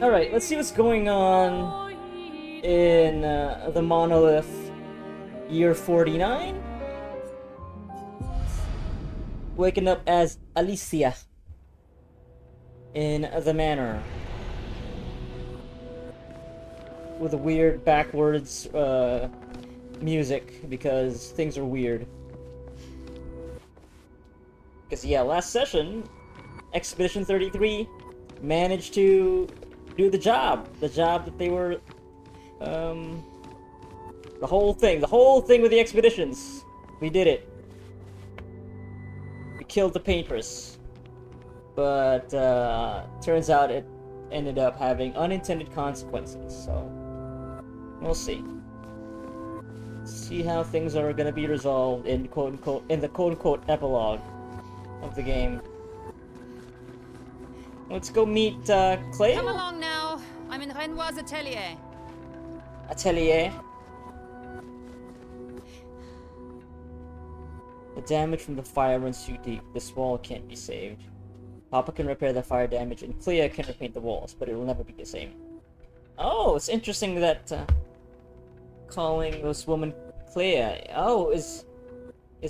Alright, let's see what's going on in the monolith year 49. Waking up as Alicia in the manor with a weird backwards music because things are weird. Because yeah, last session, Expedition 33 managed to do the job that they were, the whole thing with the expeditions. We did it. We killed the paintress. But, turns out it ended up having unintended consequences, so we'll see. See how things are gonna be resolved in the quote-unquote epilogue of the game. Let's go meet, Clair? Come along now. I'm in Renoir's atelier. Atelier. The damage from the fire runs too deep. This wall can't be saved. Papa can repair the fire damage, and Clair can repaint the walls, but it will never be the same. Oh, it's interesting that, calling this woman Clair. Oh, is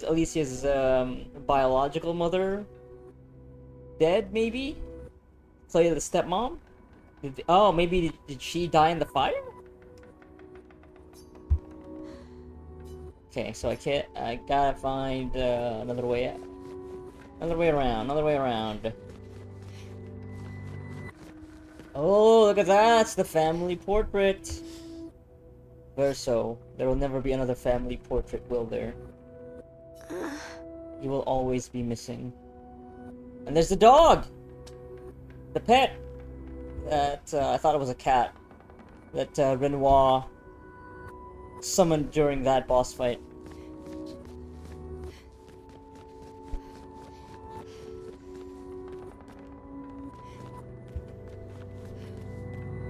Alicia's, biological mother dead, maybe? Clair the stepmom? Maybe did she die in the fire? Okay, so I gotta find another way around. Oh, look at that! It's the family portrait. Verso, there will never be another family portrait, will there? You will always be missing. And there's the dog! The pet! That, I thought it was a cat. That, Renoir summoned during that boss fight.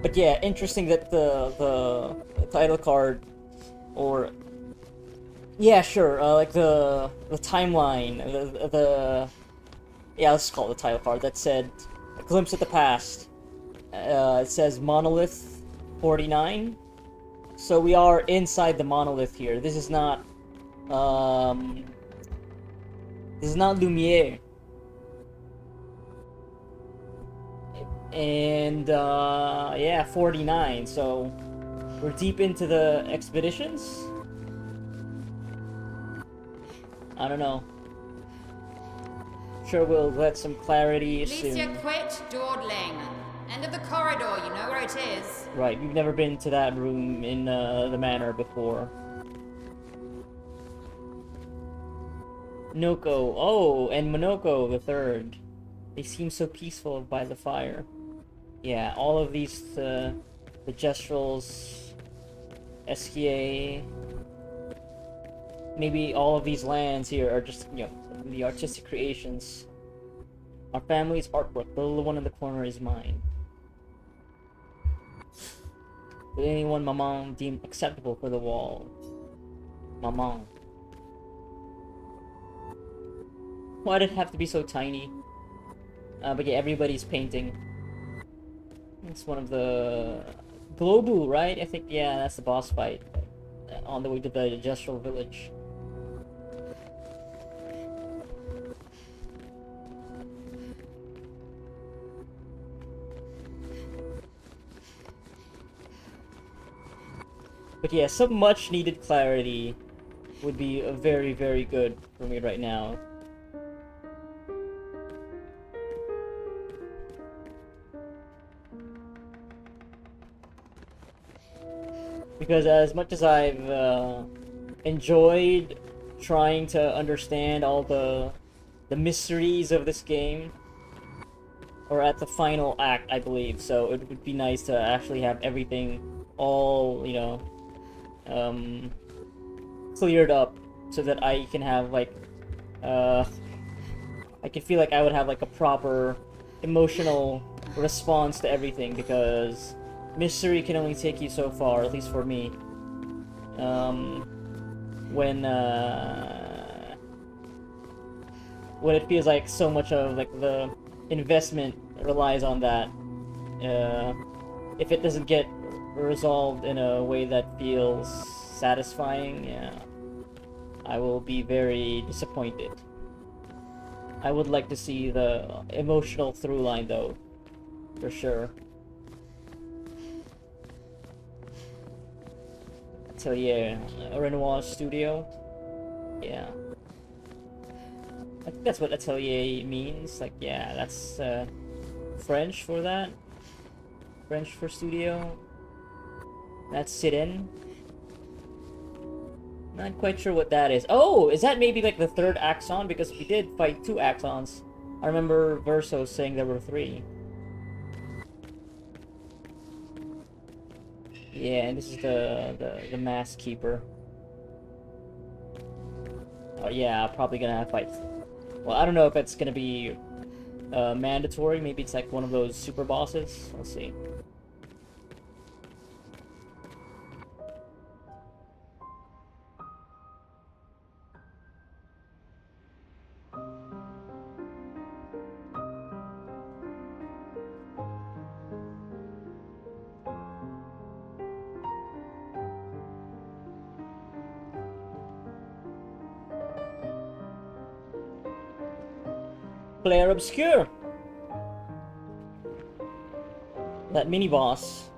But yeah, interesting that the title card, or yeah, sure, like the timeline, yeah, let's call it the title card that said a glimpse at the past. It says Monolith 49, so we are inside the monolith here. This is not Lumiere. And, yeah, 49, so we're deep into the expeditions? I don't know. Sure we'll get some clarity soon. Alicia quit dawdling. End of the corridor, you know where it is. Right, we've never been to that room in, the manor before. Noko, oh, and Monoko the third. They seem so peaceful by the fire. Yeah, all of these, the gestrals, SKA, maybe all of these lands here are just, you know, the artistic creations. Our family's artwork, the little one in the corner is mine. Did anyone Maman deem acceptable for the wall? Maman. Why did it have to be so tiny? But yeah, everybody's painting. It's one of the Globu, right? I think, yeah, that's the boss fight on the way to the Gestral village. But yeah, some much needed clarity would be very, very good for me right now. Because as much as I've enjoyed trying to understand all the mysteries of this game, or at the final act, I believe, so it would be nice to actually have everything all, you know, cleared up so that I can have, like, I can feel like I would have, like, a proper emotional response to everything, because mystery can only take you so far, at least for me. When it feels like so much of, like, the investment relies on that. If it doesn't get resolved in a way that feels satisfying, yeah, I will be very disappointed. I would like to see the emotional through line, though, for sure. Atelier, Renoir Studio. Yeah. I think that's what atelier means. Like, yeah, that's French for that. French for studio. That's sit-in. Not quite sure what that is. Oh, is that maybe like the third axon? Because we did fight 2 axons. I remember Verso saying there were 3. Yeah, and this is the mask keeper. Oh yeah, probably gonna have fights. Well, I don't know if it's gonna be mandatory. Maybe it's like one of those super bosses. Let's see. Clair Obscur! That mini boss.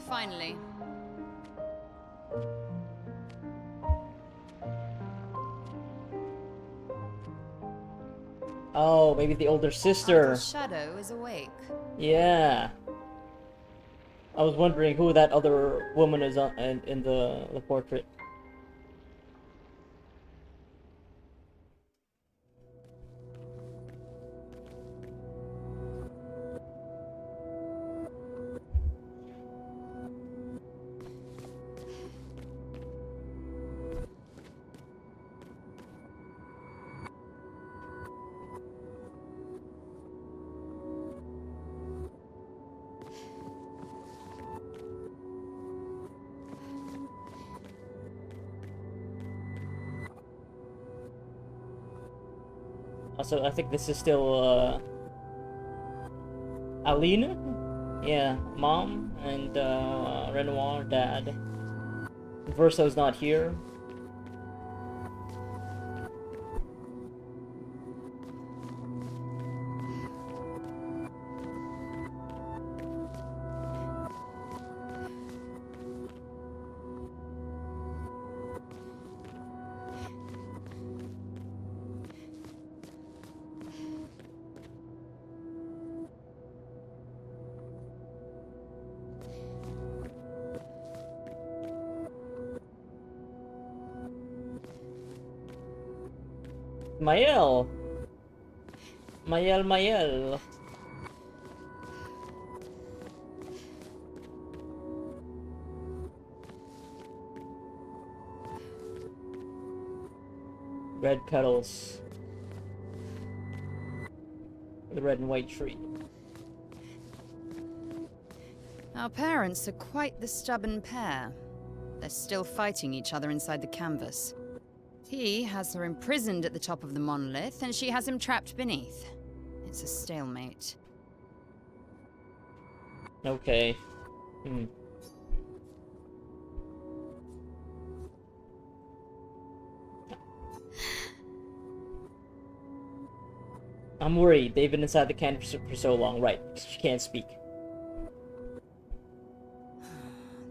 Finally. Oh, maybe the older sister. Uncle Shadow is awake. Yeah. I was wondering who that other woman is on in the portrait. Also, I think this is still Aline? Yeah, mom and Renoir, dad. Verso's not here. Mael! Mael! Red petals. The red and white tree. Our parents are quite the stubborn pair. They're still fighting each other inside the canvas. He has her imprisoned at the top of the monolith, and she has him trapped beneath. It's a stalemate. Okay. I'm worried. They've been inside the canvas for so long. Right. She can't speak.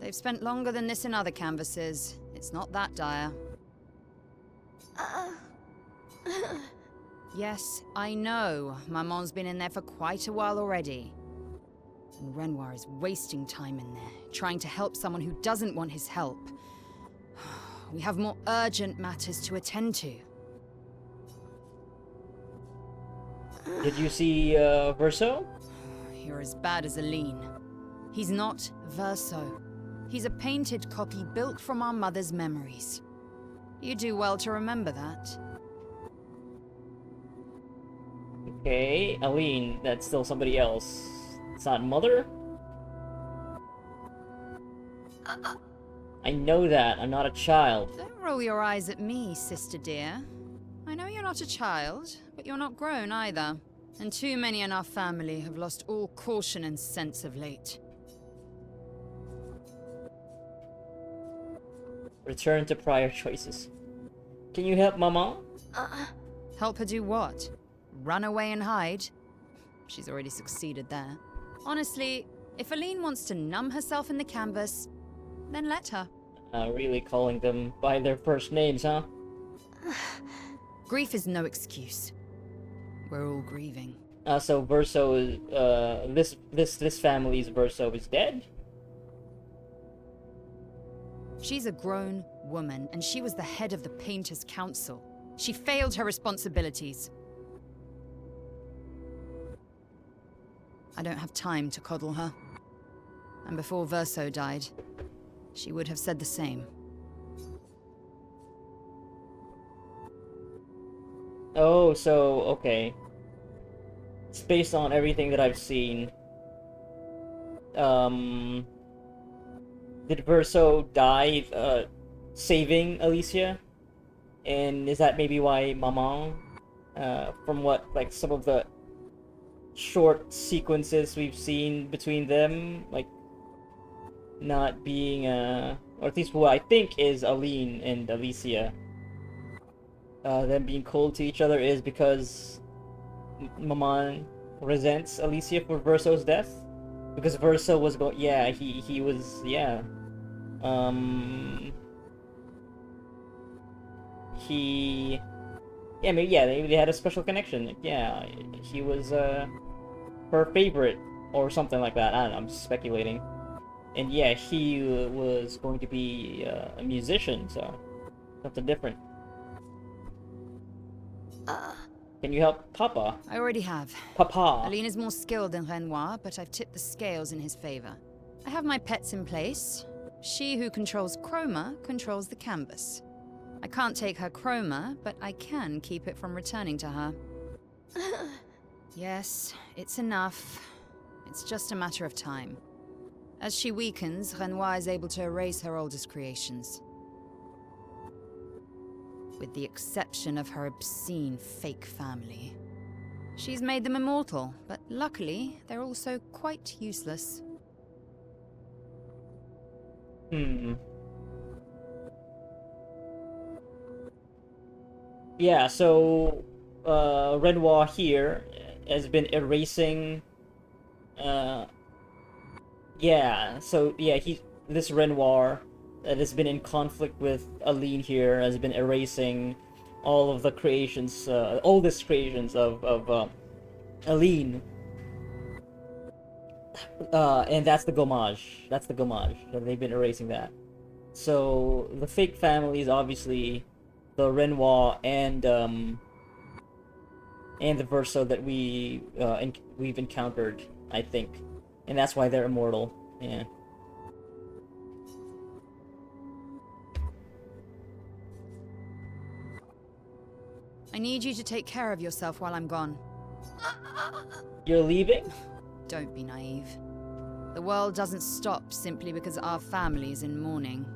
They've spent longer than this in other canvases. It's not that dire. Yes, I know. Maman's been in there for quite a while already. And Renoir is wasting time in there, trying to help someone who doesn't want his help. We have more urgent matters to attend to. Did you see Verso? You're as bad as Aline. He's not Verso. He's a painted copy built from our mother's memories. You do well to remember that. Okay, Aline, that's still somebody else. It's not Mother? I know that. I'm not a child. Don't roll your eyes at me, sister dear. I know you're not a child, but you're not grown either. And too many in our family have lost all caution and sense of late. Return to prior choices. Can you help Mama? Help her do what? Run away and hide? She's already succeeded there. Honestly, if Aline wants to numb herself in the canvas, then let her. Really calling them by their first names, huh? Grief is no excuse. We're all grieving. So Verso is, this family's Verso is dead? She's a grown woman, and she was the head of the Painters' Council. She failed her responsibilities. I don't have time to coddle her. And before Verso died, she would have said the same. Oh, so, okay. It's based on everything that I've seen. Did Verso die, saving Alicia? And is that maybe why Maman, from what, like, some of the short sequences we've seen between them, like, not being, or at least what I think is Aline and Alicia, them being cold to each other is because Maman resents Alicia for Verso's death? Because Verso was he was, maybe they had a special connection. Yeah, he was, her favorite, or something like that. I don't know, I'm speculating. And yeah, he was going to be a musician, so something different. Can you help Papa? I already have. Papa. Aline is more skilled than Renoir, but I've tipped the scales in his favor. I have my pets in place. She who controls chroma controls the canvas. I can't take her chroma, but I can keep it from returning to her. Yes, it's enough. It's just a matter of time. As she weakens, Renoir is able to erase her oldest creations. With the exception of her obscene fake family. She's made them immortal, but luckily, they're also quite useless. Yeah, so Renoir here has been erasing this Renoir that has been in conflict with Aline here has been erasing all of the creations, oldest creations of Aline. And that's the gommage. That's the gommage. They've been erasing that. So the fake family is obviously the Renoir and the Verso that we've encountered, I think, and that's why they're immortal. Yeah. I need you to take care of yourself while I'm gone. You're leaving? Don't be naive. The world doesn't stop simply because our family is in mourning.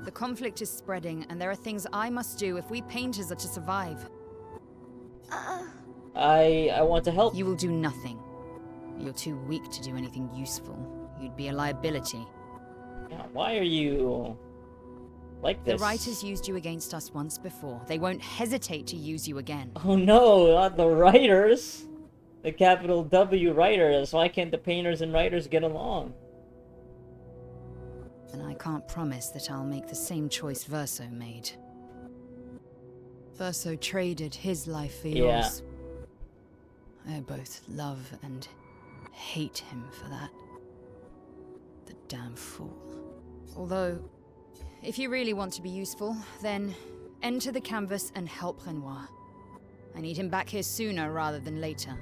The conflict is spreading, and there are things I must do if we painters are to survive. I want to help. You will do nothing. You're too weak to do anything useful. You'd be a liability. Yeah, why are you like this? The writers used you against us once before. They won't hesitate to use you again. Oh no, not the writers! The capital W writers. Why can't the painters and writers get along? And I can't promise that I'll make the same choice Verso made. Verso traded his life for yours. I both love and hate him for that. The damn fool. Although, if you really want to be useful, then enter the canvas and help Renoir. I need him back here sooner rather than later.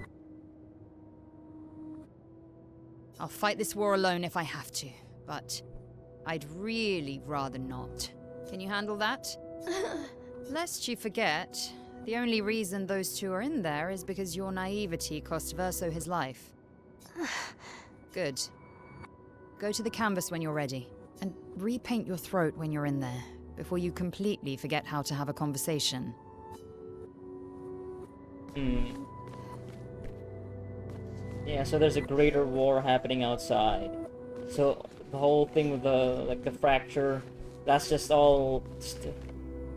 I'll fight this war alone if I have to, but I'd really rather not. Can you handle that? Lest you forget, the only reason those two are in there is because your naivety cost Verso his life. Good. Go to the canvas when you're ready, and repaint your throat when you're in there, before you completely forget how to have a conversation. Yeah, so there's a greater war happening outside. So the whole thing with the fracture, that's just all just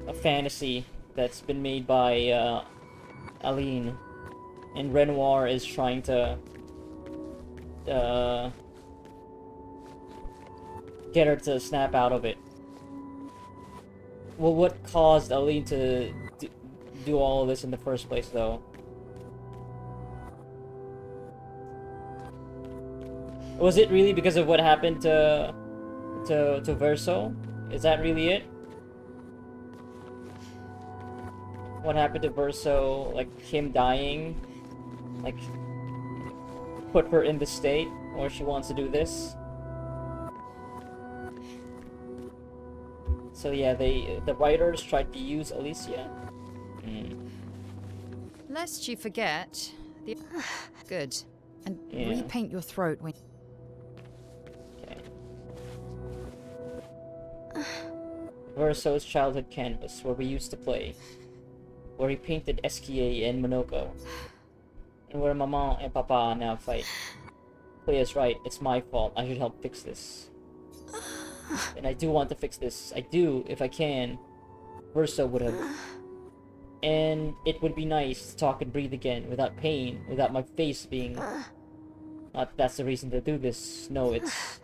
a fantasy that's been made by Aline. And Renoir is trying to get her to snap out of it. Well, what caused Aline to do all of this in the first place, though? Was it really because of what happened to Verso? Is that really it? What happened to Verso, like him dying, like put her in the state where she wants to do this? So yeah, the writers tried to use Alicia. Lest you forget, the good, and Yeah. repaint your throat when. Okay. Verso's childhood canvas, where we used to play, where he painted Esquier and Monoko, and where Maman and Papa now fight. Clea's right, it's my fault. I should help fix this. And I do want to fix this. I do, if I can. Verso would have. And it would be nice to talk and breathe again, without pain, without my face being... Not that's the reason to do this. No, it's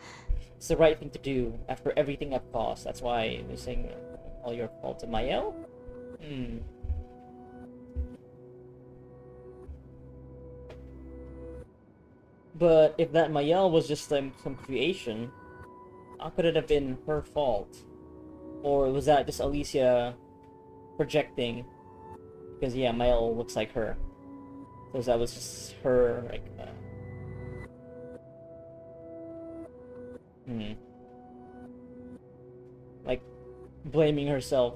the right thing to do, after everything I've caused. That's why we sing all your fault to Mael? But if that Mael was just some creation, how could it have been her fault? Or was that just Alicia projecting? Because yeah, Mael looks like her. So that was just her, like, like, blaming herself.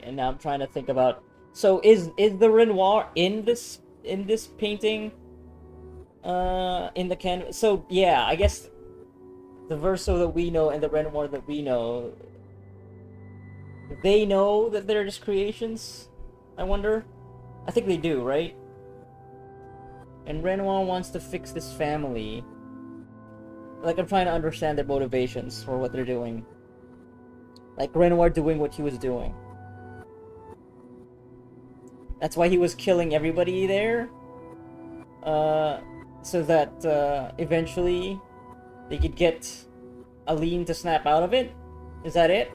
And now I'm trying to think about... So is the Renoir in this painting? In the canvas? So yeah, I guess the Verso that we know and the Renoir that we know, they know that they're just creations? I wonder? I think they do, right? And Renoir wants to fix this family. Like, I'm trying to understand their motivations for what they're doing. Like, Renoir doing what he was doing. That's why he was killing everybody there? So that, eventually, they could get Aline to snap out of it? Is that it?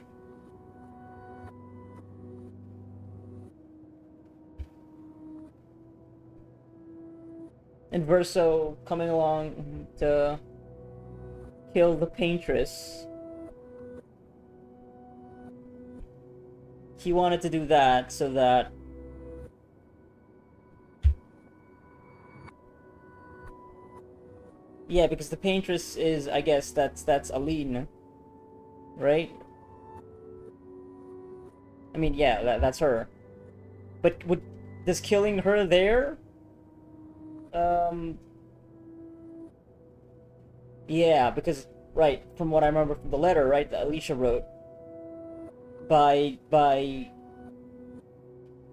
And Verso coming along to kill the paintress. He wanted to do that so that yeah, because the paintress is, I guess, that's Aline, right? I mean, yeah, that's her. But does killing her there? Yeah, because right, from what I remember from the letter, right, that Alicia wrote, by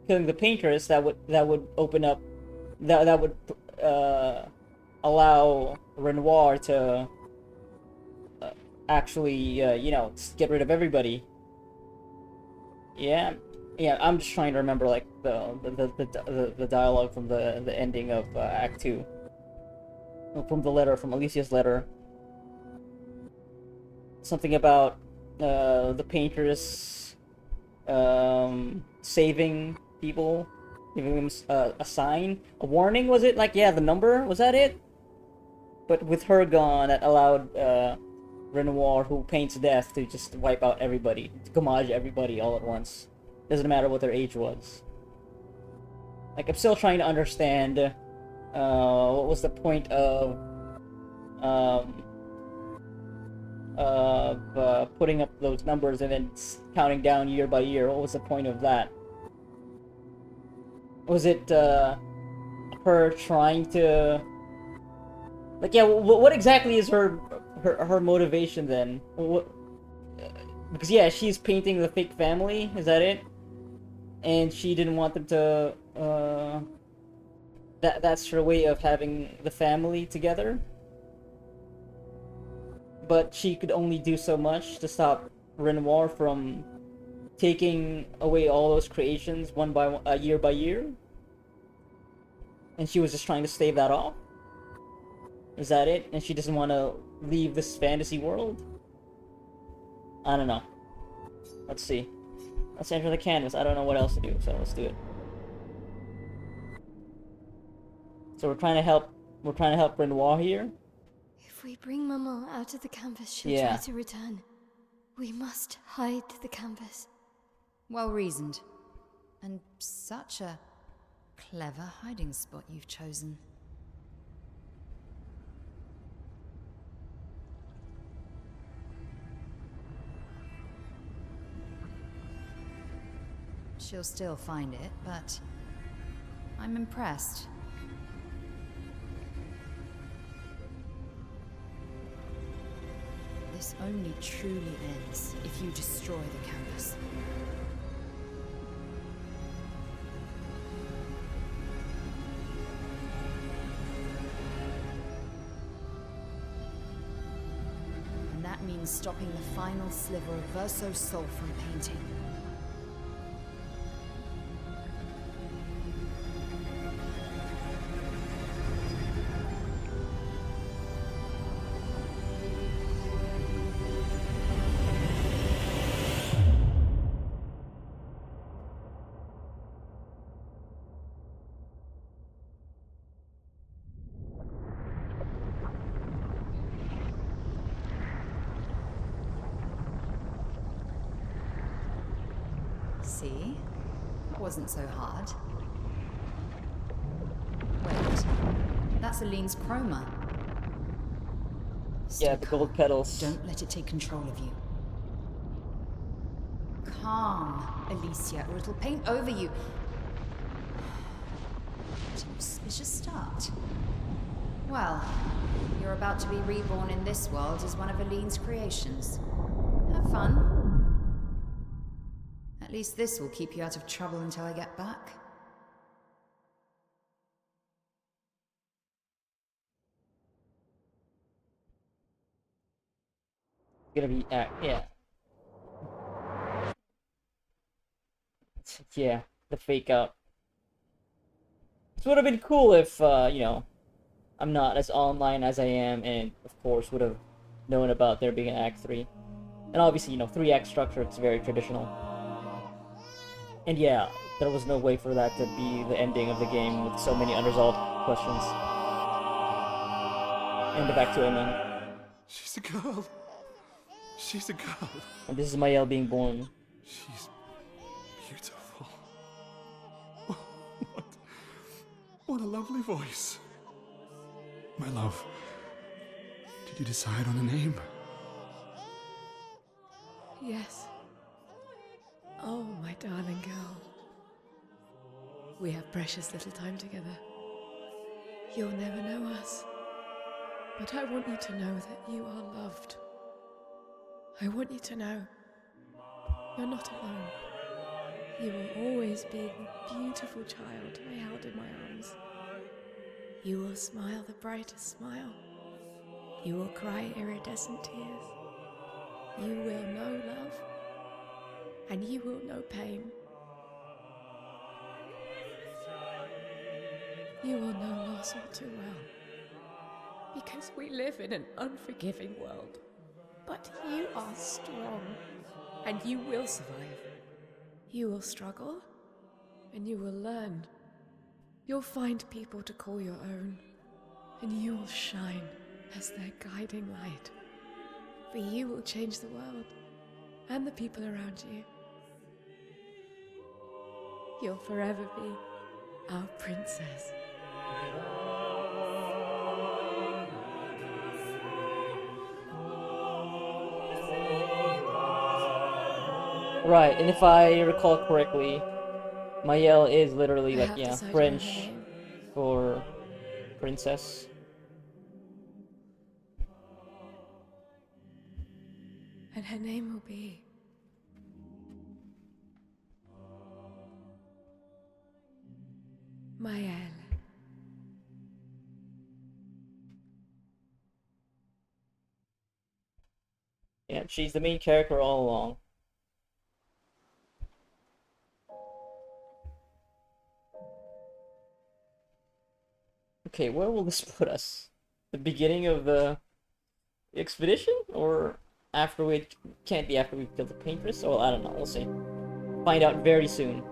killing the paintress, that would open up, that would allow Renoir to actually you know, get rid of everybody. Yeah, I'm just trying to remember, like, the dialogue from the ending of Act 2, from the letter, from Alicia's letter. Something about the paintress saving people, giving them a sign, a warning. Was it, like, yeah, the number, was that it? But with her gone, that allowed Renoir, who paints death, to just wipe out everybody, to gommage everybody all at once. Doesn't matter what their age was. Like, I'm still trying to understand what was the point of putting up those numbers and then counting down year by year. What was the point of that? Was it her trying to, like, yeah? What exactly is her motivation then? Because yeah, she's painting the fake family. Is that it? And she didn't want them to. That's her way of having the family together. But she could only do so much to stop Renoir from taking away all those creations one by one, year by year. And she was just trying to stave that off. Is that it? And she doesn't want to leave this fantasy world? I don't know. Let's see. Let's enter the canvas. I don't know what else to do, so let's do it. So we're trying to help Renoir here. If we bring Maman out of the canvas, she'll Yeah. try to return. We must hide the canvas. Well reasoned. And such a clever hiding spot you've chosen. She'll still find it, but I'm impressed. This only truly ends if you destroy the canvas. And that means stopping the final sliver of Verso's soul from painting. See? It wasn't so hard. Wait, that's Aline's chroma. Yeah, the gold petals. Don't let it take control of you. Calm, Alicia, or it'll paint over you. What an auspicious start. Well, you're about to be reborn in this world as one of Aline's creations. Have fun. At least this will keep you out of trouble until I get back. Gonna be, yeah. Yeah, the fake out. This would have been cool if, you know, I'm not as online as I am, and of course would have known about there being an Act 3. And obviously, you know, 3-act structure, it's very traditional. And yeah, there was no way for that to be the ending of the game with so many unresolved questions. And back to Amen. She's a girl. She's a girl. And this is Mael being born. She's beautiful. What a lovely voice. My love, did you decide on a name? Yes. Oh, my darling girl. We have precious little time together. You'll never know us. But I want you to know that you are loved. I want you to know you're not alone. You will always be the beautiful child I held in my arms. You will smile the brightest smile. You will cry iridescent tears. You will know love, and you will know pain. You will know loss all too well, because we live in an unforgiving world. But you are strong, and you will survive. You will struggle, and you will learn. You'll find people to call your own, and you will shine as their guiding light. For you will change the world, and the people around you. You'll forever be our princess. Right, and if I recall correctly, Mayel is literally I like, have yeah, decided on her French name. for princess. And her name will be... Maëlle. Yeah, she's the main character all along. Okay, where will this put us? The beginning of the expedition? Or after we... Can't be after we've killed the paintress? Oh, I don't know, we'll see. Find out very soon.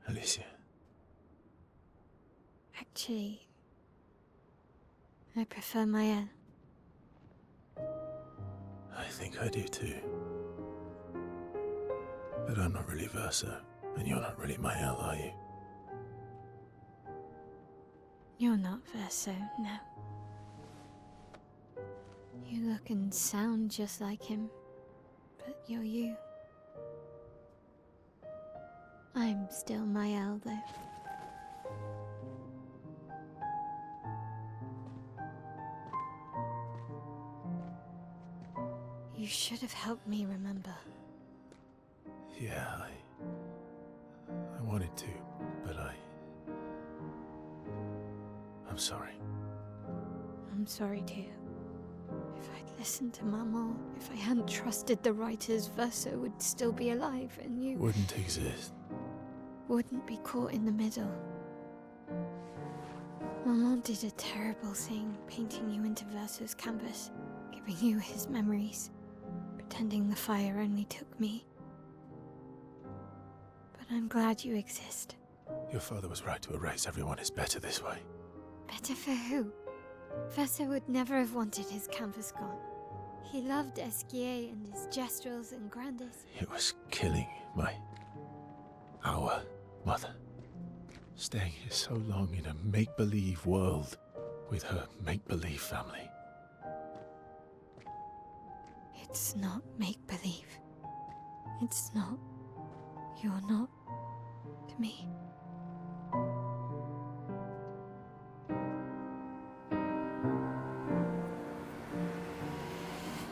Alicia. Actually, I prefer Maëlle. I think I do too. But I'm not really Verso, and you're not really Maëlle, are you? You're not Verso, no. You look and sound just like him, but you're you. I'm still Maëlle, though. You should have helped me remember. Yeah, I wanted to, but I'm sorry. I'm sorry too. If I'd listened to Maman, if I hadn't trusted the writers, Verso would still be alive and you Wouldn't exist. wouldn't be caught in the middle. Maman did a terrible thing, painting you into Verso's canvas, giving you his memories, pretending the fire only took me. But I'm glad you exist. Your father was right to erase everyone. It's better this way. Better for who? Verso would never have wanted his canvas gone. He loved Esquier and his gestrels and grandes. It was killing our mother. Staying here so long in a make-believe world with her make-believe family. It's not make-believe. It's not. You're not to me.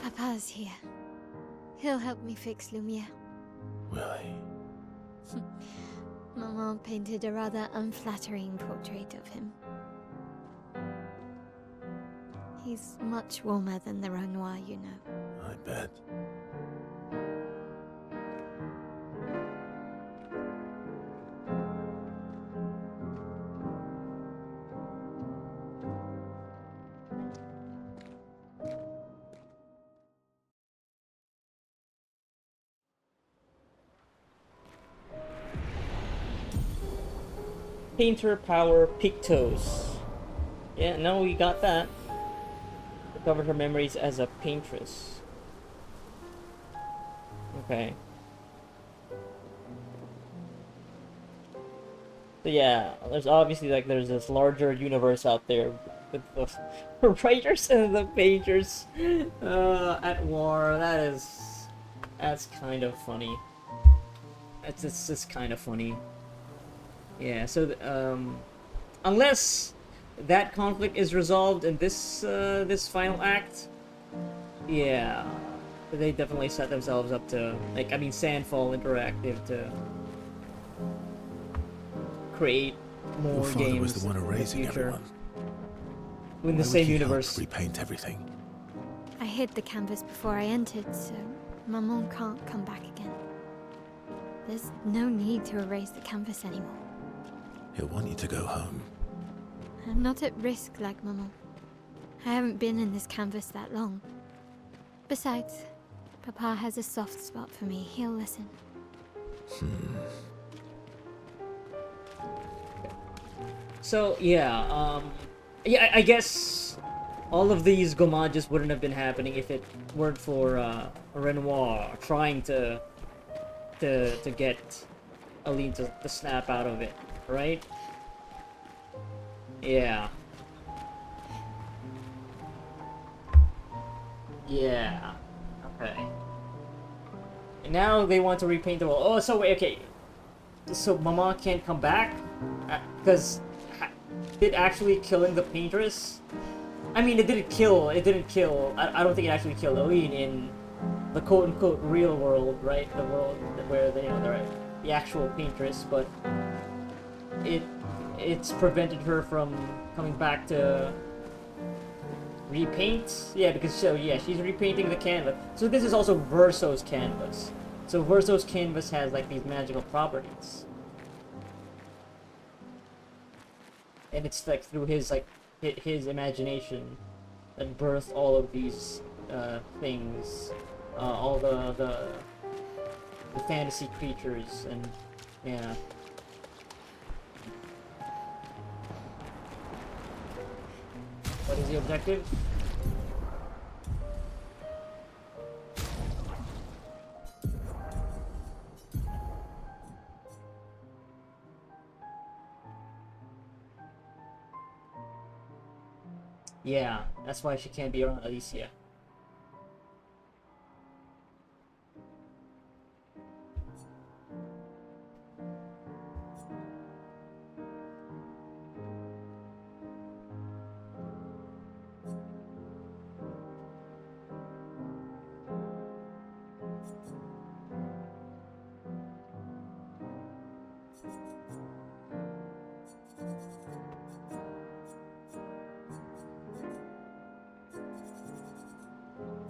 Papa's here. He'll help me fix Lumiere. Will he? Maman painted a rather unflattering portrait of him. He's much warmer than the Renoir, you know. I bet. Painter power Pictos. Yeah, no, we got that. Recovered her memories as a paintress. Okay. So yeah, there's obviously there's this larger universe out there with the writers and the painters at war. That's kind of funny. It's just kind of funny. Yeah, so unless that conflict is resolved in this this final act, yeah, they definitely set themselves up to, like, I mean, Sandfall Interactive to create Your more father games was the one in the erasing future everyone. in the Why same would he help universe. repaint everything. I hid the canvas before I entered, so Maman can't come back again. There's no need to erase the canvas anymore. He'll want you to go home. I'm not at risk like Maman. I haven't been in this canvas that long. Besides, Papa has a soft spot for me. He'll listen. So yeah, I guess all of these gomages wouldn't have been happening if it weren't for Renoir trying to get Aline to snap out of it, right? Yeah. Yeah. Okay. And now they want to repaint the wall. Oh, so wait, okay. So Mama can't come back? Because did actually killing the paintress? I mean, it didn't kill. I don't think it actually killed Aline in the quote-unquote real world, right? The world where they, they're the actual paintress, but it's prevented her from coming back to repaint. Yeah, because she's repainting the canvas. So this is also Verso's canvas. So Verso's canvas has like these magical properties, and it's like through his his imagination that birthed all of these things, all the fantasy creatures, and yeah. What is the objective? Yeah, that's why she can't be around Alicia.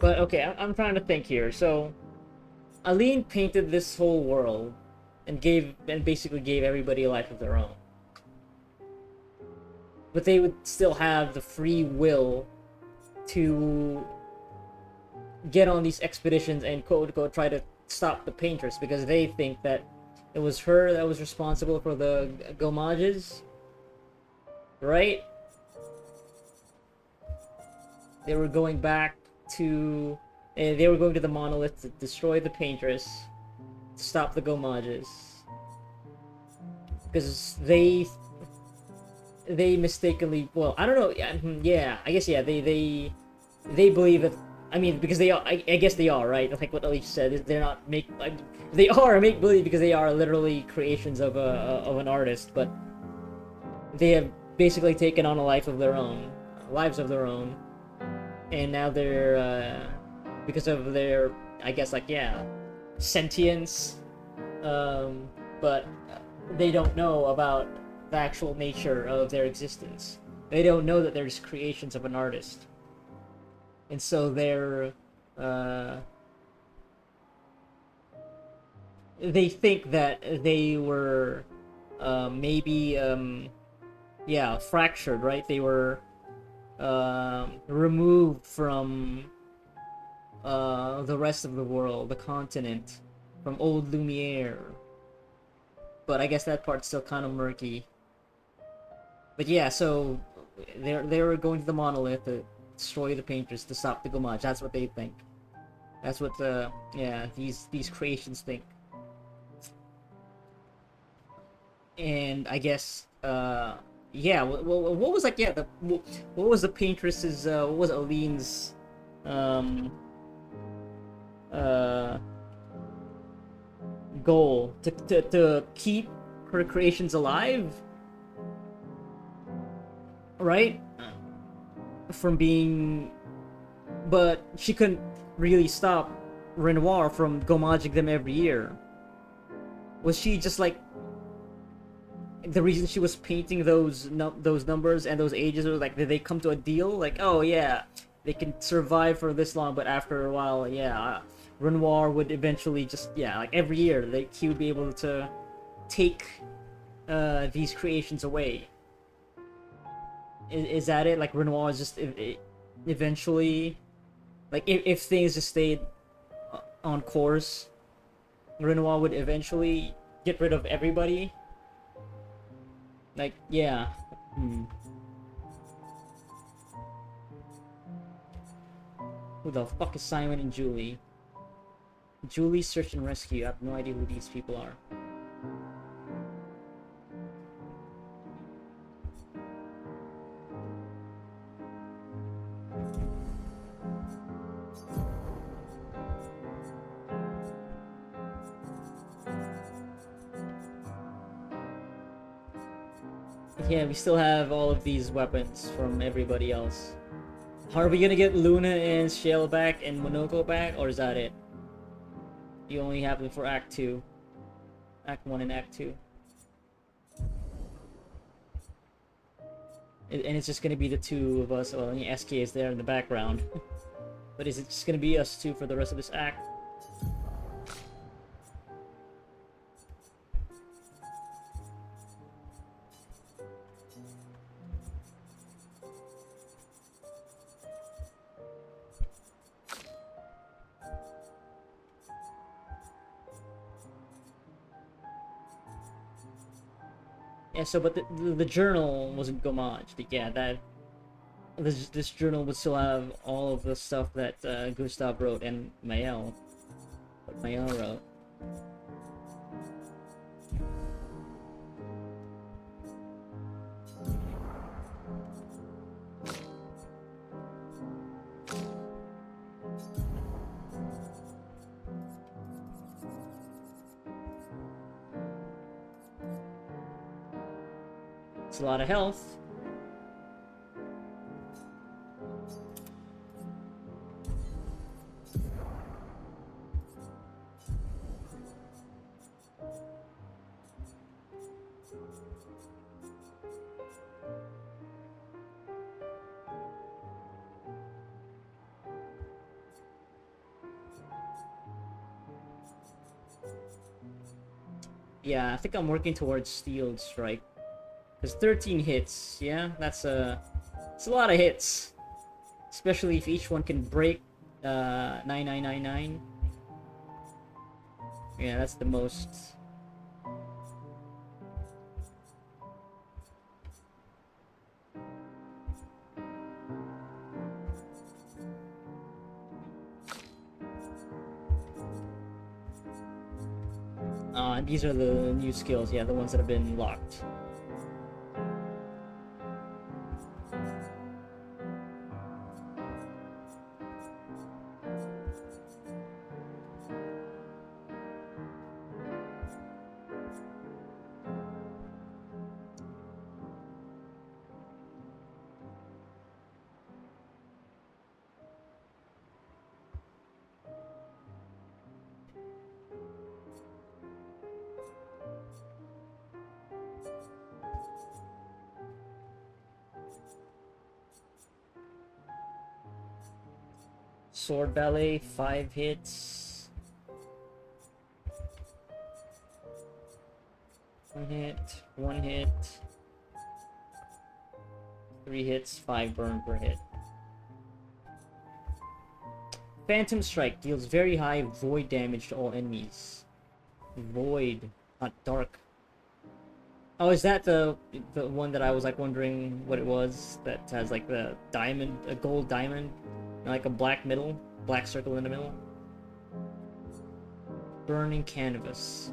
But okay, I'm trying to think here. So, Aline painted this whole world and basically gave everybody a life of their own. But they would still have the free will to get on these expeditions and quote unquote try to stop the paintress, because they think that it was her that was responsible for the gomages, right? They were going back to they were going to the monolith to destroy the paintress, to stop the gomages, because they mistakenly, well, I don't know, yeah, I guess, yeah, they believe that, I mean, because they are, I guess they are, right? Like what Elise said, they're not they are make-believe because they are literally creations of an artist, but they have basically taken on a lives of their own, and now they're, because of their, I guess, like, yeah, sentience, but they don't know about the actual nature of their existence. They don't know that they're just creations of an artist. And so they're, they think that they were, maybe, yeah, fractured, right? They were, removed from, the rest of the world, the continent, from old Lumiere. But I guess that part's still kind of murky. But yeah, so they were going to the monolith to destroy the painters, to stop the Gomaj. That's what they think. That's what these creations think. And I guess yeah, what was like, yeah, what was the paintress's what was Aline's goal? To keep her creations alive, right? From being, but she couldn't really stop Renoir from gomaging them every year. Was she just like the reason she was painting those numbers and those ages? Was like, did they come to a deal? Like, oh yeah, they can survive for this long, but after a while, yeah, Renoir would eventually just, yeah, like every year, he would be able to take these creations away. Is that it? Like Renoir is just eventually, like if things just stayed on course, Renoir would eventually get rid of everybody. Like, yeah. Who the fuck is Simon and Julie? Julie Search and Rescue. I have no idea who these people are. Yeah, we still have all of these weapons from everybody else. Are we gonna get Luna and Shale back and Monoko back, or is that it? You only have them for Act 2. Act 1 and Act 2. And it's just gonna be the two of us. Well, SK is there in the background. But is it just gonna be us two for the rest of this act? Yeah, so but the journal wasn't Gomage, but yeah, that this journal would still have all of the stuff that Gustav wrote and Mael, what Mael wrote. It's a lot of health. Yeah, I think I'm working towards Steel Strike. Because 13 hits, yeah, it's a lot of hits. Especially if each one can break 9999. Yeah, that's the most. These are the new skills, yeah, the ones that have been locked. Sword Ballet, 5 hits. 1 hit. 3 hits, 5 burn per hit. Phantom Strike deals very high void damage to all enemies. Void, not dark. Oh, is that the one that I was like wondering what it was? That has like the diamond, a gold diamond, and like a black circle in the middle. Burning Canvas.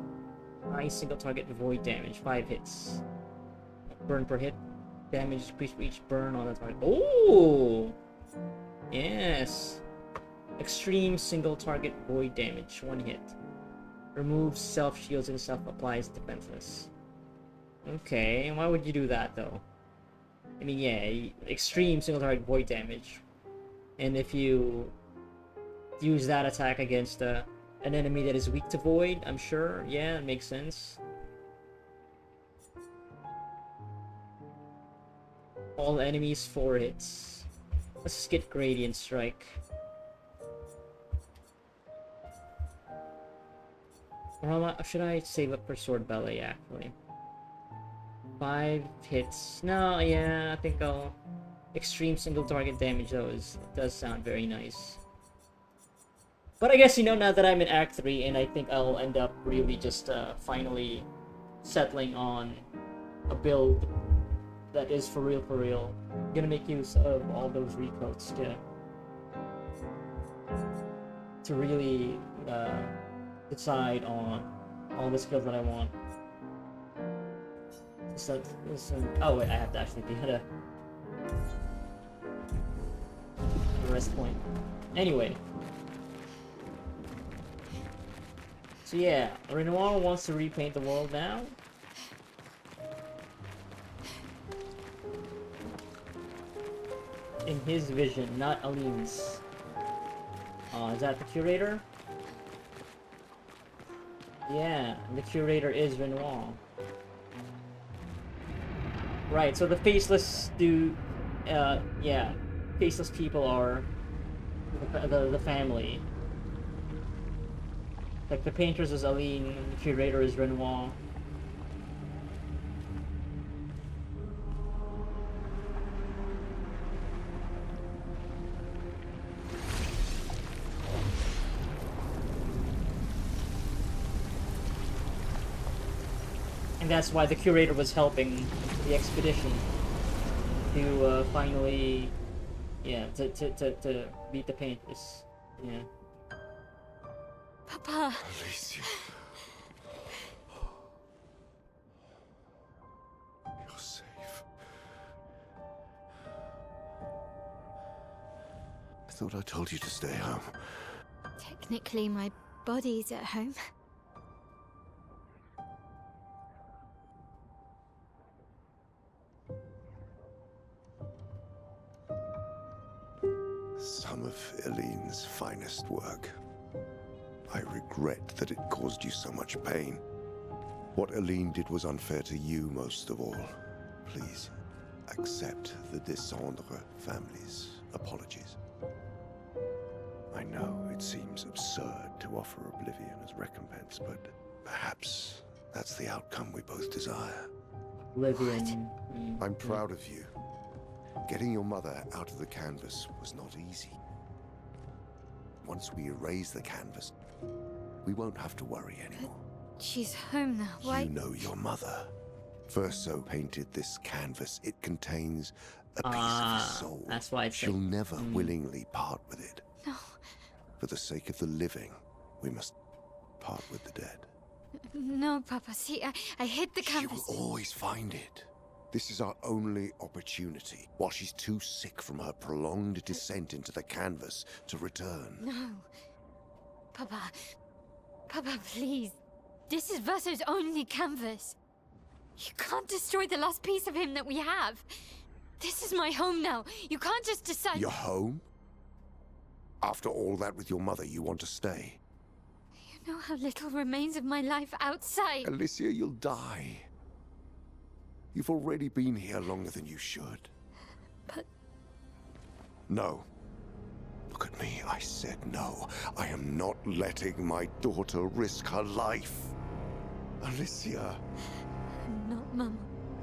High single target void damage, 5 hits. Burn per hit. Damage increased for each burn on the target. Oh! Yes! Extreme single target void damage, 1 hit. Removes self shields and self applies defenseless. Okay, why would you do that though? I mean, yeah, extreme single target void damage. And if you use that attack against an enemy that is weak to void, I'm sure, yeah, it makes sense. All enemies 4 hits. Let's just get Gradient Strike. Or should I save up for Sword Ballet, actually? 5 hits. No, yeah, I think I'll... Extreme single target damage, though, does sound very nice. But I guess, you know, now that I'm in Act 3, and I think I'll end up really just finally settling on a build that is for real. I'm gonna make use of all those recoats to really decide on all the skills that I want. Oh wait, I have to actually be at a rest point. Anyway. So yeah, Renoir wants to repaint the world now. In his vision, not Aline's. Is that the curator? Yeah, the curator is Renoir. Right, so the faceless yeah, faceless people are the family. Like the painters is Aline, the curator is Renoir. And that's why the curator was helping the expedition to finally, yeah, to beat the painters. Yeah. Papa. Alicia. You're safe. I thought I told you to stay home. Technically, my body's at home. Some of Eileen's finest work. I regret that it caused you so much pain. What Eileen did was unfair to you most of all. Please, accept the Descendre family's apologies. I know it seems absurd to offer oblivion as recompense, but perhaps that's the outcome we both desire. Oblivion. I'm proud of you. Getting your mother out of the canvas was not easy. Once we erase the canvas, we won't have to worry anymore. She's home now. Why? You know your mother. Verso painted this canvas. It contains a piece of his soul. That's why it's She'll like, never willingly part with it. No. For the sake of the living, we must part with the dead. No, Papa. See, I hid the She canvas. will always find it. This is our only opportunity, while she's too sick from her prolonged descent into the canvas to return. No. Papa. Papa, please. This is Verso's only canvas. You can't destroy the last piece of him that we have. This is my home now. You can't just decide... Your home? After all that with your mother, you want to stay? You know how little remains of my life outside. Alicia, you'll die. You've already been here longer than you should. But... No. Look at me, I said no. I am not letting my daughter risk her life. Alicia. I'm not, Mama.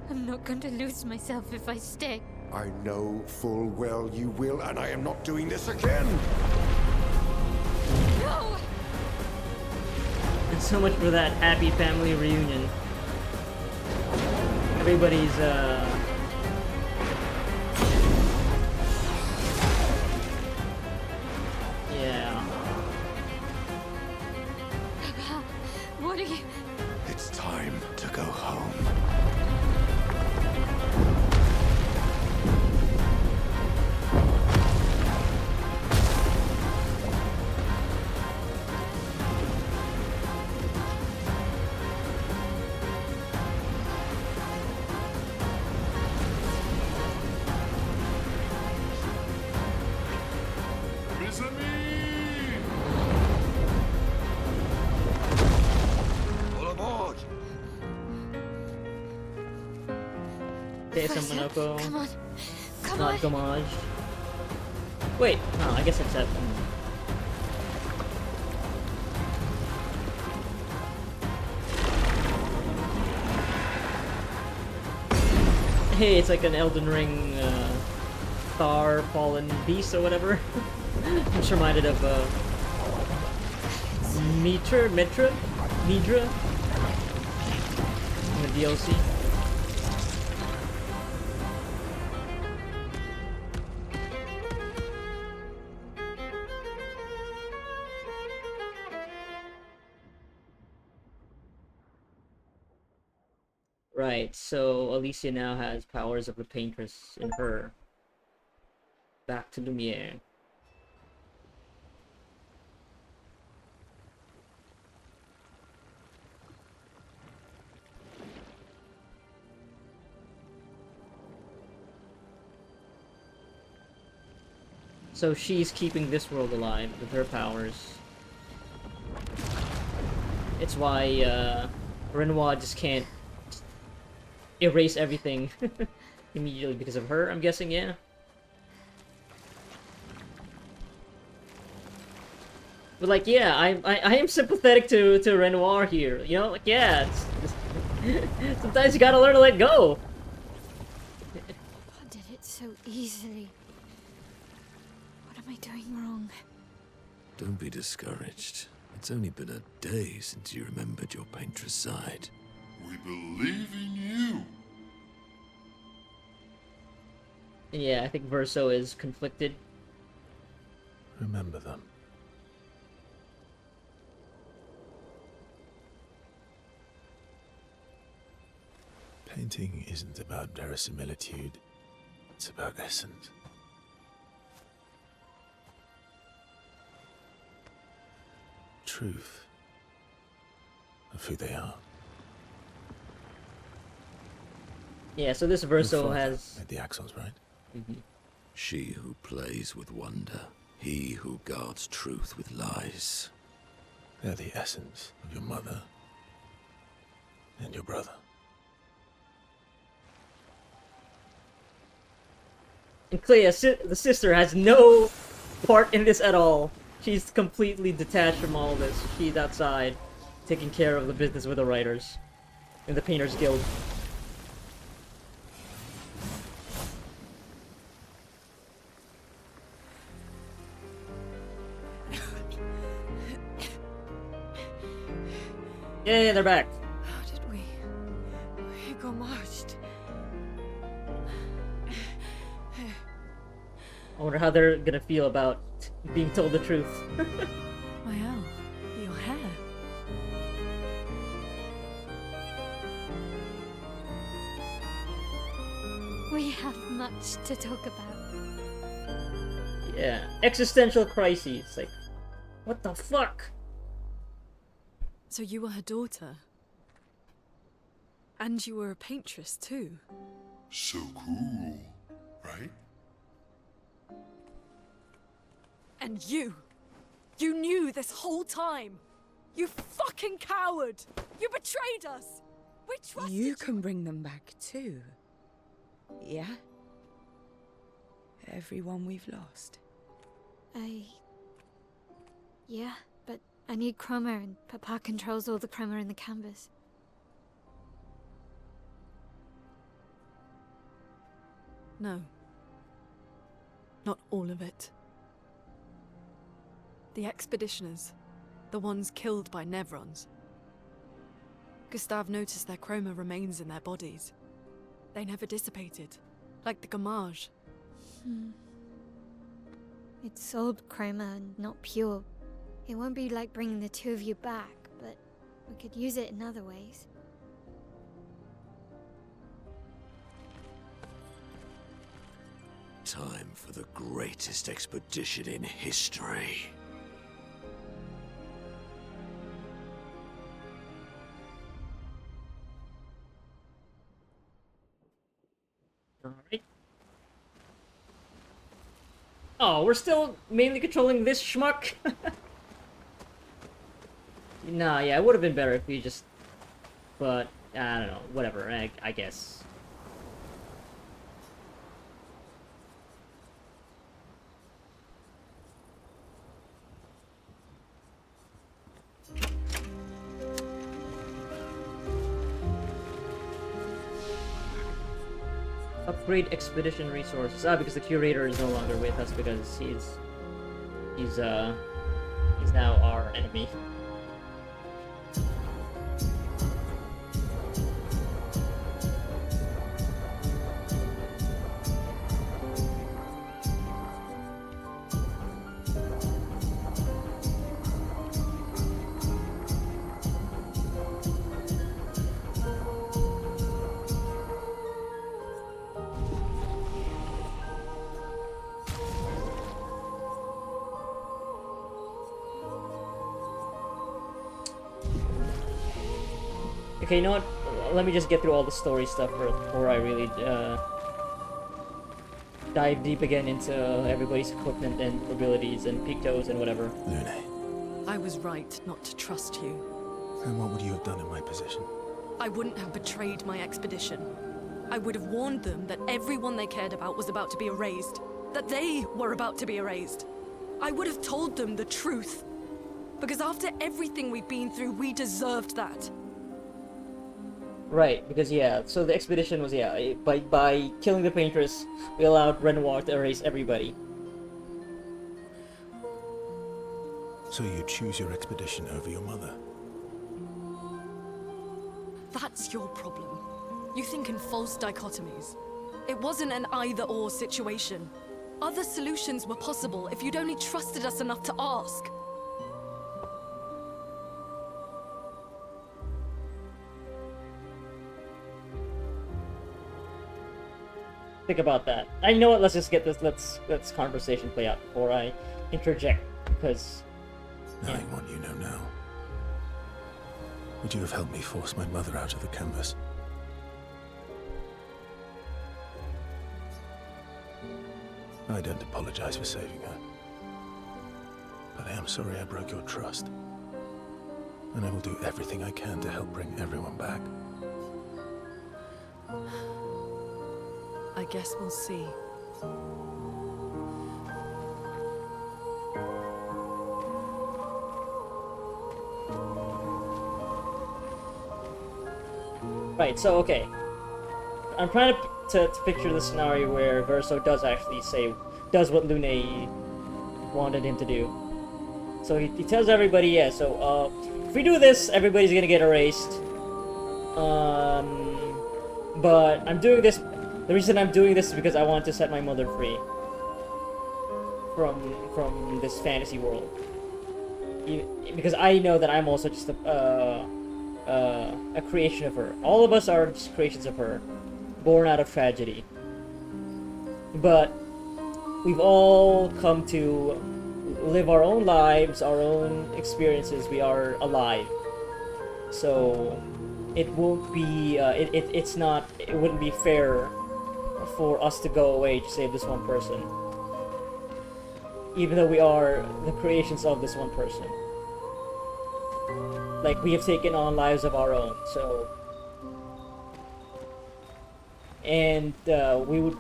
I'm not going to lose myself if I stay. I know full well you will, and I am not doing this again! No! And so much for that happy family reunion. Everybody's, yeah. Papa, what are you... It's time to go home. Monoko. Come on. Come Not on. Gamage. Wait, no, I guess it's that. hey, it's like an Elden Ring star fallen beast or whatever. I'm just reminded of Nidra in the DLC. Right, so Alicia now has powers of the Paintress in her. Back to Lumiere. So she's keeping this world alive with her powers. It's why Renoir just can't erase everything immediately because of her, I'm guessing, yeah? But like, yeah, I am sympathetic to Renoir here, you know? Like, yeah, sometimes you gotta learn to let go. I did it so easily. What am I doing wrong? Don't be discouraged. It's only been a day since you remembered your Paintress side. We believe in you. Yeah, I think Verso is conflicted. Remember them. Painting isn't about verisimilitude. It's about essence. Truth of who they are. Yeah, so this Verso Your father has... made the axles, right? Mhm. She who plays with wonder, he who guards truth with lies. They're the essence of your mother and your brother. And Clea, the sister, has no part in this at all. She's completely detached from all this. She's outside, taking care of the business with the writers in the Painters Guild. Yay, they're back. How did we? We got marched. I wonder how they're gonna feel about being told the truth. Wow, your hair. We have much to talk about. Yeah, existential crises. Like, what the fuck? So you were her daughter? And you were a paintress too? So cool, right? And you knew this whole time! You fucking coward! You betrayed us! We trusted you! You can bring them back too. Yeah? Everyone we've lost. Yeah, but I need chroma and Papa controls all the chroma in the canvas. No. Not all of it. The expeditioners. The ones killed by Nevrons. Gustave noticed their chroma remains in their bodies. They never dissipated. Like the Gamage. It's sold chroma and not pure. It won't be like bringing the two of you back, but we could use it in other ways. Time for the greatest expedition in history. Alright. Oh, we're still mainly controlling this schmuck? Nah, yeah, it would have been better if we just... But, I don't know, whatever, I guess. Upgrade expedition resources. Ah, because the curator is no longer with us because he's now our enemy. Okay, you know what? Let me just get through all the story stuff first before I really dive deep again into everybody's equipment and abilities and pictos and whatever. Lune, I was right not to trust you. and what would you have done in my position? I wouldn't have betrayed my expedition. I would have warned them that everyone they cared about was about to be erased. That they were about to be erased. I would have told them the truth. Because after everything we've been through, we deserved that. Right, because yeah, so the expedition was, yeah, by killing the painters, we allowed Renoir to erase everybody. So you choose your expedition over your mother? That's your problem. You think in false dichotomies. It wasn't an either-or situation. Other solutions were possible if you'd only trusted us enough to ask. Think about that. I know what. Let's just get this. Let's conversation play out before I interject. Because Knowing what you know now, would you have helped me force my mother out of the canvas? I don't apologize for saving her, but I am sorry I broke your trust, and I will do everything I can to help bring everyone back. I guess we'll see. right, so okay, I'm trying to picture the scenario where Verso does actually does what Lune wanted him to do. So he tells everybody, yeah. So if we do this, everybody's gonna get erased. But I'm doing this. The reason I'm doing this is because I want to set my mother free from this fantasy world. Because I know that I'm also just a creation of her. All of us are just creations of her, born out of tragedy. But we've all come to live our own lives, our own experiences. We are alive, so it won't be. It wouldn't be fair for us to go away to save this one person, even though we are the creations of this one person. Like, we have taken on lives of our own, so, and we would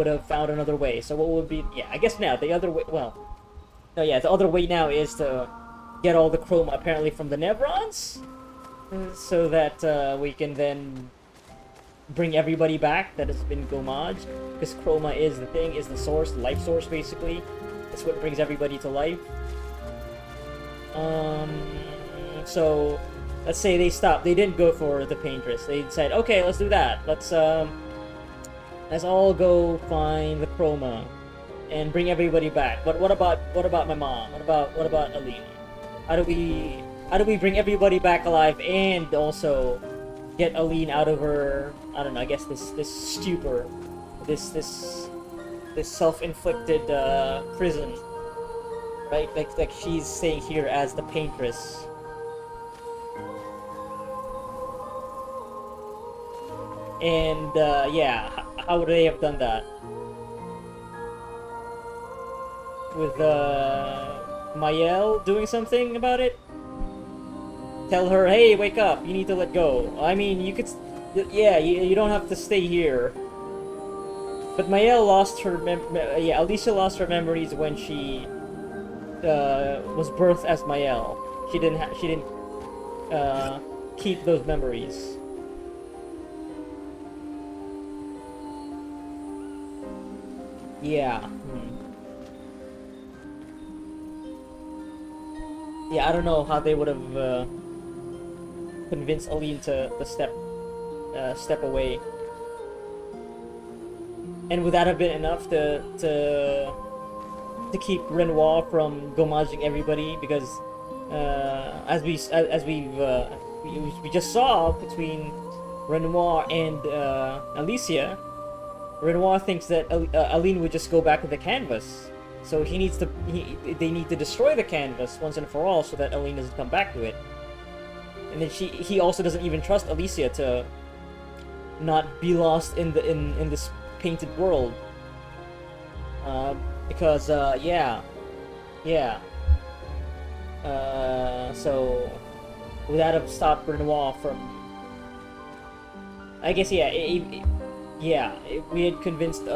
have found another way. So what would be? Yeah, I guess now the other way. Well, no, yeah, the other way now is to get all the chroma apparently from the Nevrons, so that we can then bring everybody back that has been gomaged, because chroma is the thing, is the source, the life source, basically. That's what brings everybody to life. So let's say they stopped. They didn't go for the paintress. They said, okay, let's do that. Let's all go find the chroma and bring everybody back. But what about my mom? What about Alina? How do we bring everybody back alive and also get Aline out of her, I don't know, I guess this stupor, this self-inflicted prison, right? Like she's staying here as the paintress. And yeah, how would they have done that? With Mayel doing something about it? Tell her, hey, wake up, you need to let go. I mean, you could, yeah, you don't have to stay here. But Mayel lost her, Alicia lost her memories when she was birthed as Mayel. She didn't keep those memories. Yeah. Yeah, I don't know how they would have convinced Aline to step away. And would that have been enough to keep Renoir from gommaging everybody? Because as we just saw between Renoir and Alicia, Renoir thinks that Aline would just go back to the canvas. So they need to destroy the canvas once and for all so that Aline doesn't come back to it. And then he also doesn't even trust Alicia to not be lost in this painted world. Because so would that have stopped Renoir from? I guess if we had convinced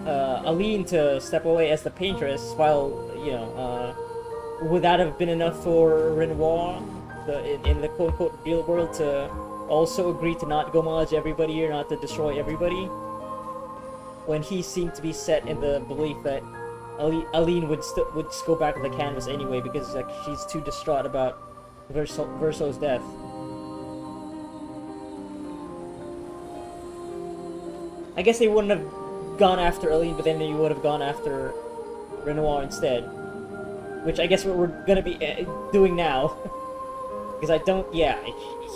Aline to step away as the paintress, while would that have been enough for Renoir, in the quote-unquote real world, to also agree to not gommage everybody or not to destroy everybody? When he seemed to be set in the belief that Aline would just go back to the canvas anyway, because like she's too distraught about Verso's death. I guess they wouldn't have gone after Aline, but then they would have gone after Renoir instead. Which I guess what we're gonna be doing now. Because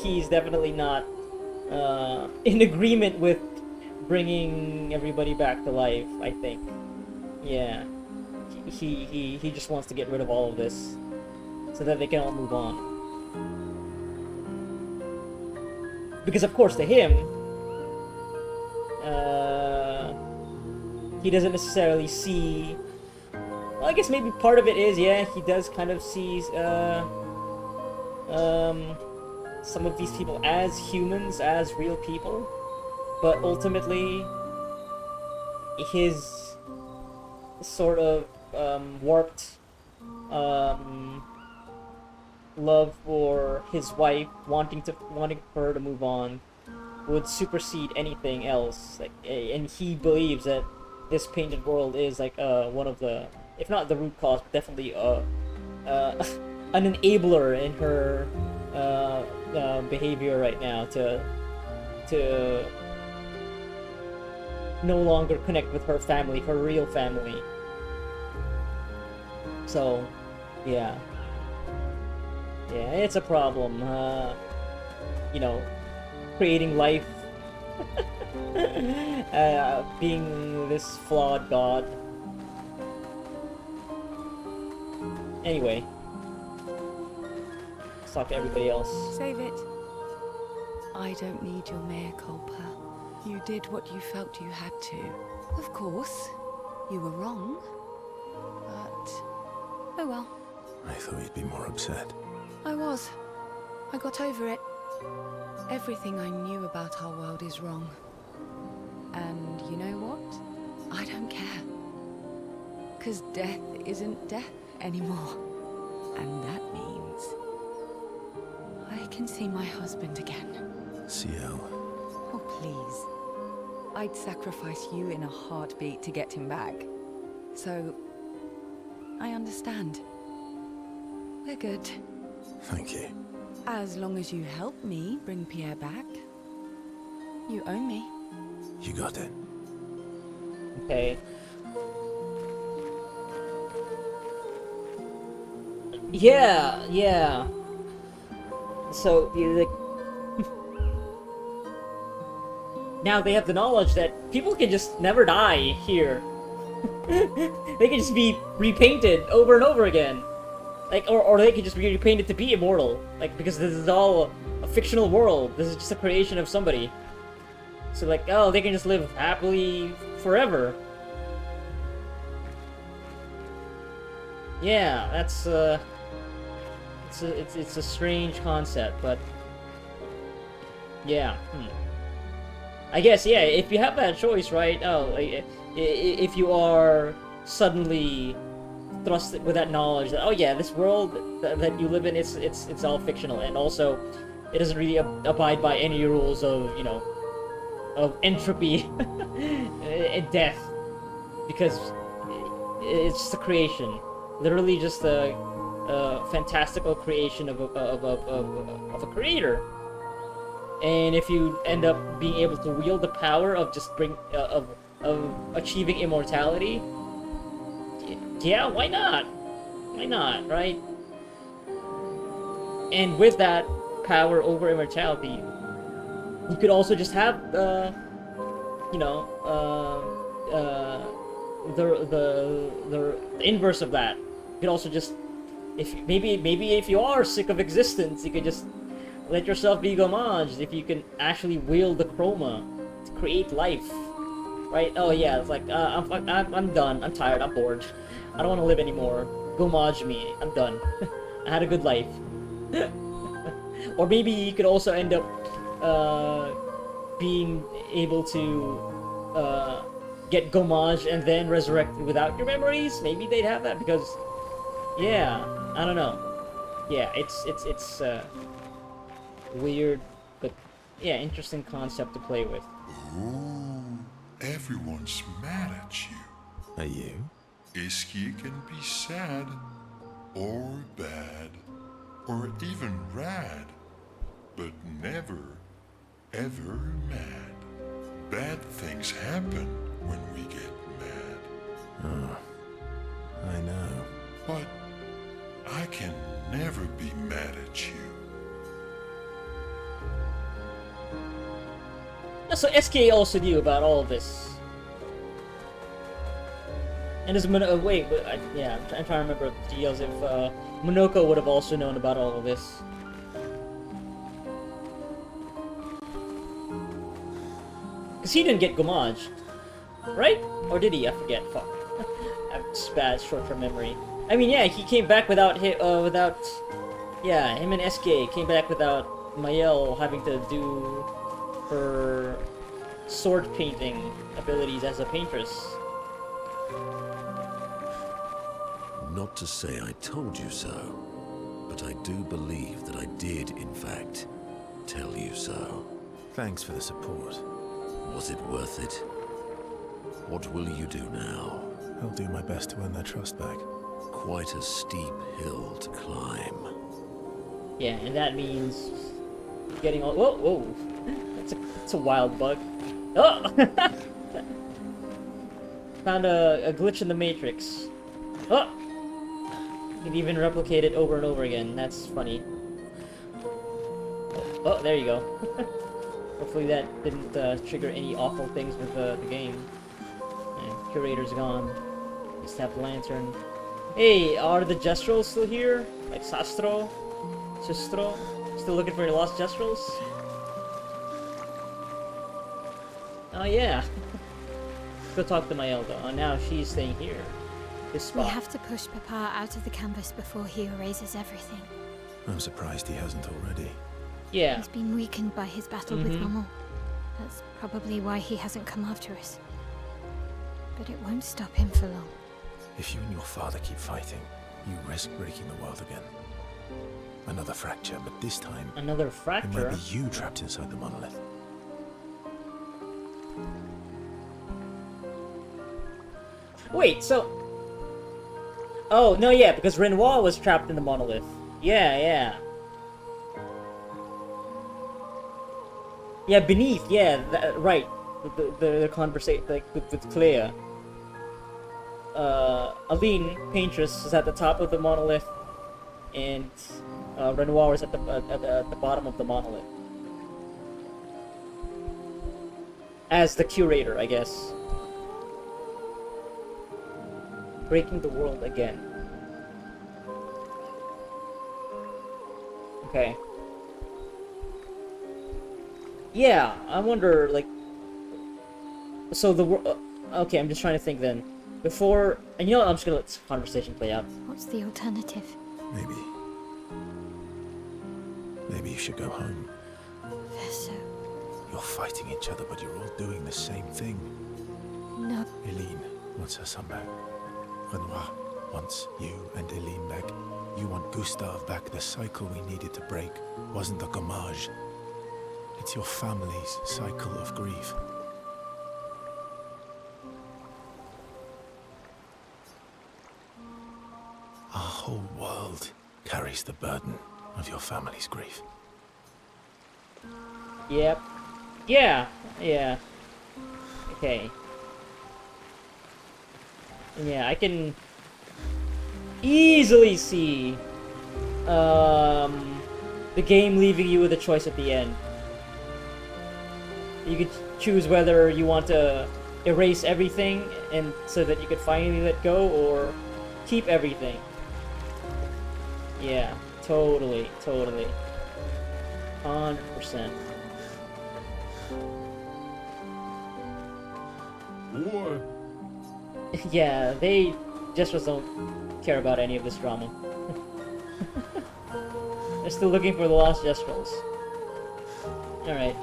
he's definitely not in agreement with bringing everybody back to life, I think. Yeah. He just wants to get rid of all of this so that they can all move on. Because of course to him, he doesn't necessarily see... Well, I guess maybe part of it is, he does kind of see some of these people as humans, as real people. But ultimately, his sort of warped love for his wife, wanting for her to move on, would supersede anything else. Like, and he believes that this painted world is like one of the, if not the root cause, but definitely an enabler in her behavior right now to no longer connect with her family, her real family. So, yeah, it's a problem. Creating life, being this flawed god. Anyway, let's talk to everybody else. Save it. I don't need your mea culpa. You did what you felt you had to. Of course, you were wrong. But, oh well. I thought you'd be more upset. I was. I got over it. Everything I knew about our world is wrong. And you know what? I don't care. 'Cause death isn't death anymore. And that means I can see my husband again. Ciel. Oh, please. I'd sacrifice you in a heartbeat to get him back. So, I understand. We're good. Thank you. As long as you help me bring Pierre back. You owe me. You got it. Okay. Yeah. So, now they have the knowledge that people can just never die here. They can just be repainted over and over again. Like, or they can just be repainted to be immortal. Like, because this is all a fictional world. This is just a creation of somebody. So, like, oh, they can just live happily forever. Yeah, that's, it's a strange concept, but... Yeah, I guess, yeah, if you have that choice, right? Oh, if you are suddenly thrust with that knowledge that, oh yeah, this world that you live in, it's all fictional, and also it doesn't really abide by any rules of, of entropy and death. because it's just a creation, literally just a fantastical creation of a creator. And if you end up being able to wield the power of just of achieving immortality, yeah, why not? Why not, right? And with that power over immortality, you could also just have you know, the inverse of that. You could also just, if maybe if you are sick of existence, you could just let yourself be Gomaged if you can actually wield the chroma to create life, right? Oh yeah, it's like I'm done. I'm tired. I'm bored. I don't want to live anymore. Gomage me. I'm done. I had a good life. Or maybe you could also end up being able to get Gomage and then resurrected without your memories. Maybe they'd have that because, yeah, I don't know. Yeah, it's weird, but yeah, interesting concept to play with. Ooh, everyone's mad at you. Are you? Ischia can be sad, or bad, or even rad, but never, ever mad. Bad things happen when we get mad. Oh, I know. But I can never be mad at you. So SK also knew about all of this. And as wait, yeah, I'm trying to remember the details. If Monoko would have also known about all of this. Because he didn't get Gomaged, right? Or did he? I forget. Fuck. I have bad short-term memory. I mean, yeah, he came back without yeah, him and SK came back without Mayel having to do her sword painting abilities as a paintress. Not to say I told you so, but I do believe that I did, in fact, tell you so. Thanks for the support. Was it worth it? What will you do now? I'll do my best to earn their trust back. Quite a steep hill to climb. Yeah, and that means getting all. Whoa, whoa! That's a wild bug. Oh! Found a glitch in the Matrix. Oh! You can even replicate it over and over again. That's funny. Oh, there you go. Hopefully that didn't trigger any awful things with the game. And Curator's gone. Just have the lantern. Hey, are the Gestrals still here? Like Sastro? Sistro? Still looking for your lost Gestrals? Oh yeah. Go talk to Mayel though. Oh, now she's staying here. This spot. We have to push Papa out of the canvas before he erases everything. I'm surprised he hasn't already. Yeah. He's been weakened by his battle with Maman. That's probably why he hasn't come after us. But it won't stop him for long. If you and your father keep fighting, you risk breaking the world again. Another fracture, but this time... Another it fracture? might be you trapped inside the monolith. Wait, so... Oh, no, yeah, because Renoir was trapped in the monolith. Yeah, yeah. Yeah, beneath, yeah, right. The conversation, like, with Clair. Aline, Paintress, is at the top of the monolith, and Renoir is at the bottom of the monolith. As the curator, I guess. Breaking the world again. Okay. Yeah, I wonder, like... So the world... okay, I'm just trying to think then. Before... And you know what, I'm just gonna let this conversation play out. What's the alternative? Maybe you should go home. Verso. You're fighting each other, but you're all doing the same thing. No. Eileen wants her son back. Renoir wants you and Eileen back. You want Gustave back. The cycle we needed to break wasn't the Gomage. It's your family's cycle of grief. world carries the burden of your family's grief. Yep. Yeah. Yeah. Okay. Yeah, I can easily see the game leaving you with a choice at the end. You could choose whether you want to erase everything and so that you could finally let go, or keep everything. Yeah, totally. 100%. What? Yeah, they just don't care about any of this drama. They're still looking for the lost Jestrels. Alright,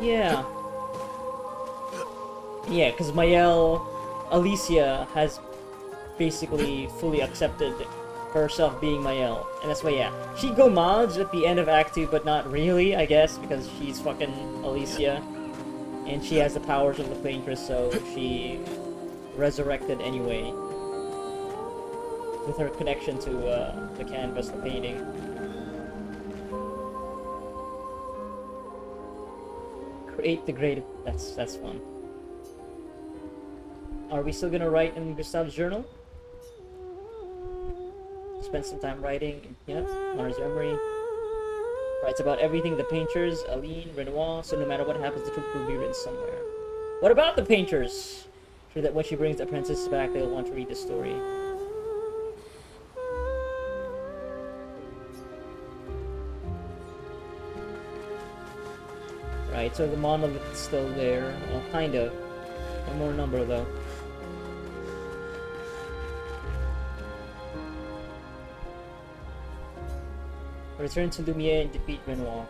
yeah. Yeah, because Mael, Alicia has basically fully accepted herself being Mael. And that's why, yeah. She gomads at the end of Act 2, but not really, I guess, because she's fucking Alicia. And she has the powers of the Paintress, so she resurrected anyway. With her connection to the canvas, the painting. Create the great... That's fun. Are we still gonna write in Gustav's journal? Spend some time writing. Yeah, honors memory. Writes about everything, the painters, Aline, Renoir, so no matter what happens, the truth will be written somewhere. What about the painters? Sure that when she brings the apprentices back, they'll want to read the story. Right, so the monolith is still there. Well, kind of. One more number, though. Return to Lumiere and defeat Renoir.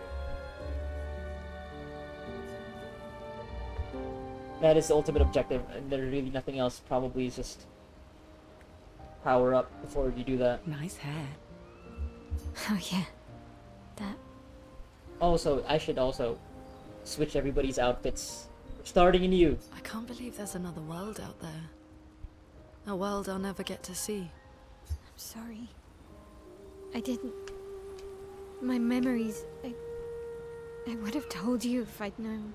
That is the ultimate objective, and there's really nothing else. Probably is just power up before you do that. Nice hair. Oh yeah. That. Also, I should also switch everybody's outfits. Starting in you. I can't believe there's another world out there. A world I'll never get to see. I'm sorry. I didn't. My memories. I would have told you if I'd known.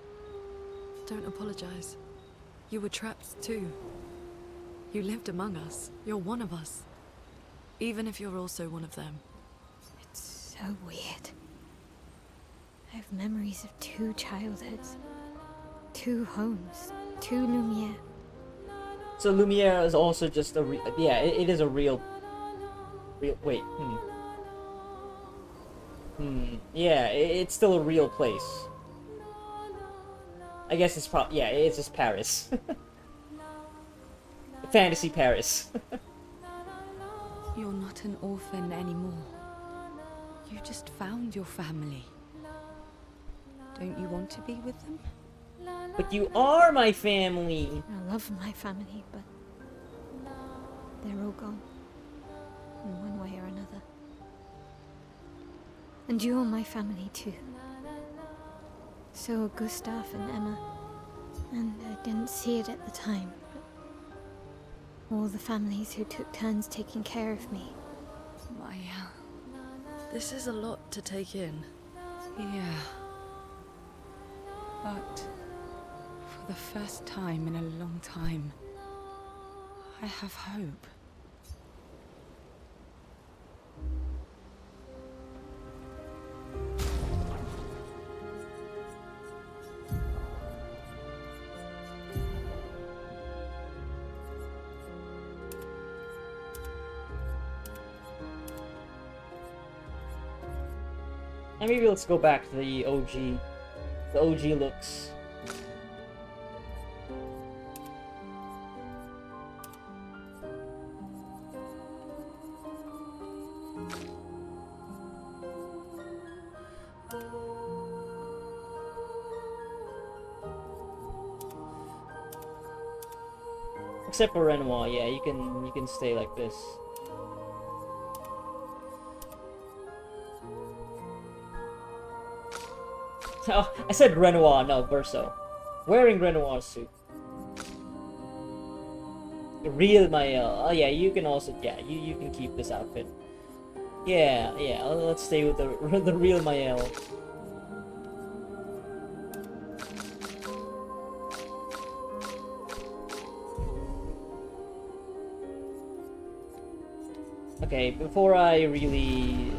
Don't apologize. You were trapped too. You lived among us. You're one of us. Even if you're also one of them. It's so weird. I have memories of 2 childhoods. 2 homes. 2 Lumiere. So Lumiere is also just a yeah, it is a real wait, yeah, it's still a real place. I guess it's yeah, it's just Paris. Fantasy Paris. You're not an orphan anymore. You just found your family. Don't you want to be with them? But you are my family! I love my family, but they're all gone. In one way or another. And you're my family too. So are Gustav and Emma. And I didn't see it at the time, but all the families who took turns taking care of me. Maya. This is a lot to take in. Yeah. But for the first time in a long time, I have hope. And maybe let's go back to the OG. The OG looks. Except for Renoir, yeah, you can stay like this. Oh, I said Renoir, no, Verso. Wearing Renoir's suit. Real Mael. Oh yeah, you can also, yeah, you can keep this outfit. Yeah, yeah, let's stay with the the real Mael. Okay, before I really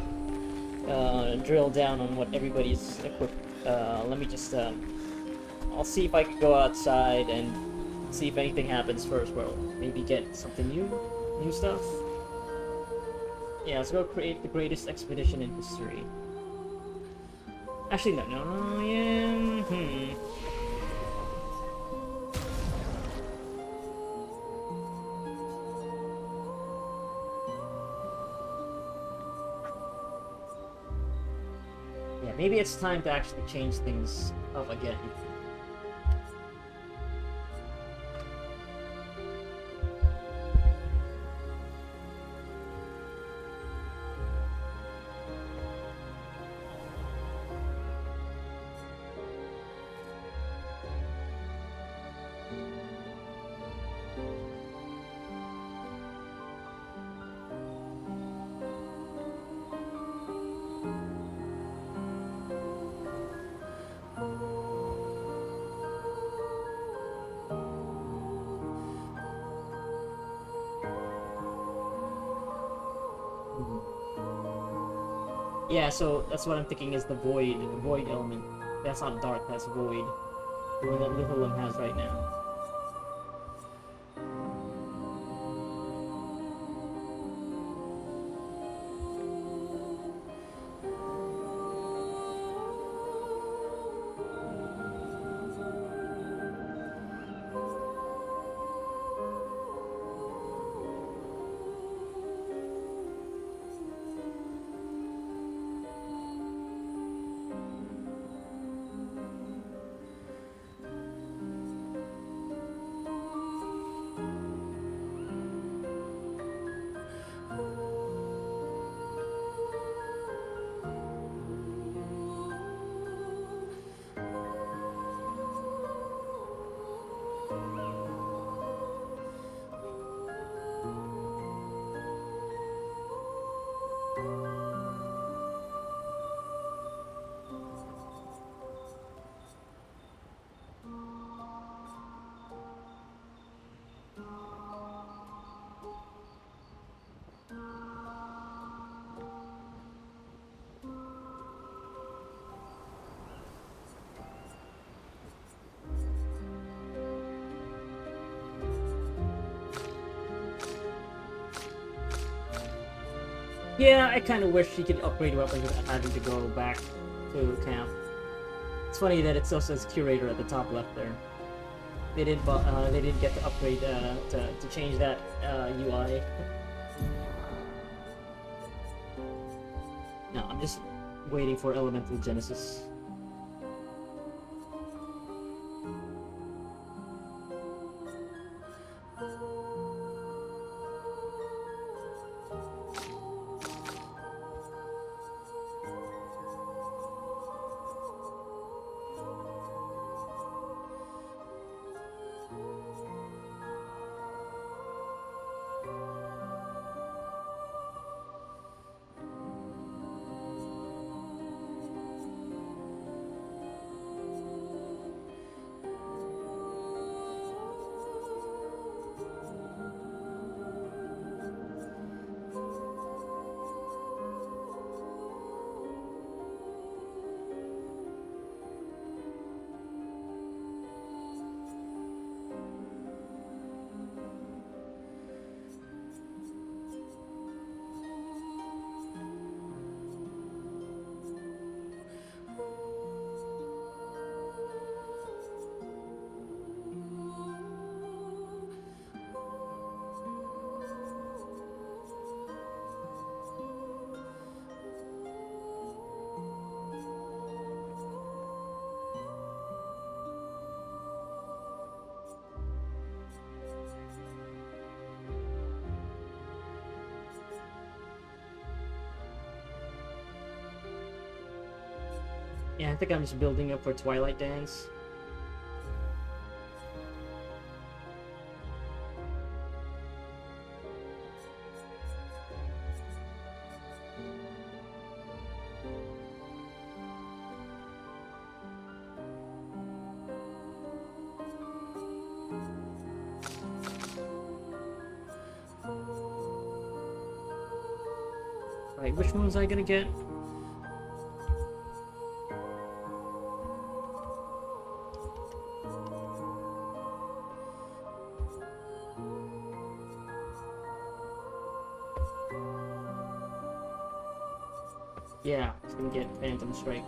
drill down on what everybody's equipped, let me just I'll see if I can go outside and see if anything happens first. Well, maybe get something new stuff. Yeah, let's go create the greatest expedition in history. Actually, no, yeah, Yeah, maybe it's time to actually change things up again. Yeah, so that's what I'm thinking is the void element. That's not dark, that's void. The one that Littlum has right now. Yeah, I kind of wish she could upgrade weapons without having to go back to camp. It's funny that it still says curator at the top left there. They didn't get to upgrade to change that UI. No, I'm just waiting for Elemental Genesis. Yeah, I think I'm just building up for Twilight Dance. Wait, which one was I gonna get? Yeah, it's gonna get Phantom Strike.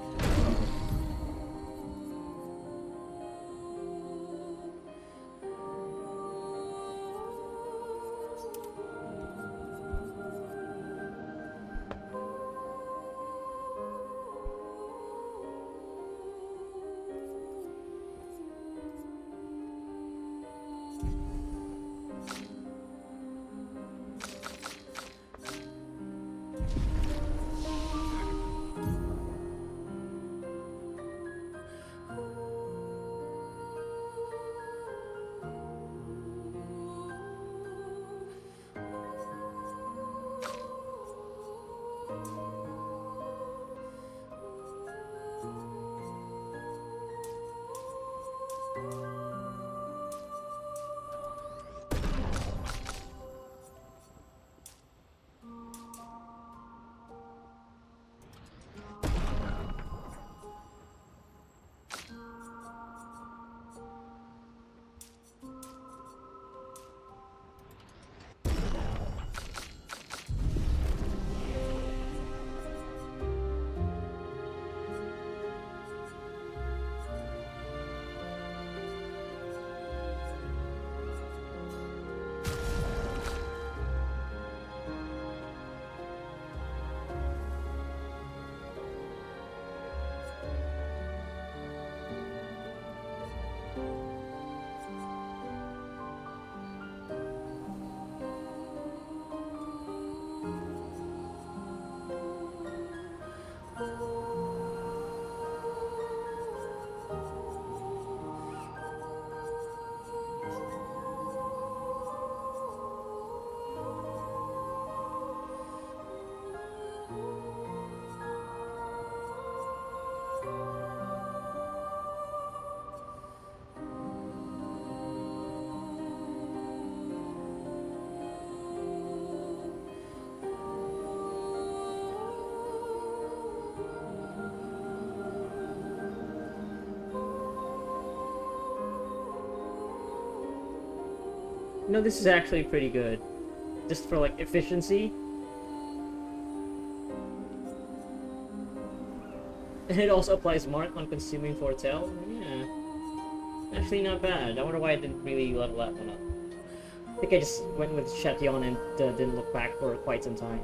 No, this is actually pretty good. Just for, like, efficiency. And it also applies Mark on Consuming Foretell. Yeah. Actually not bad. I wonder why I didn't really level that one up. I think I just went with Chatillon and didn't look back for quite some time.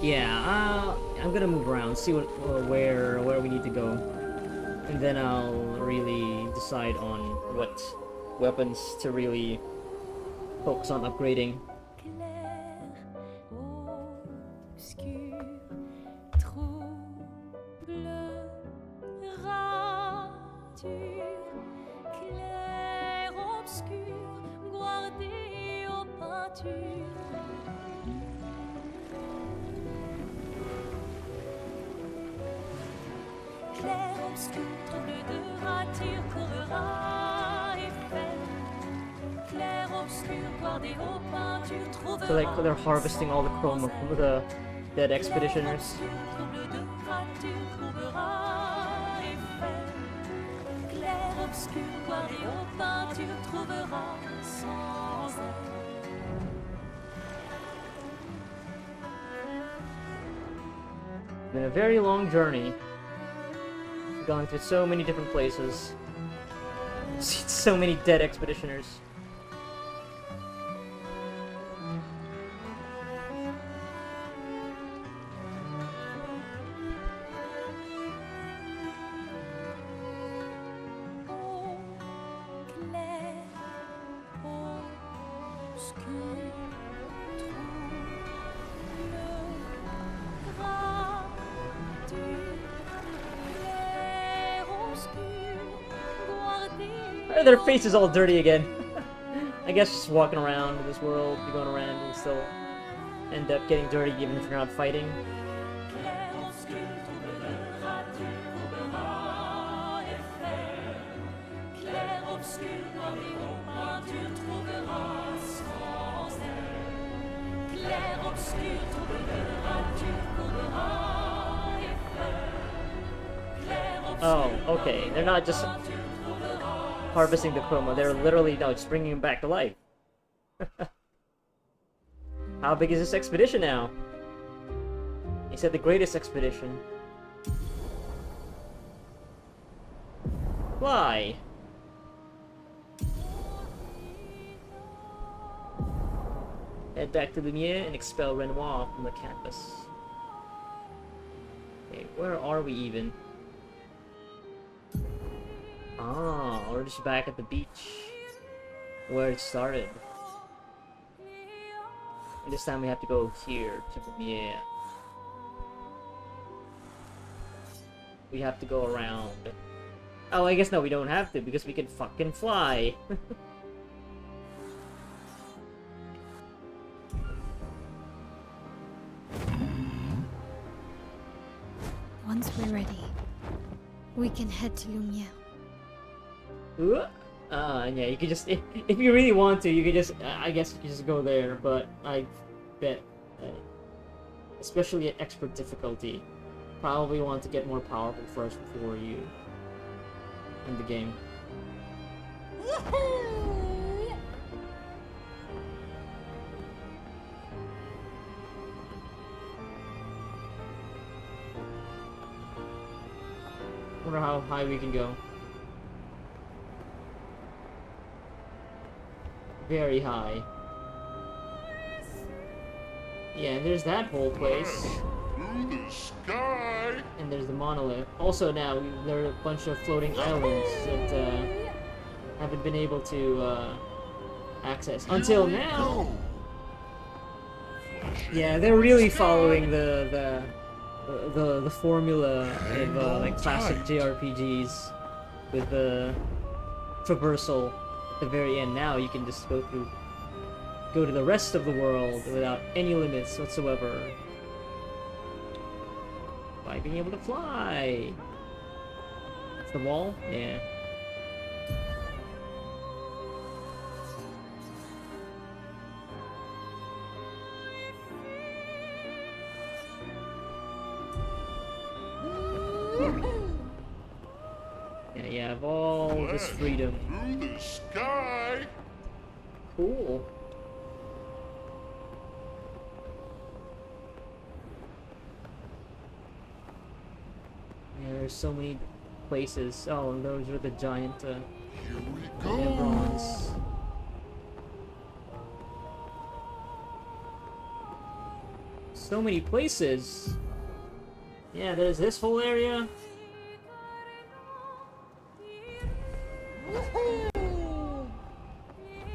Yeah, I'm gonna move around, see where we need to go, and then I'll really decide on what weapons to really focus on upgrading. Clair obscur, trouble, rature, clair obscur, guardé aux peintures. Clair obscur, trouble de rature, courera et fait. Clair So like they're harvesting all the chroma from the dead expeditioners. Clair obscur, guardé aux peintures, trouvera sans aide. Been a very long journey. Gone through so many different places. Seen so many dead expeditioners. Their face is all dirty again. I guess just walking around in this world, you're going around, you still end up getting dirty even if you're not fighting. Oh, okay. They're not just harvesting the chroma, they're literally, no, just bringing him back to life. How big is this expedition now? He said the greatest expedition. Fly! Head back to Lumiere and expel Renoir from the campus. Okay, where are we even? Ah, we're just back at the beach where it started. And this time we have to go here to Lumiere. We have to go around. Oh, I guess no, we don't have to because we can fucking fly. Once we're ready, we can head to Lumiere. Yeah, you could just, if you really want to, you could just, I guess you could just go there, but I bet, especially at expert difficulty, probably want to get more powerful first before you end the game. Wonder how high we can go. Very high. Yeah, and there's that whole place. Through the sky. And there's the monolith. Also now, there are a bunch of floating islands that haven't been able to access until now. Yeah, they're really following the formula of like classic JRPGs with the traversal. At the very end now you can just go to the rest of the world without any limits whatsoever by being able to fly. It's the wall? Yeah. Yeah, you have all this freedom. Through the sky. Cool. Yeah, there's so many places. Oh, and those are the giant Here we go. neurons. So many places. Yeah, there's this whole area.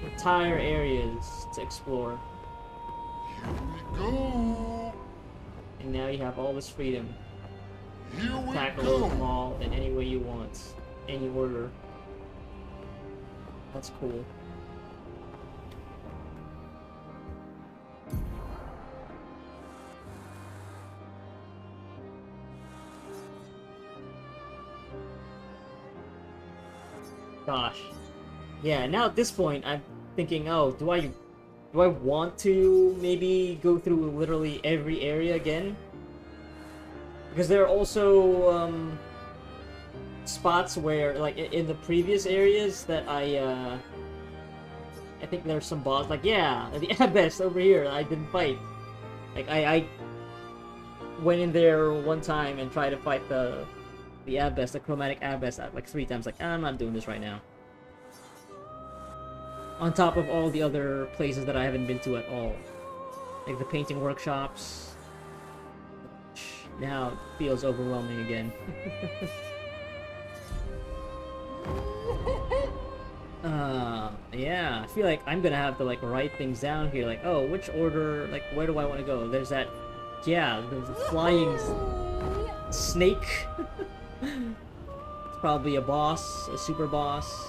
Entire areas to explore. Here we go. And now you have all this freedom. Here we Tackle them go. all in any way you want. Any order. That's cool. Gosh. Yeah, now at this point, I'm thinking, oh, do I want to maybe go through literally every area again? Because there are also spots where, like, in the previous areas that I think there's some boss, like, yeah, the Abyss over here I didn't fight. Like, I went in there one time and tried to fight the Abyss, the chromatic Abyss, like 3 times. Like, I'm not doing this right now. On top of all the other places that I haven't been to at all. Like the painting workshops. Now it feels overwhelming again. Yeah, I feel like I'm gonna have to like write things down here, like, oh, which order, like, where do I want to go? There's that, yeah, there's a flying snake. It's probably a boss, a super boss.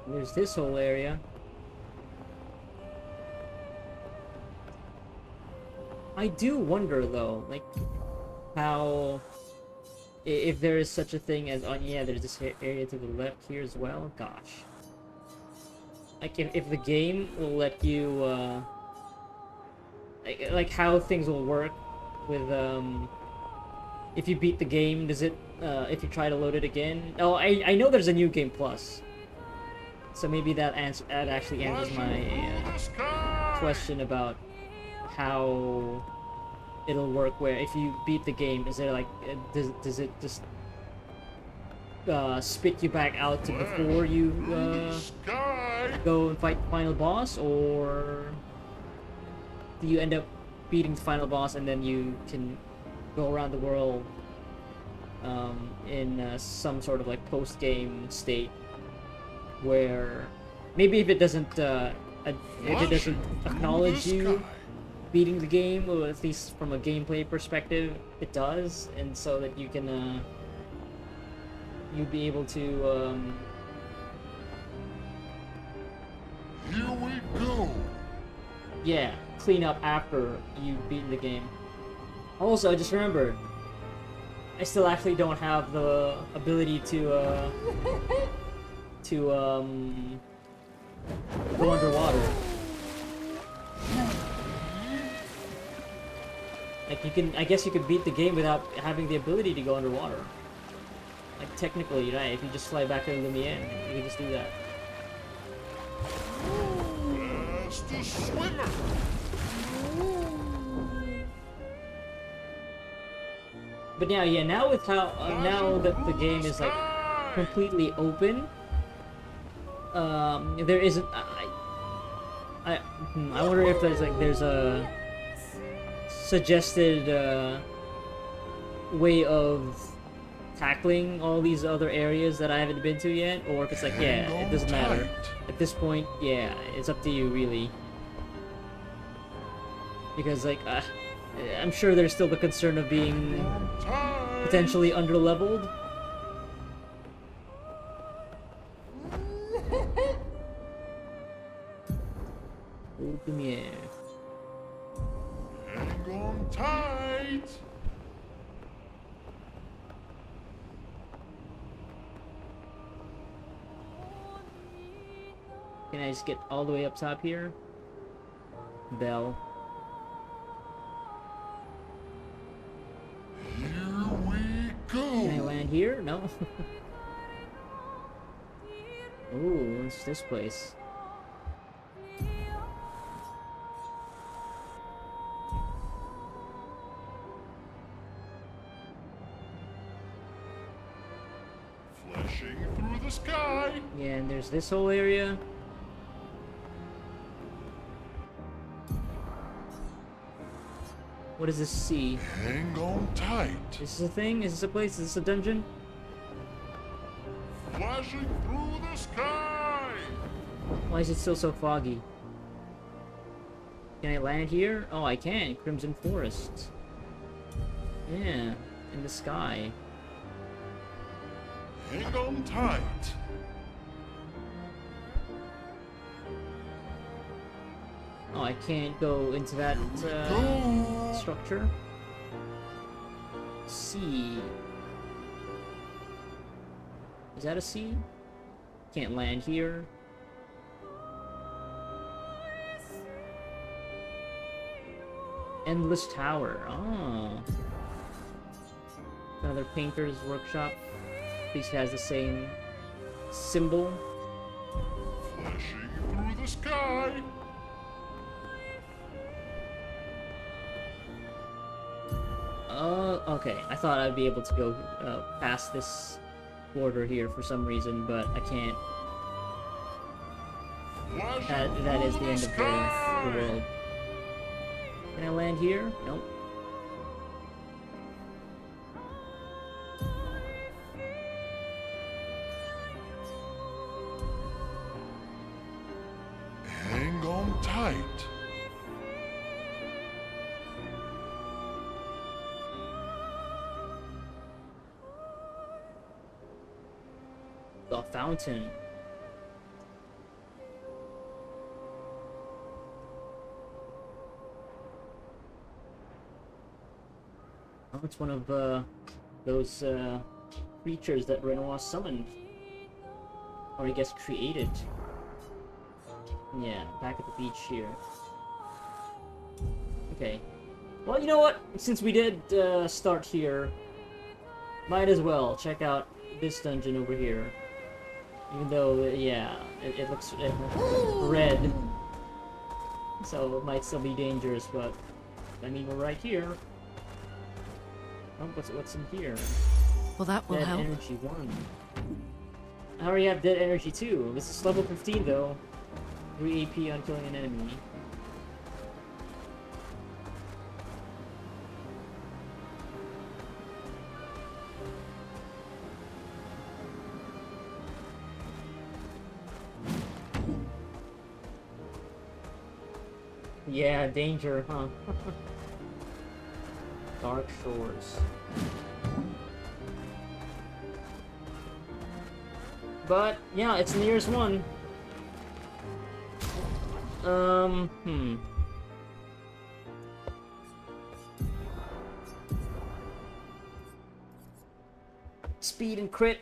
There's this whole area. I do wonder though, like, how, if there is such a thing as, oh yeah, there's this area to the left here as well. Gosh, like if the game will let you, like how things will work with, if you beat the game, does it, if you try to load it again? Oh, I know there's a new game plus. So maybe that actually answers my question about how it'll work. Where if you beat the game, is there like does it just spit you back out to before you go and fight the final boss, or do you end up beating the final boss and then you can go around the world in some sort of like post-game state? Where maybe if it doesn't acknowledge you beating the game, or at least from a gameplay perspective, it does, and so that you can you'll be able to Here we go. yeah, clean up after you've beaten the game. Also, I just remembered, I still actually don't have the ability to go underwater. Like, you can, I guess you could beat the game without having the ability to go underwater. Like, technically, right? If you just fly back to Lumiere, you can just do that. Master swimmer. But yeah, now with how now that the game is like completely open, there isn't. I wonder if there's a suggested way of tackling all these other areas that I haven't been to yet, or if it's like, yeah, it doesn't matter. At this point, yeah, it's up to you really. Because like, I'm sure there's still the concern of being potentially underleveled. Lumiere. Hang on tight. Can I just get all the way up top here? Bell. Here we go. Can I land here? No. Ooh, what's this place? Flashing through the sky. Yeah, and there's this whole area. What does this see? Hang on tight. Is this a thing? Is this a place? Is this a dungeon? Flashing through the sky. Why is it still so foggy? Can I land here? Oh, I can. Crimson Forest. Yeah, in the sky. Hang on tight. Oh, I can't go into that structure. Sea. Is that a sea? Can't land here. Endless Tower. Oh. Another painter's workshop. At least has the same symbol. Flashing through the sky. Okay. I thought I'd be able to go past this border here for some reason, but I can't. That is the end of the world. Can I land here? Nope. Hang on tight. The fountain. Oh, it's one of those creatures that Renoir summoned. Or I guess created. Yeah, back at the beach here. Okay. Well, you know what? Since we did start here, might as well check out this dungeon over here. Even though, yeah, it looks red. So it might still be dangerous, but I mean, we're right here. Oh, what's in here? Well, that will Dead help. Energy 1. I already have Dead Energy 2. This is level 15 though. 3 AP on killing an enemy. Yeah, danger, huh? Dark Shores. But, yeah, it's the nearest one. Speed and crit.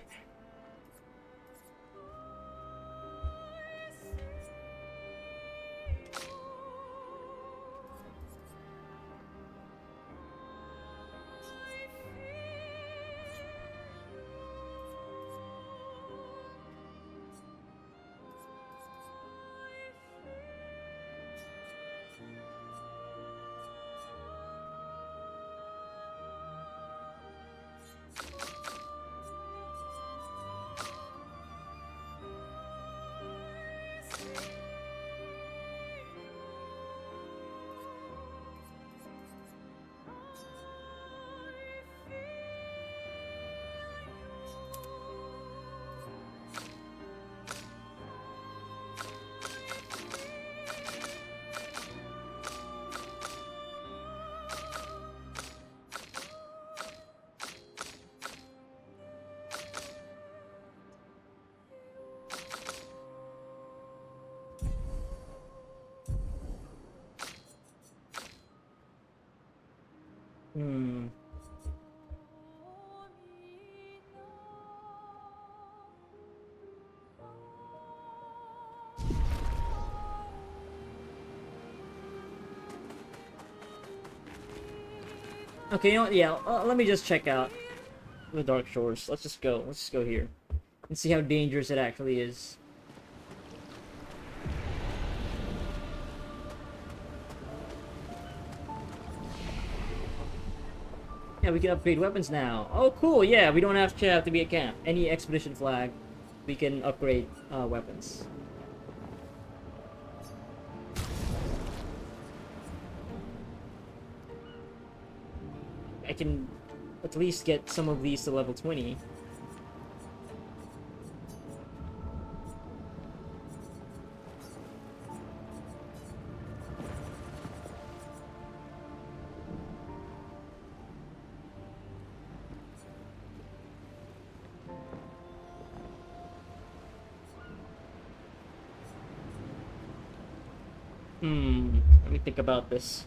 Okay, you know what? Yeah, let me just check out the Dark Shores. Let's just go. Let's just go here and see how dangerous it actually is. Yeah, we can upgrade weapons now. Oh, cool. Yeah, we don't have to be at camp. Any expedition flag, we can upgrade weapons. I can at least get some of these to level 20. Let me think about this.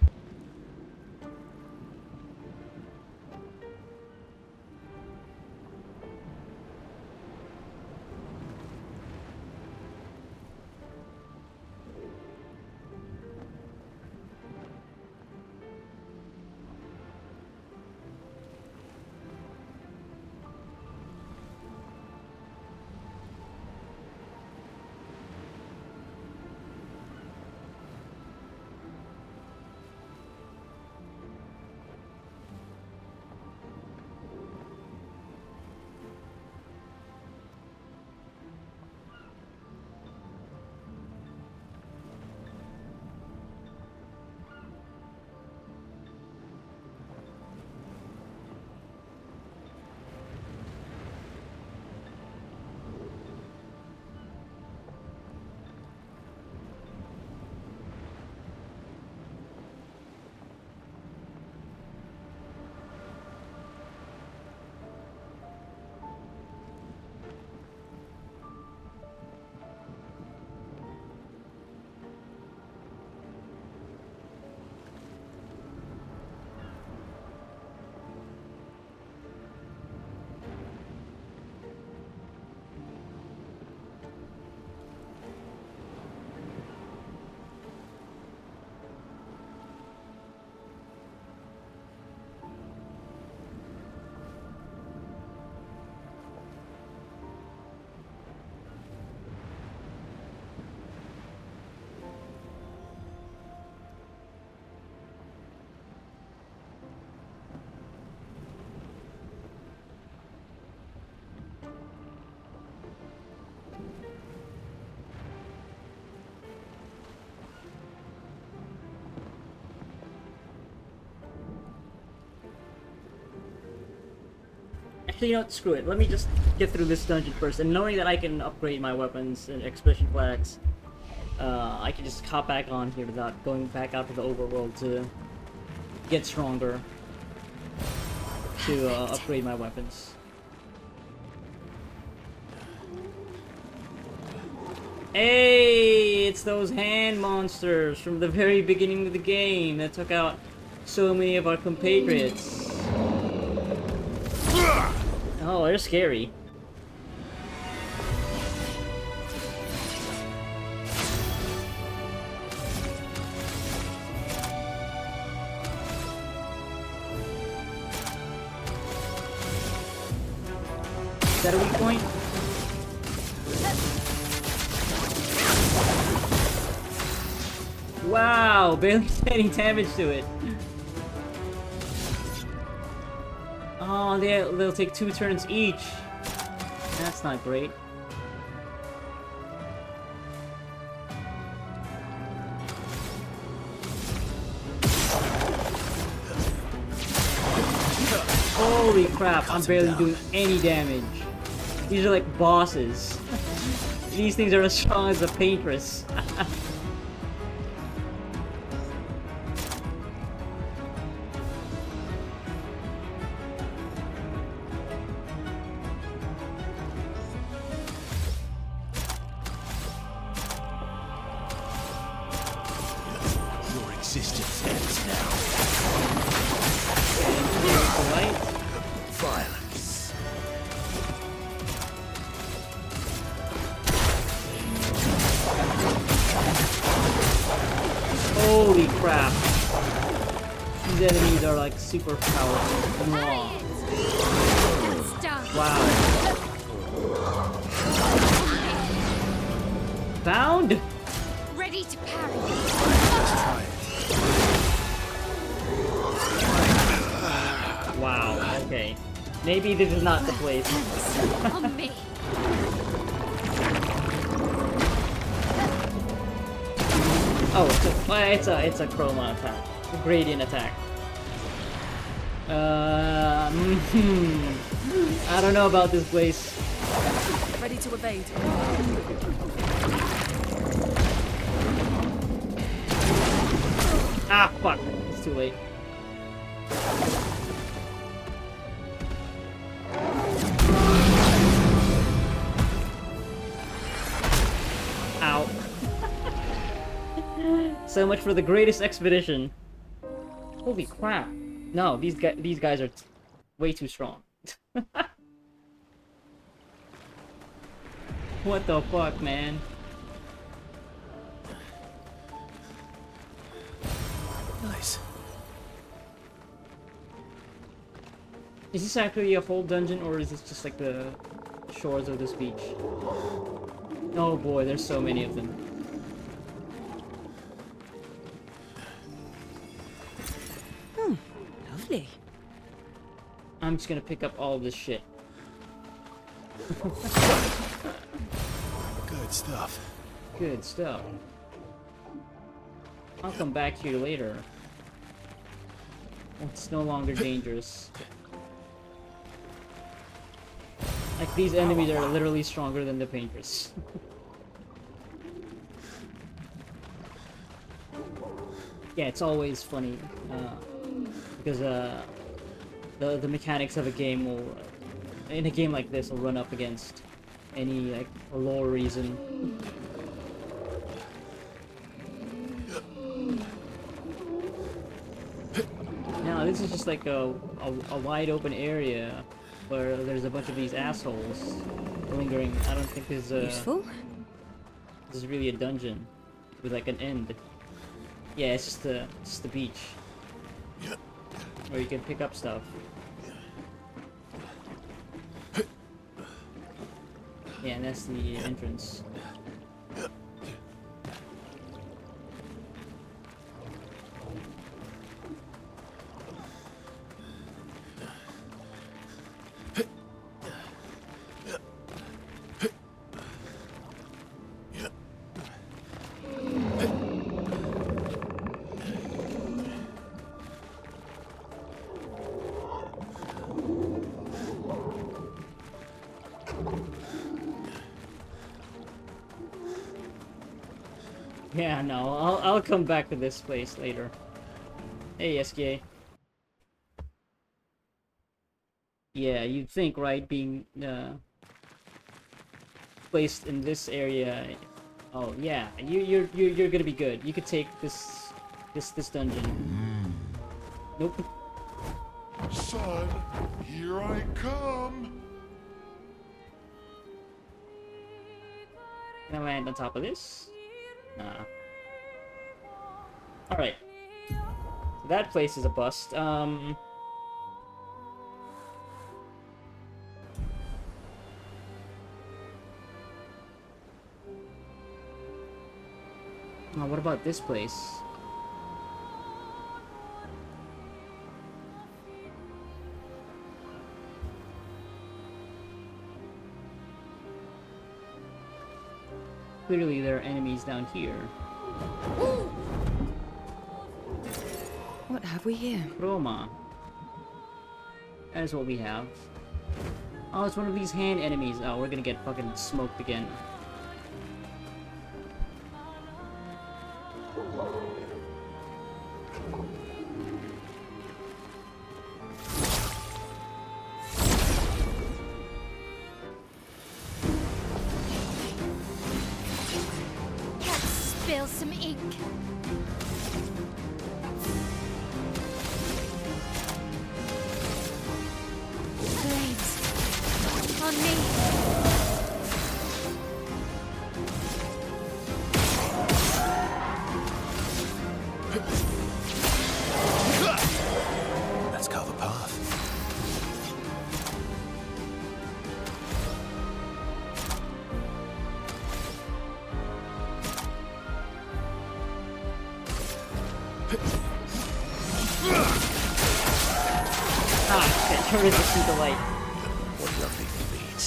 Actually, you know what? Screw it. Let me just get through this dungeon first. And knowing that I can upgrade my weapons and expedition flags, I can just hop back on here without going back out to the overworld to get stronger to upgrade my weapons. Hey, it's those hand monsters from the very beginning of the game that took out so many of our compatriots. Oh, they're scary. Is that a weak point? Wow, barely any damage to it. Oh, they'll take 2 turns each. That's not great. Holy crap, I'm barely doing any damage. These are like bosses. These things are as strong as a paintress. Holy crap. These enemies are like super powerful. Wow. Bound? Ready to parry. Wow, okay. Maybe this is not the place. On me. Oh, it's a chroma attack. A gradient attack. I don't know about this place. Ready to evade. Ah, fuck. It's too late. Ow. So much for the greatest expedition. Holy crap! No, these guys are way too strong. What the fuck, man? Nice. Is this actually a whole dungeon, or is this just like the shores of this beach? Oh boy, there's so many of them. Lovely. I'm just gonna pick up all of this shit. Good stuff. Good stuff. I'll come back here later. It's no longer dangerous. Like, these enemies are literally stronger than the painters. Yeah, it's always funny. Because the mechanics of a game will, in a game like this, will run up against any like lore reason. Now this is just like a wide open area where there's a bunch of these assholes lingering. I don't think this is Useful. this is really a dungeon with like an end. Yeah, it's just the beach where you can pick up stuff. Yeah, and that's the entrance. Yeah, no, I'll come back to this place later. Hey, SK. Yeah, you'd think, right? Being placed in this area. Oh yeah, you're gonna be good. You could take this dungeon. Nope. Son, here I come. Can I land on top of this? Nah. Alright. So that place is a bust. Oh, what about this place? Clearly there are enemies down here. What have we here? Chroma. That is what we have. Oh, it's one of these hand enemies. Oh, we're gonna get fucking smoked again. Spill some ink. Flames. On me. Let's carve a path. Ah, shit, you're resistant to light. What lovely feet.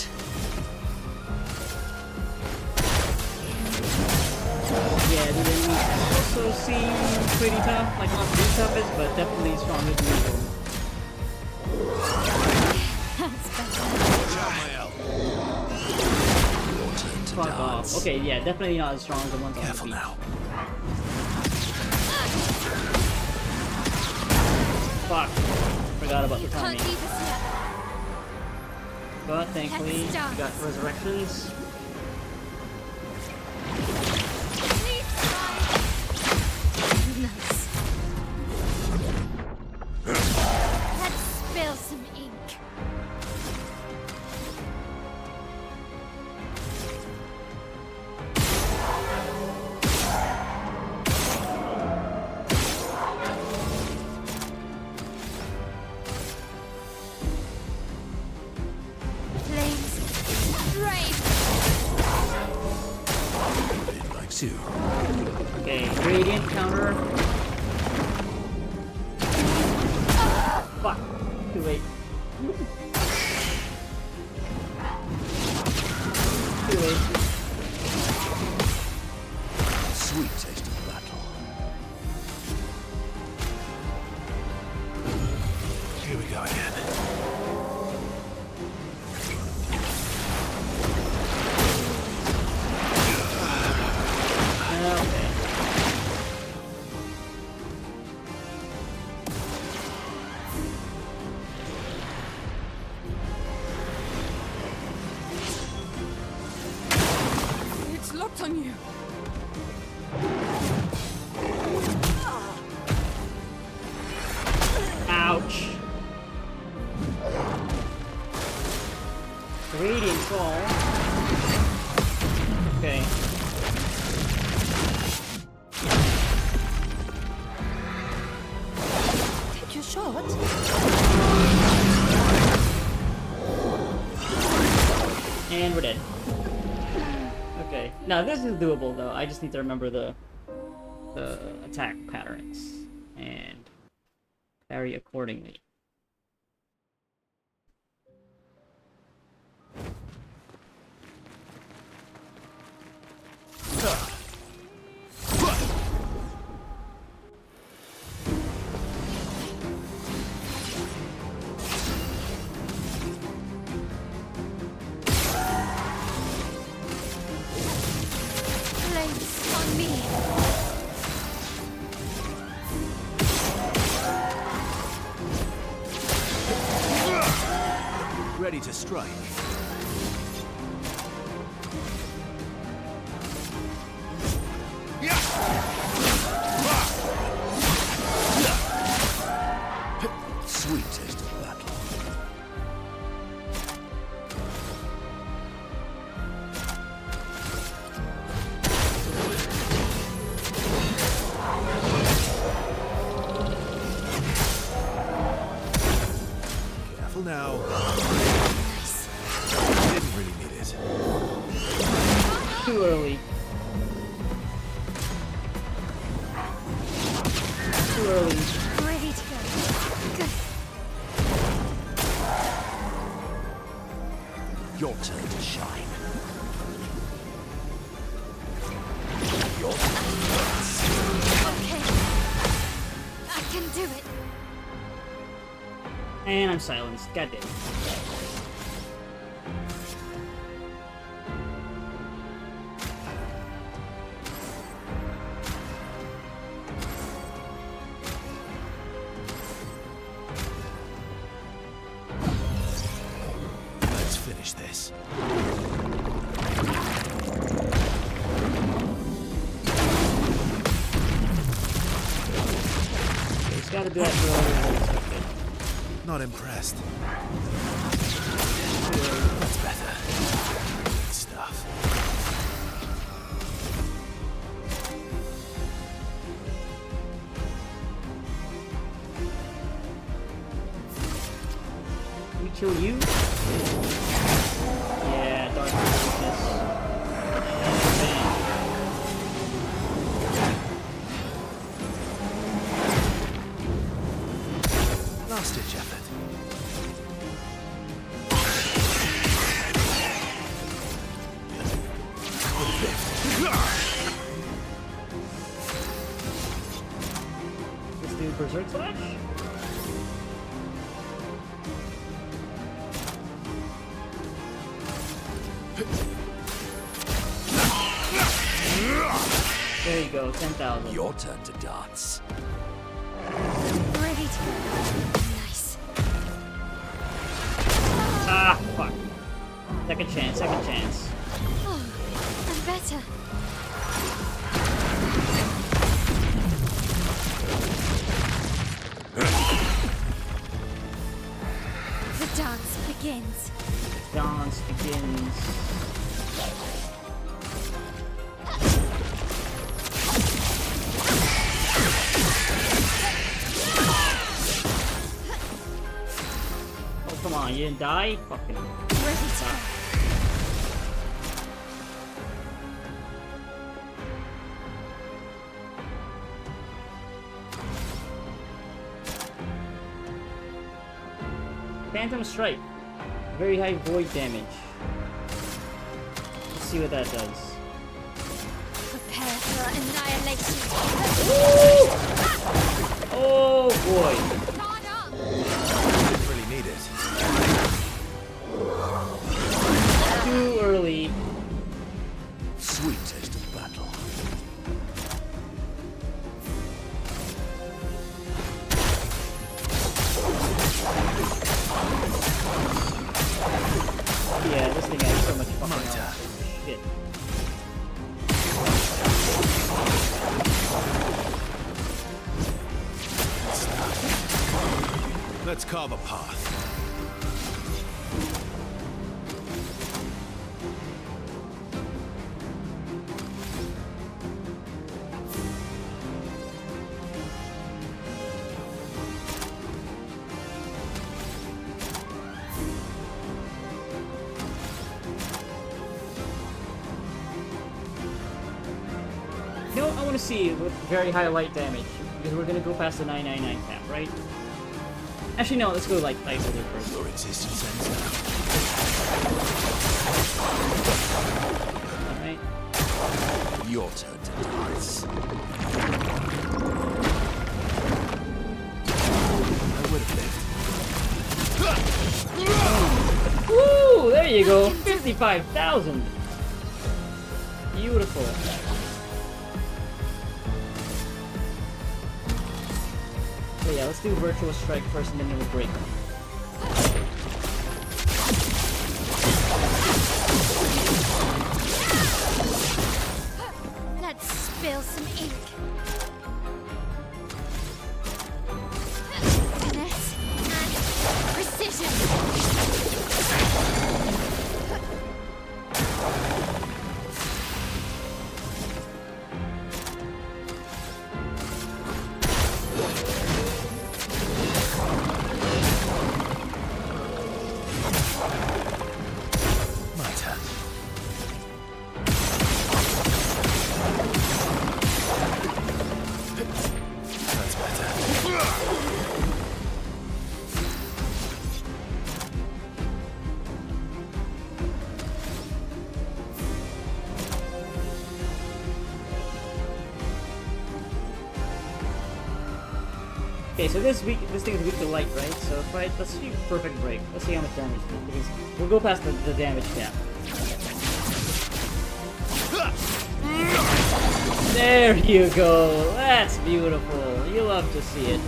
Yeah, the enemies also seem pretty tough. Like, not the toughest, but definitely stronger than usual. Fuck off. Okay, yeah, definitely not as strong as the ones on the beach. Now. Fuck. Forgot about the Can't timing. leave us yet. But thankfully, we Let's got resurrections. Please try. Obscur. Okay, Radiant counter. Fuck. Too late. Too late. Sweet taste of battle. Here we go again. Okay. It's locked on you. Ouch. Radiant fall. Okay. Take your shot. And we're dead. Okay. Now this is doable though. I just need to remember the attack patterns and parry accordingly. Flames on me. Ready to strike. Sweet taste of battle. Careful now. Didn't really need it. Too early. Too early. Ready to go. Good. Your turn to shine. Okay. I can do it. And I'm silenced. God damn it. Let's finish this. It's gotta do that for earlier. Not impressed. That's better. Good stuff. We kill you? Yeah, dark weakness. Last ditch effort. Let's do Berserk Slash. There you go, 10,000. Your turn to dance. Ready to go. Nice. Ah, fuck. Second chance, second chance. Oh, I'm better. The dance begins. Dance begins. Oh, come on, you didn't die? Fucking. Ready to go. Phantom Strike. Very high void damage. Let's see what that does. Prepare for annihilation. Oh boy. Didn't really need it. Too early. Sweet taste of battle. Yeah, this thing has so much fucking health. Shit. Let's carve a path. You know what I want to see with very high light damage? Because we're gonna go past the 999 cap, right? Actually, no, let's go like light holder first. Your existence ends now. Alright. Your turn to dance. I would have lived. Woo! There you go! 55,000! Beautiful. So yeah, let's do Virtual Strike first and then we'll break. Let's spill some ink. Finesse and precision. My turn. That's better. Okay, so this thing is weak to light, right? So if let's do perfect break. Let's see how much damage it is, because we'll go past the damage cap. There you go! That's beautiful! You love to see it.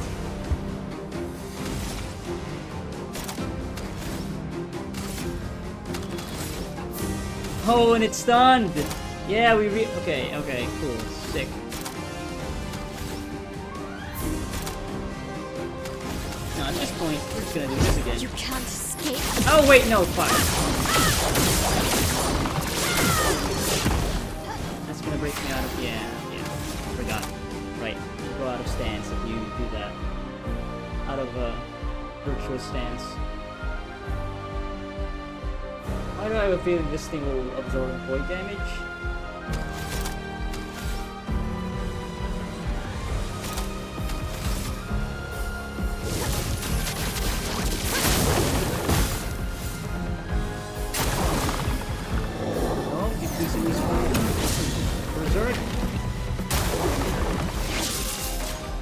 Oh, and it's stunned! Yeah, okay, cool. Sick. No, at this point, we're just gonna do this again. You can't escape. Oh, wait, no, fuck. That's gonna break me out of, yeah, forgot. Right, you go out of stance if you do that. Out of, virtuous stance. Why do I have a feeling this thing will absorb void damage? Oh, decreasing this one. Berserk.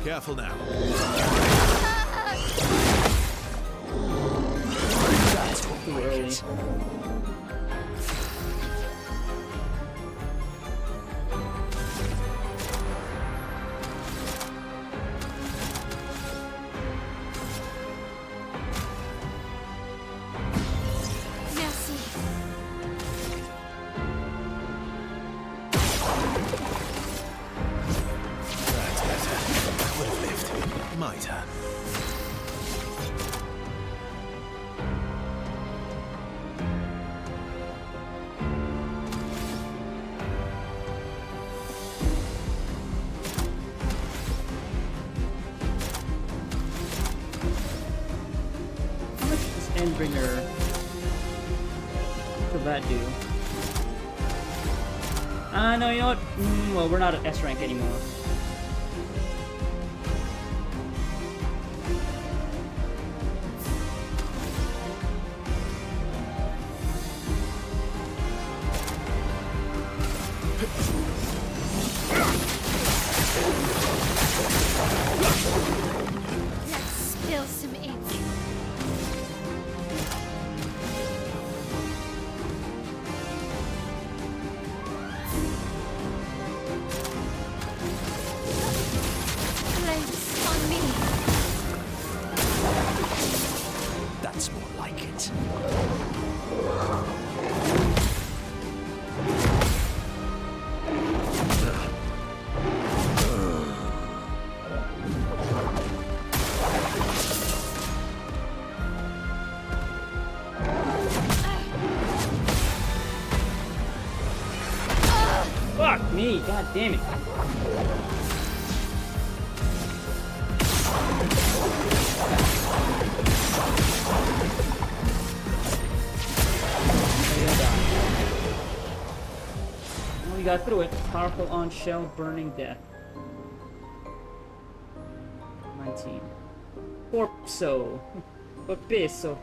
Careful now. That's too early. Merci. That's better. I would have lived. My turn. How much does Endbringer? What could that do? No, you know what? Well, we're not at S rank anymore. god damn it. Oh, we got through it. Powerful on shell, burning death. 19. Corpso. Corpeso.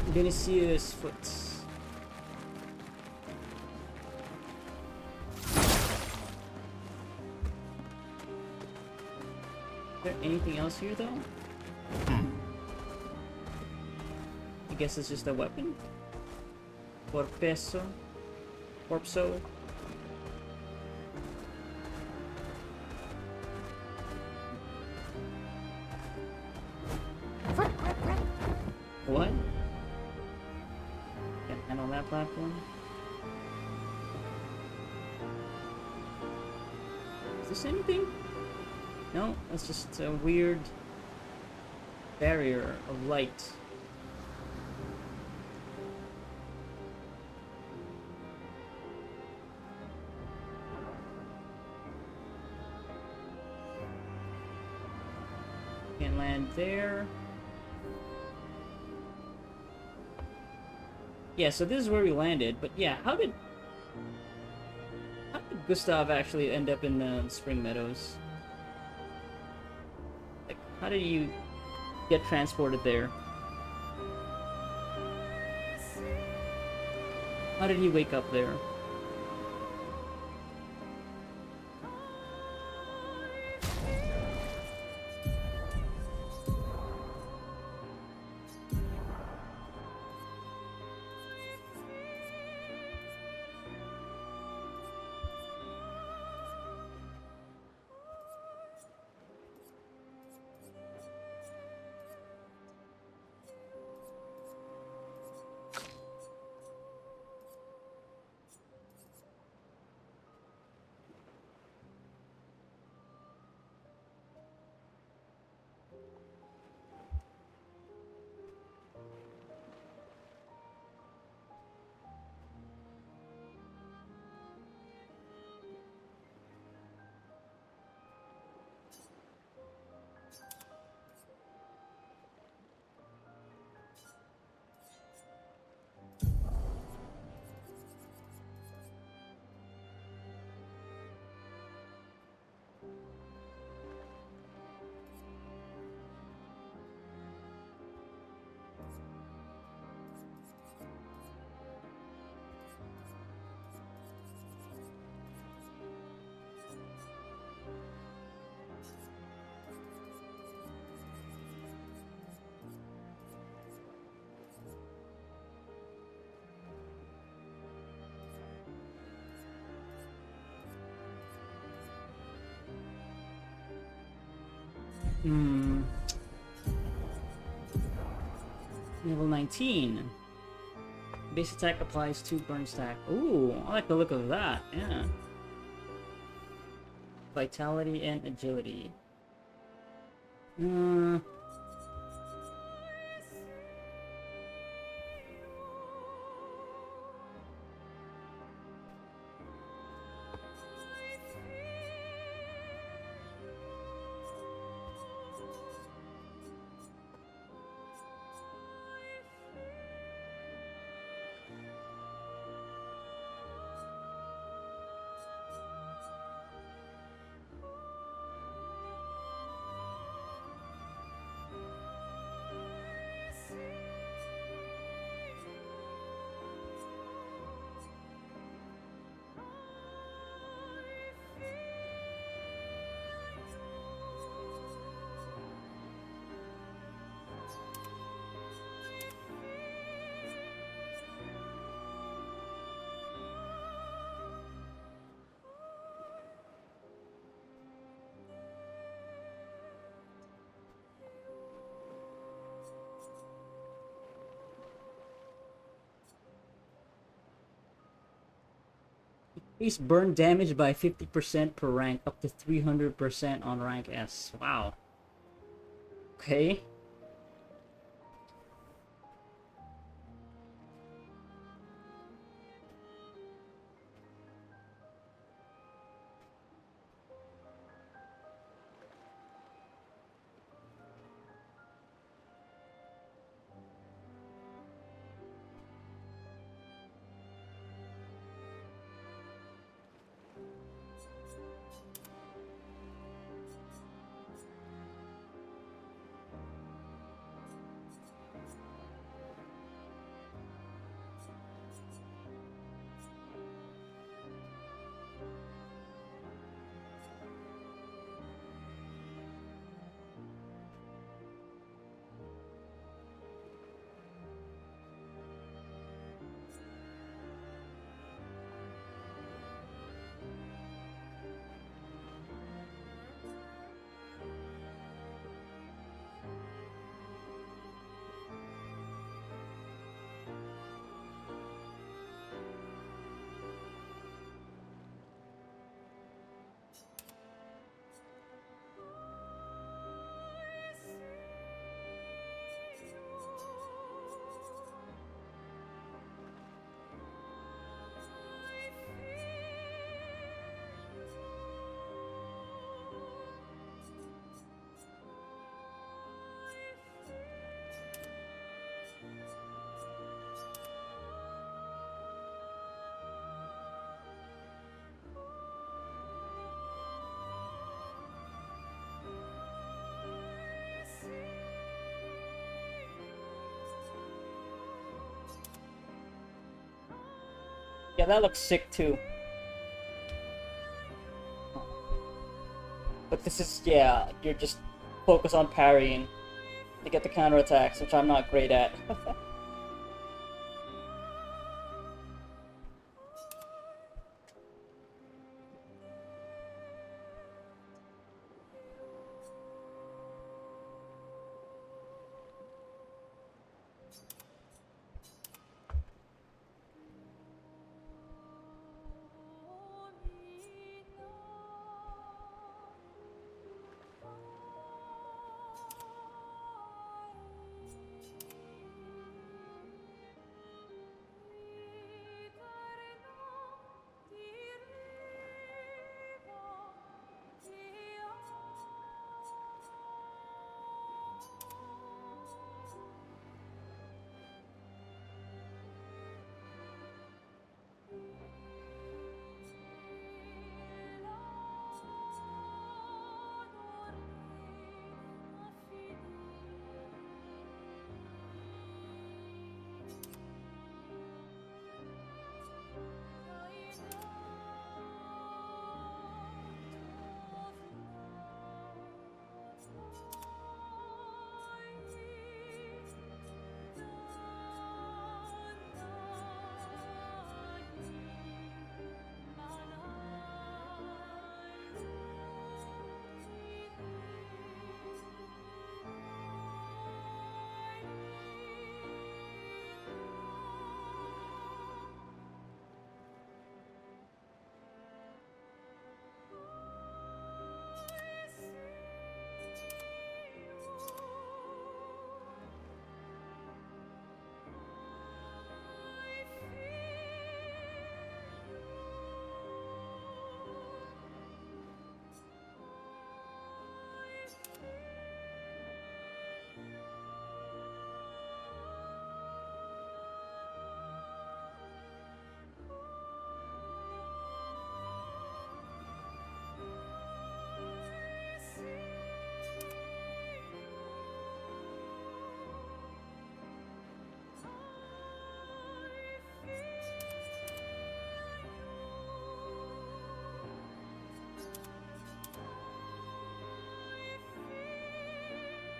Vinicius foot. Is there anything else here though? I guess it's just a weapon. Corpeso. Corpso. What? Can't handle that platform. Is this anything? No, that's just a weird barrier of light. Can't land there. Yeah, so this is where we landed, but yeah, how did Gustav actually end up in the Spring Meadows? Like, how did you get transported there? How did he wake up there? Level 19. Base attack applies 2 burn stack. Ooh, I like the look of that. Yeah. Vitality and agility. Increase burn damage by 50% per rank, up to 300% on rank S. Wow. Okay. Yeah, that looks sick too. But this is, yeah, you're just focus on parrying to get the counterattacks, which I'm not great at.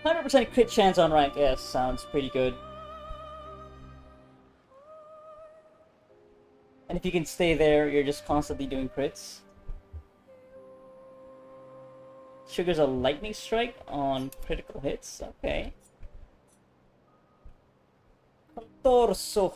100% crit chance on rank S sounds pretty good. And if you can stay there, you're just constantly doing crits. Triggers a lightning strike on critical hits. Okay. Torso.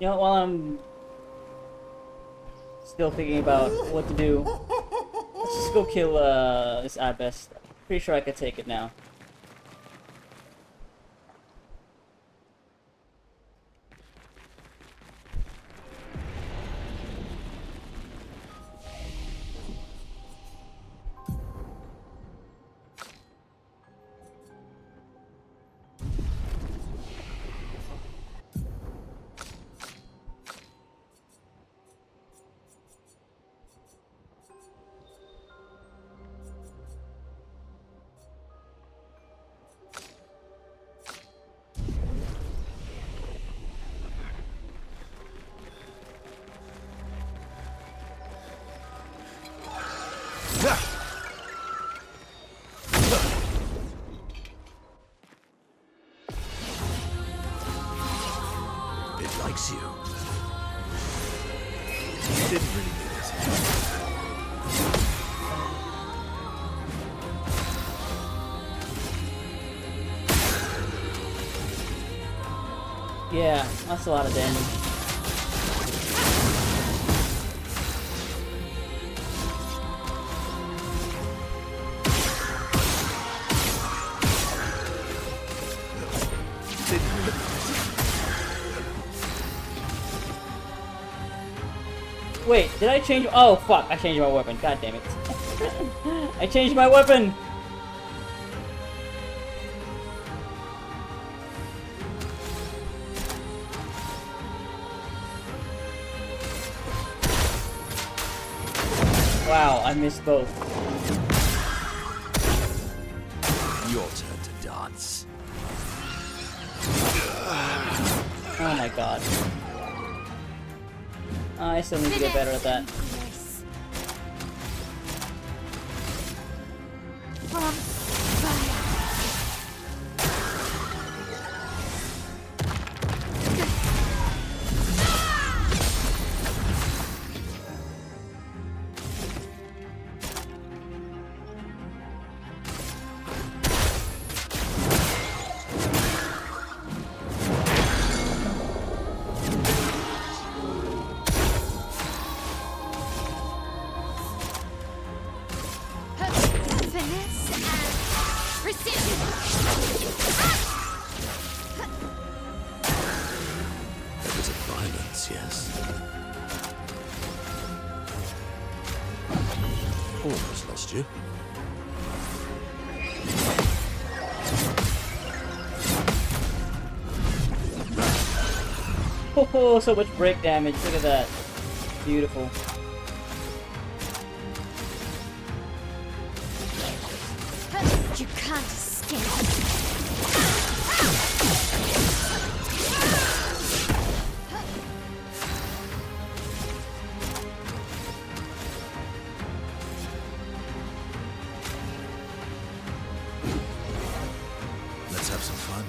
You know, while I'm still thinking about what to do, let's just go kill this Abbess. Pretty sure I could take it now. It likes you. You didn't really need it. Yeah, that's a lot of damage. Wait, did I change? Oh fuck! I changed my weapon. God damn it! I changed my weapon. Wow, I missed both. Your turn to dance. Oh my god. I still need to get better at that. Almost lost you. Oh, so much break damage. Look at that. Beautiful. You can't escape. Let's have some fun.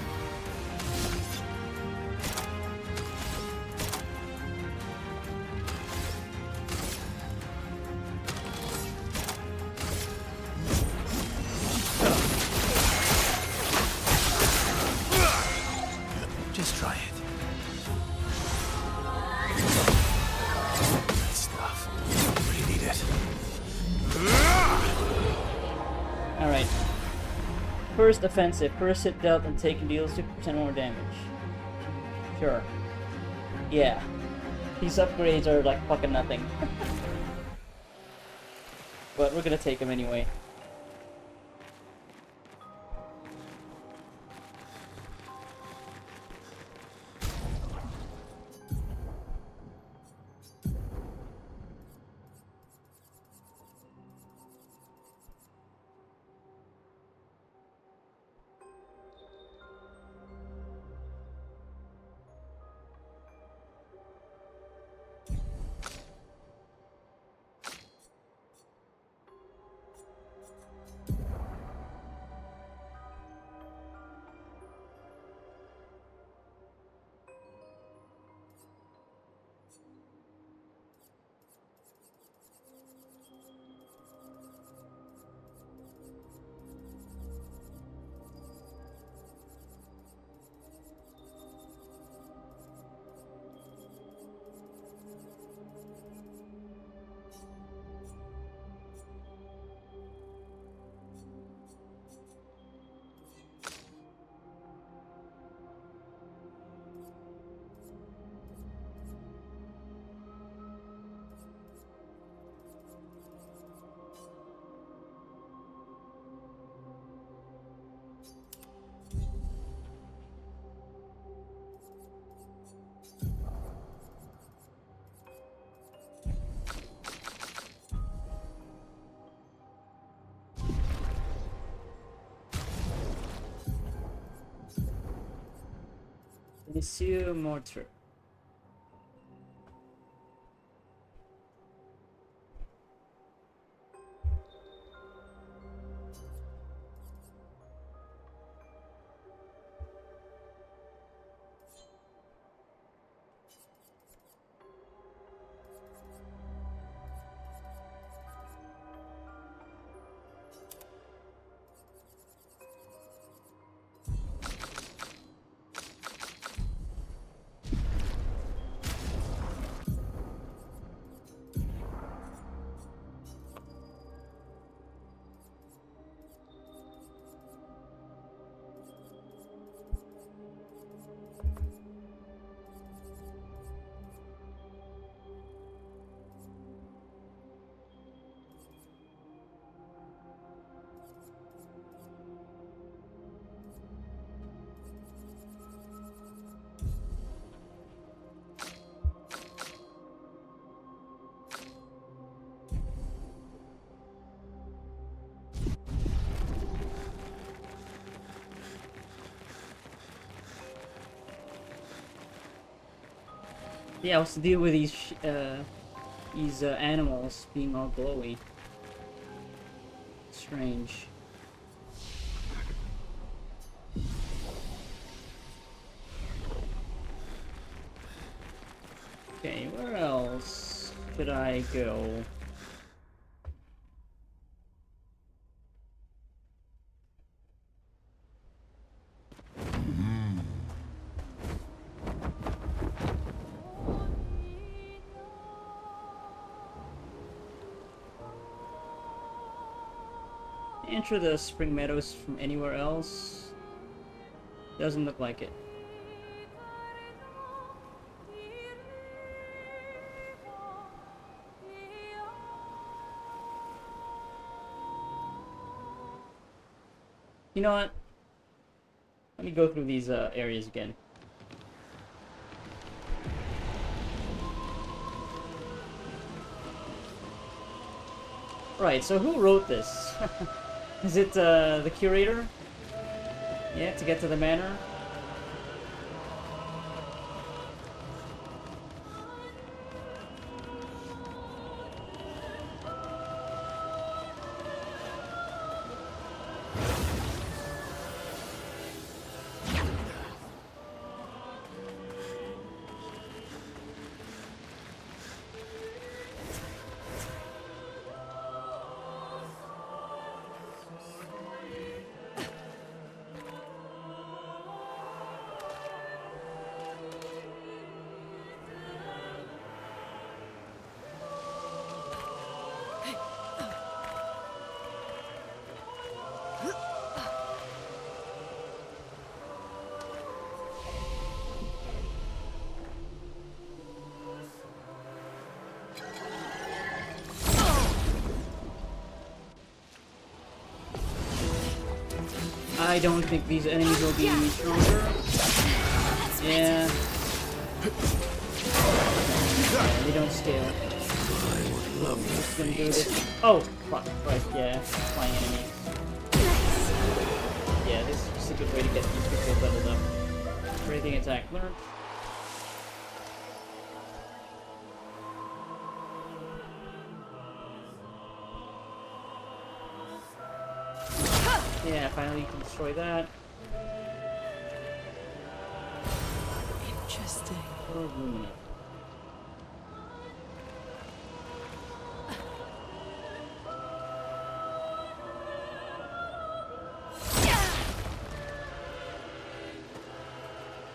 Just try it. That stuff. Really need it. Alright. First offensive. First hit dealt and taken deals 50% more damage. Sure. Yeah. These upgrades are like fucking nothing. But we're gonna take them anyway. Monsieur Mortar. Yeah, what's the deal with these animals being all glowy? Strange. Okay, where else should I go? Enter the Spring Meadows from anywhere else? Doesn't look like it. You know what? Let me go through these areas again. Right, so who wrote this? Is it the curator? Yeah, to get to the manor? I don't think these enemies will be any stronger. Yeah. They don't scale. Just gonna do this. Oh, fuck. Right, yeah. Flying enemies. Yeah, this is just a good way to get these people leveled up. Breathing attack learned. Yeah, finally you can destroy that. Interesting.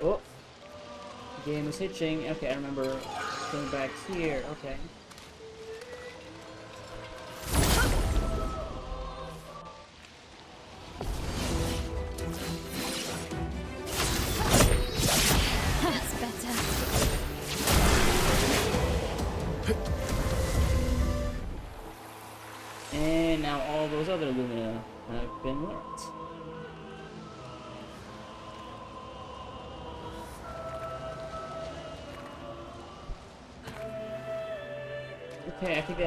Oh, the game is hitching. Okay, I remember going back here. Okay. And now all those other Lumina have been learned. Okay, I think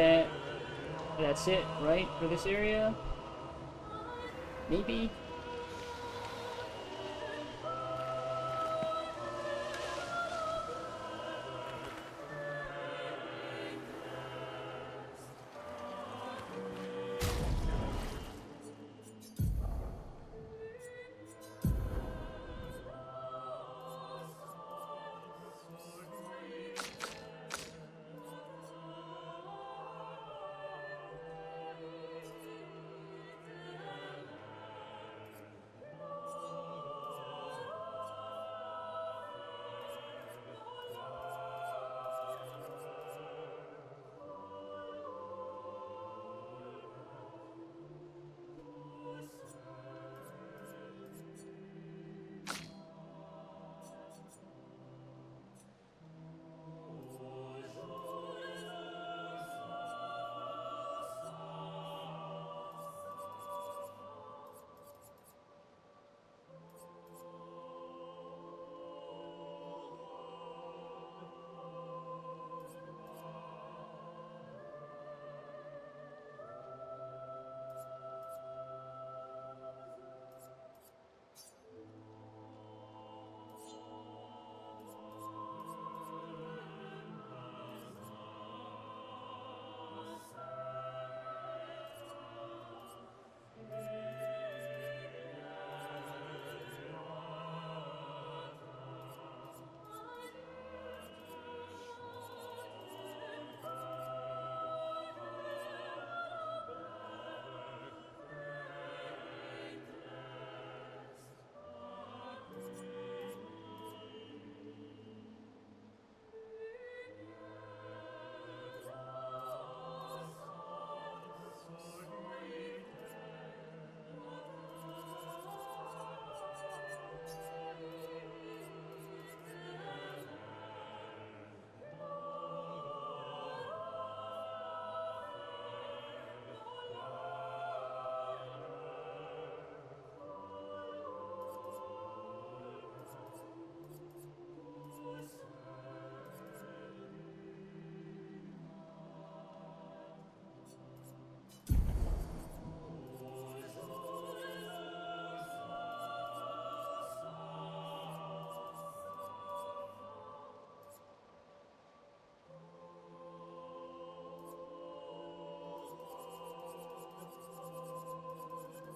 that's it, right, for this area? Maybe?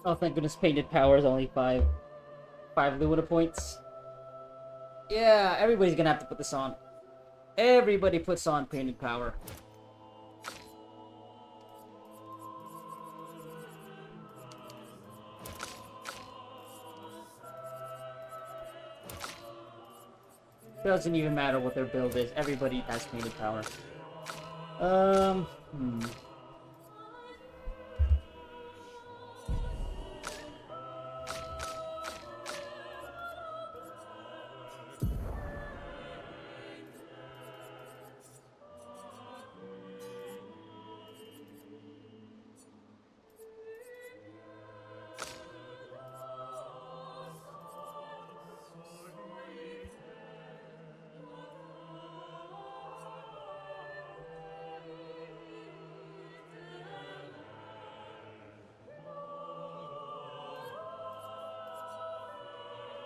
Oh, thank goodness, painted power is only 5 Lumina points. Yeah, everybody's gonna have to put this on. Everybody puts on painted power. Doesn't even matter what their build is. Everybody has painted power. Hmm.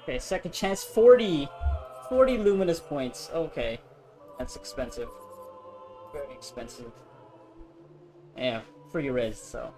Okay, second chance, 40 luminous points. Okay, that's expensive. Very expensive. Yeah, free res, so.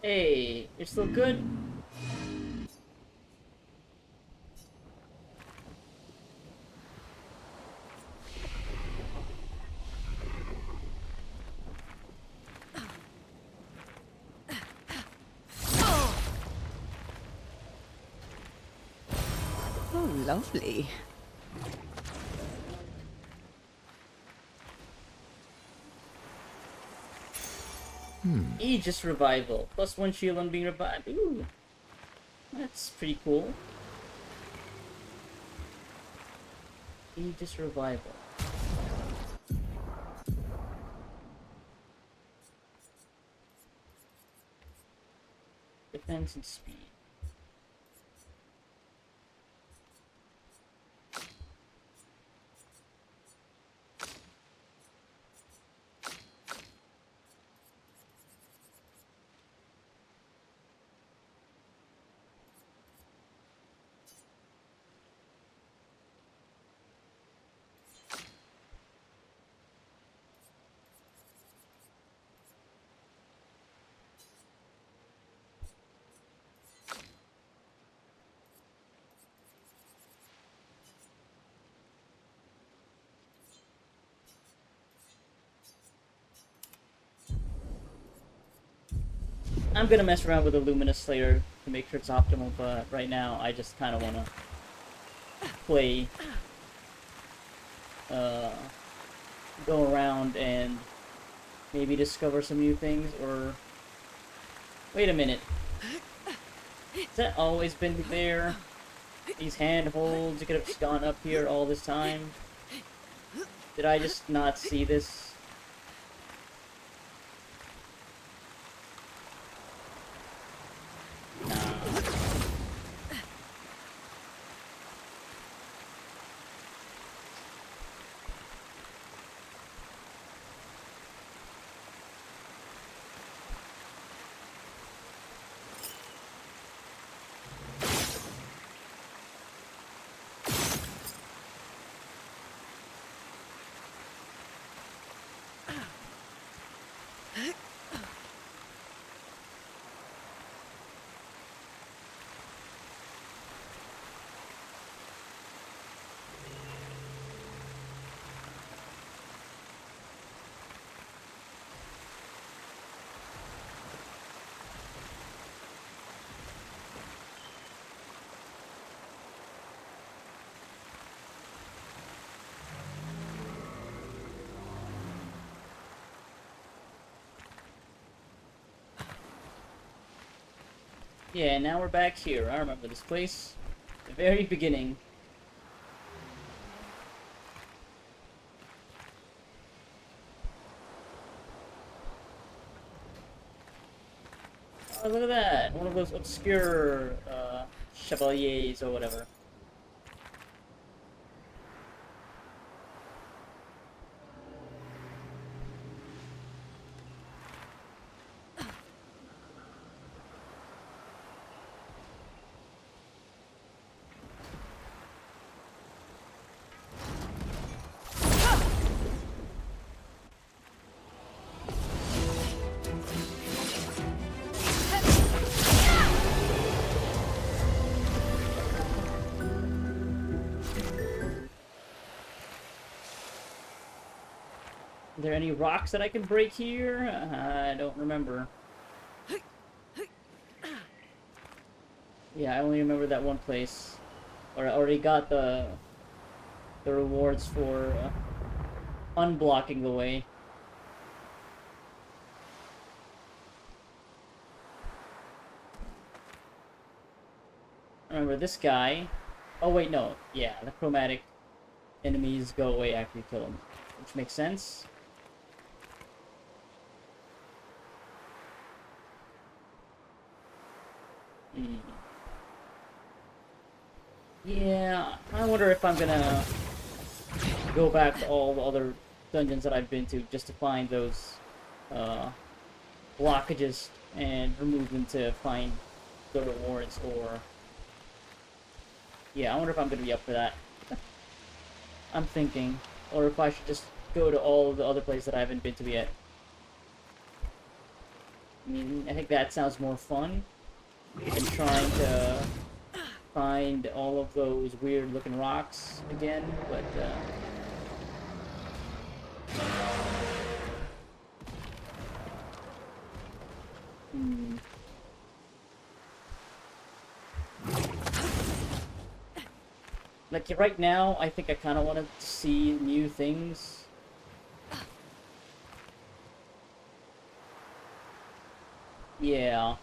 Hey, you're still good? Oh, lovely. Aegis revival. +1 shield on being revived. Ooh. That's pretty cool. Aegis revival. defense and speed. I'm gonna mess around with the Luminous later to make sure it's optimal, but right now I just kind of want to play, go around and maybe discover some new things, or... Wait a minute. Has that always been there? These handholds, you could have just gone up here all this time? Did I just not see this? Yeah, now we're back here. I remember this place. The very beginning. Oh, look at that! One of those obscure, chevaliers or whatever. Are there any rocks that I can break here? I don't remember. Yeah, I only remember that one place. Or I already got the rewards for unblocking the way. I remember this guy. Oh wait, no. Yeah, the chromatic enemies go away after you kill them. Which makes sense. Yeah, I wonder if I'm gonna go back to all the other dungeons that I've been to just to find those blockages and remove them to find the rewards, or... Yeah, I wonder if I'm gonna be up for that. I'm thinking. Or if I should just go to all the other places that I haven't been to yet. I mean, I think that sounds more fun than trying to find all of those weird looking rocks again, but like right now, I think I kind of want to see new things. Yeah.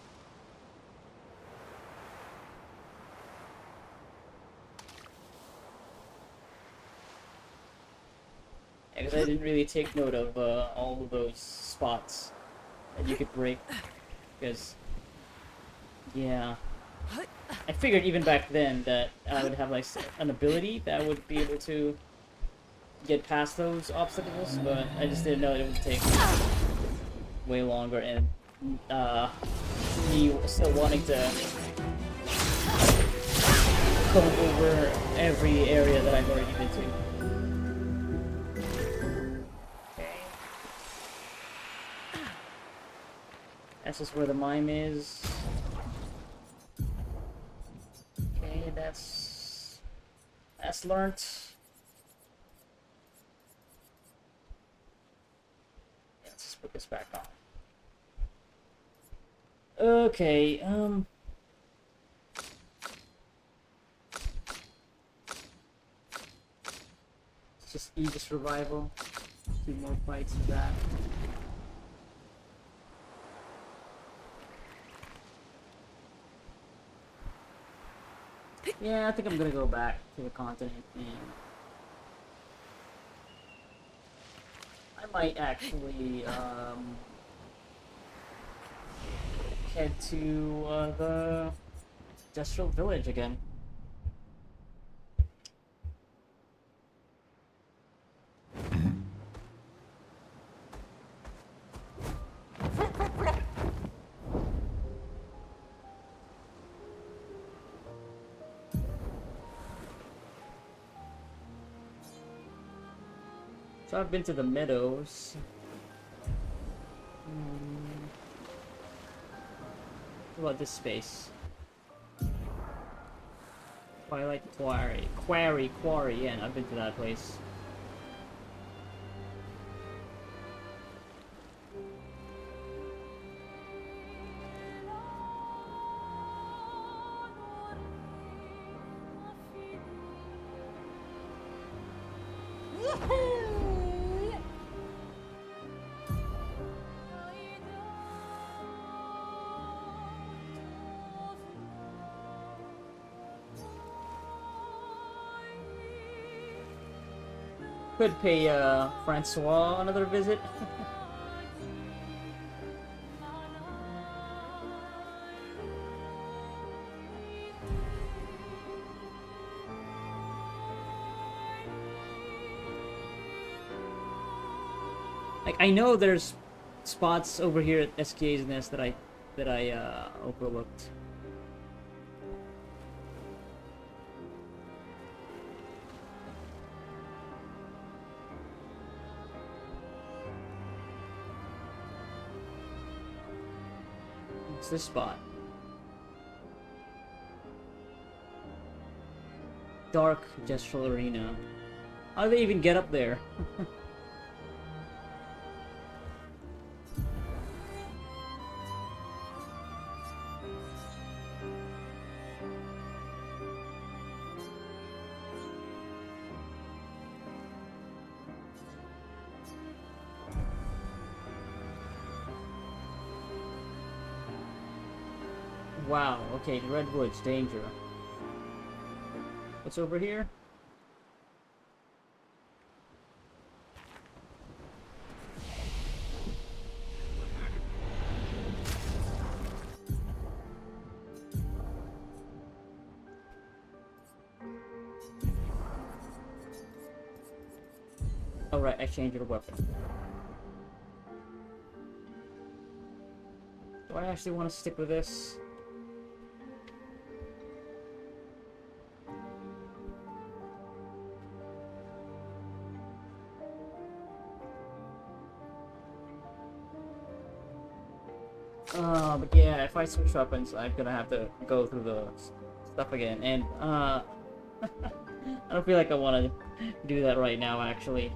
Because I didn't really take note of all of those spots that you could break. Because Yeah. I figured even back then that I would have like an ability that would be able to get past those obstacles, but I just didn't know it would take way longer, and me still wanting to comb over every area that I've already been to. Okay. That's just where the mime is. Okay, that's learnt. Let's just put this back on. Okay, it's just easy survival. 2 more fights for that. Yeah, I think I'm gonna go back to the continent, and I might actually head to the industrial village again. So I've been to the meadows. What about this space? Twilight Quarry, yeah, I've been to that place. Could pay Francois another visit. Like, I know there's spots over here at SKA's Nest that I overlooked. What's this spot? Dark Gestural Arena. How do they even get up there? Wow, okay, the redwoods, danger. What's over here? Oh right, I changed your weapon. Do I actually want to stick with this? But yeah, if I switch weapons, I'm gonna have to go through the stuff again, and I don't feel like I want to do that right now, actually.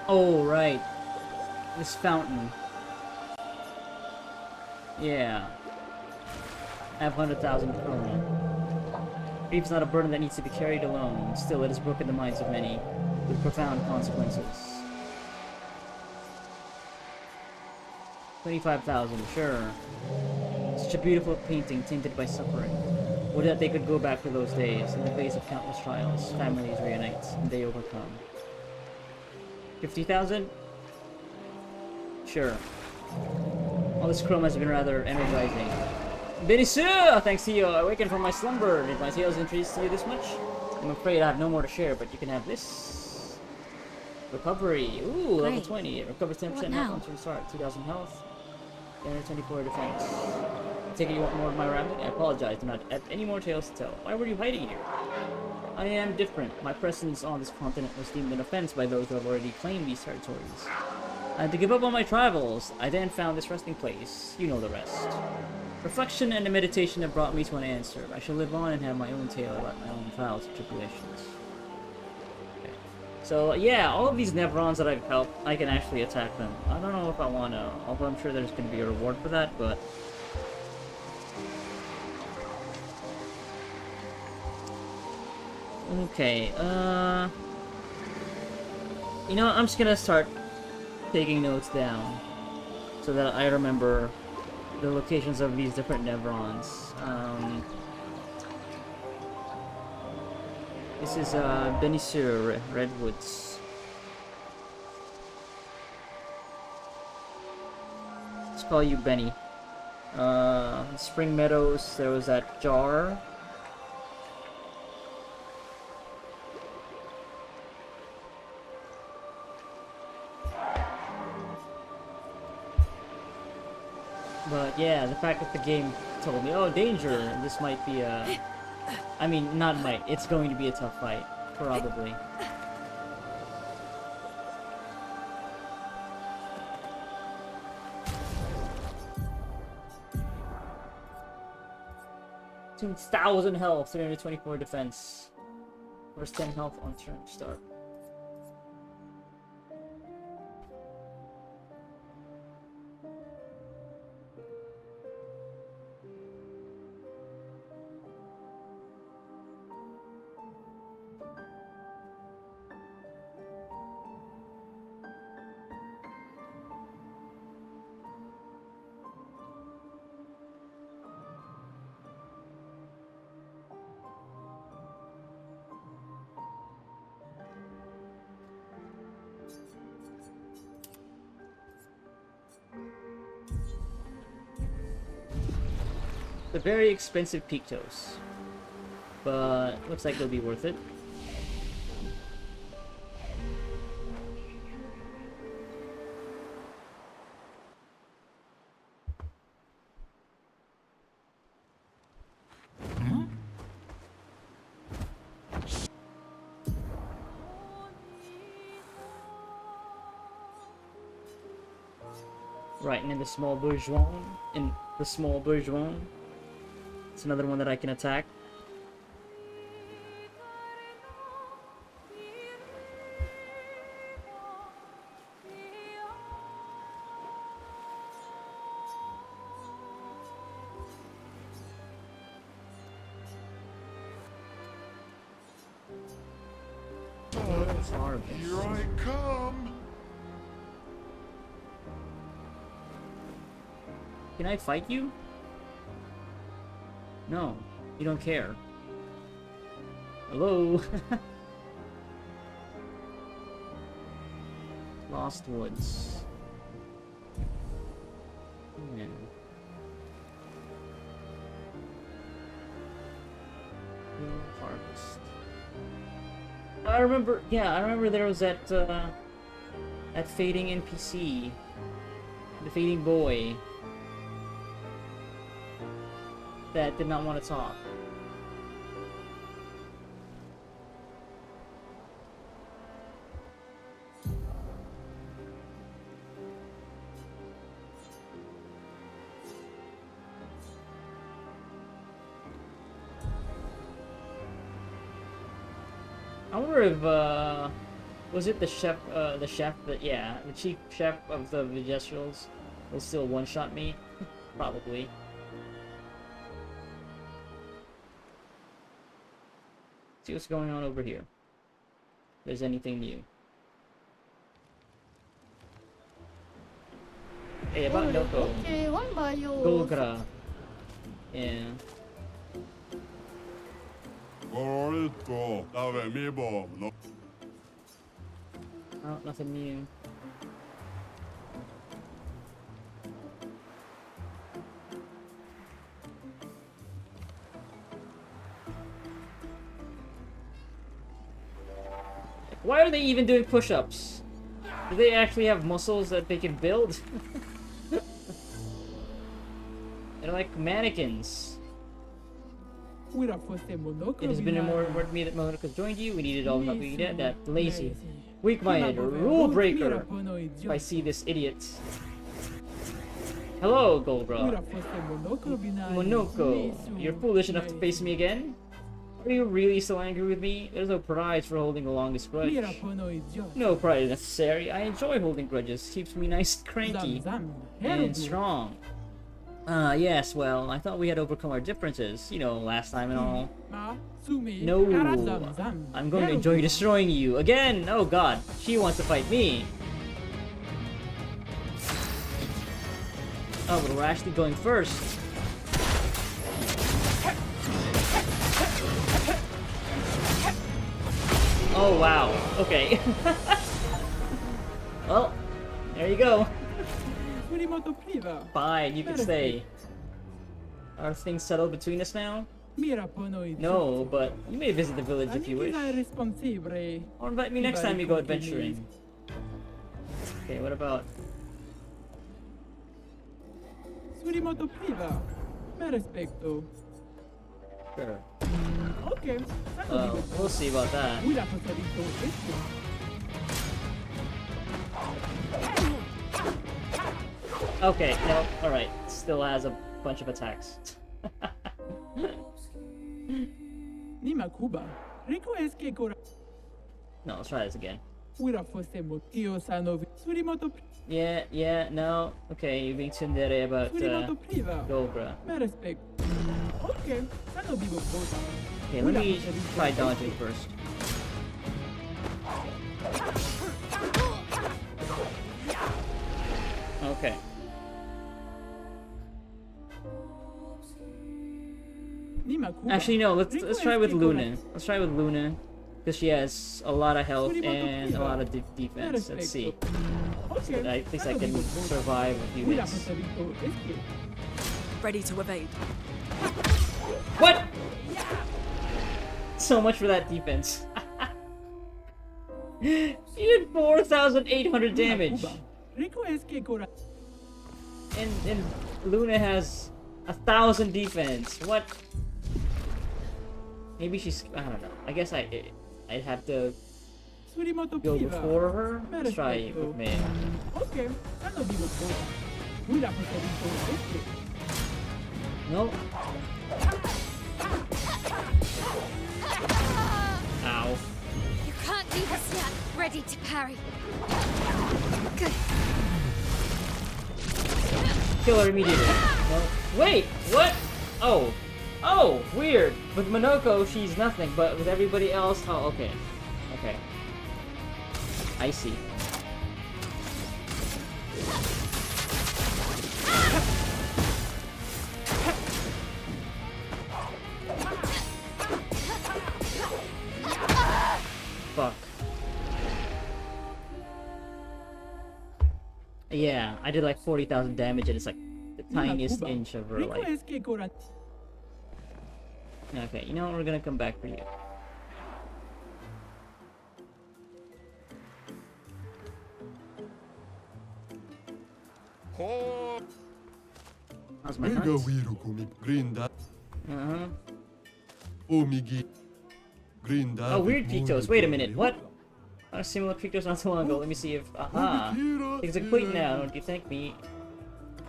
Oh, right. This fountain. Yeah. I have 100,000 krona. Grief is not a burden that needs to be carried alone. Still, it has broken the minds of many, with profound consequences. 25,000, sure. Such a beautiful painting tainted by suffering. Would that they could go back to those days. In the face of countless trials, families reunite, and they overcome. 50,000? Sure. All this chrome has been rather energizing. Benisu! Thanks to you, I awakened from my slumber. Did my tales introduce you this much? I'm afraid I have no more to share, but you can have this. Recovery. Ooh, level Great. 20. It recovers 10% What health now? once you start. 2,000 health. 24 defense. I take it you want more of my rabbit? I apologize, do not have any more tales to tell. Why were you hiding here? I am different. My presence on this continent was deemed an offense by those who have already claimed these territories. I had to give up on my travels. I then found this resting place. You know the rest. Reflection and meditation have brought me to an answer. I shall live on and have my own tale about my own trials and tribulations. Okay. So, yeah, all of these Nevrons that I've helped, I can actually attack them. I don't know if I want to, although I'm sure there's going to be a reward for that, but... Okay, you know, I'm just gonna start taking notes down so that I remember the locations of these different Nevrons. This is Benisur Redwoods. Let's call you Benny. Spring Meadows, there was that jar. But yeah, the fact that the game told me, oh, danger, this might be a... I mean, not might, it's going to be a tough fight, probably. $2,000 health, 324 defense. First 10 health on turn start. They're very expensive Pictos, but looks like they'll be worth it. Right, and in the small bourgeois, it's another one that I can attack. Here I come. Can I fight you? No, you don't care. Hello? Lost Woods. Yeah. Harvest. I remember, yeah, I remember there was that fading NPC. The fading boy. That did not want to talk. I wonder if Was it the chef, yeah, the chief chef of the Vegestrals will still one-shot me? Probably. See what's going on over here. If there's anything new. Hey, about Noko. Golgra. Yeah. Oh, nothing new. Why are they even doing push-ups? Do they actually have muscles that they can build? They're like mannequins. It has been more to me that Monaco's joined you. We needed all the help we could get. That lazy, weak-minded rule breaker. If I see this idiot. Hello, Golbra. Monoko, you're foolish enough to face me again? Are you really so angry with me? There's no prize for holding the longest grudge. No pride necessary. I enjoy holding grudges. Keeps me nice and cranky. And strong. Yes, well, I thought we had overcome our differences. You know, last time and all. No. I'm going to enjoy destroying you. Again! Oh god. She wants to fight me. Oh, but we're actually going first. Oh wow, okay. Well, there you go. Fine, you can stay. Are things settled between us now? No, but you may visit the village if you wish. Or invite me next time you go adventuring. Okay, what about... Sure. We'll see about that. Okay, no, alright. Still has a bunch of attacks. No, let's try this again. Yeah, no. Okay, you're being tsundere about Dobra. Okay, let me try dodging first. Okay. Actually, no. Let's try with Luna. Let's try with Luna, because she has a lot of health and a lot of defense. Let's see. So at least I can survive a few hits. Ready to evade. What? So much for that defense. You did 4,800 damage. And Luna has 1,000 defense. What? Maybe she's... I don't know. I guess I'd have to go before her. Let's try with me. No. Ow. You can't leave us yet. Ready to parry. Good. Kill her immediately. No. Wait, what? Oh. Oh, weird. With Monoko, she's nothing, but with everybody else, oh, okay. Okay. I see. Fuck. Yeah, I did like 40,000 damage and it's like the tiniest inch of her life. Okay, you know what? We're gonna come back for you. How's my hunt? Uh-huh. Oh, weird Pictos. Wait a minute, what? I was similar Pictos not so long ago. Let me see if... Aha! Things are complete now, don't you thank me?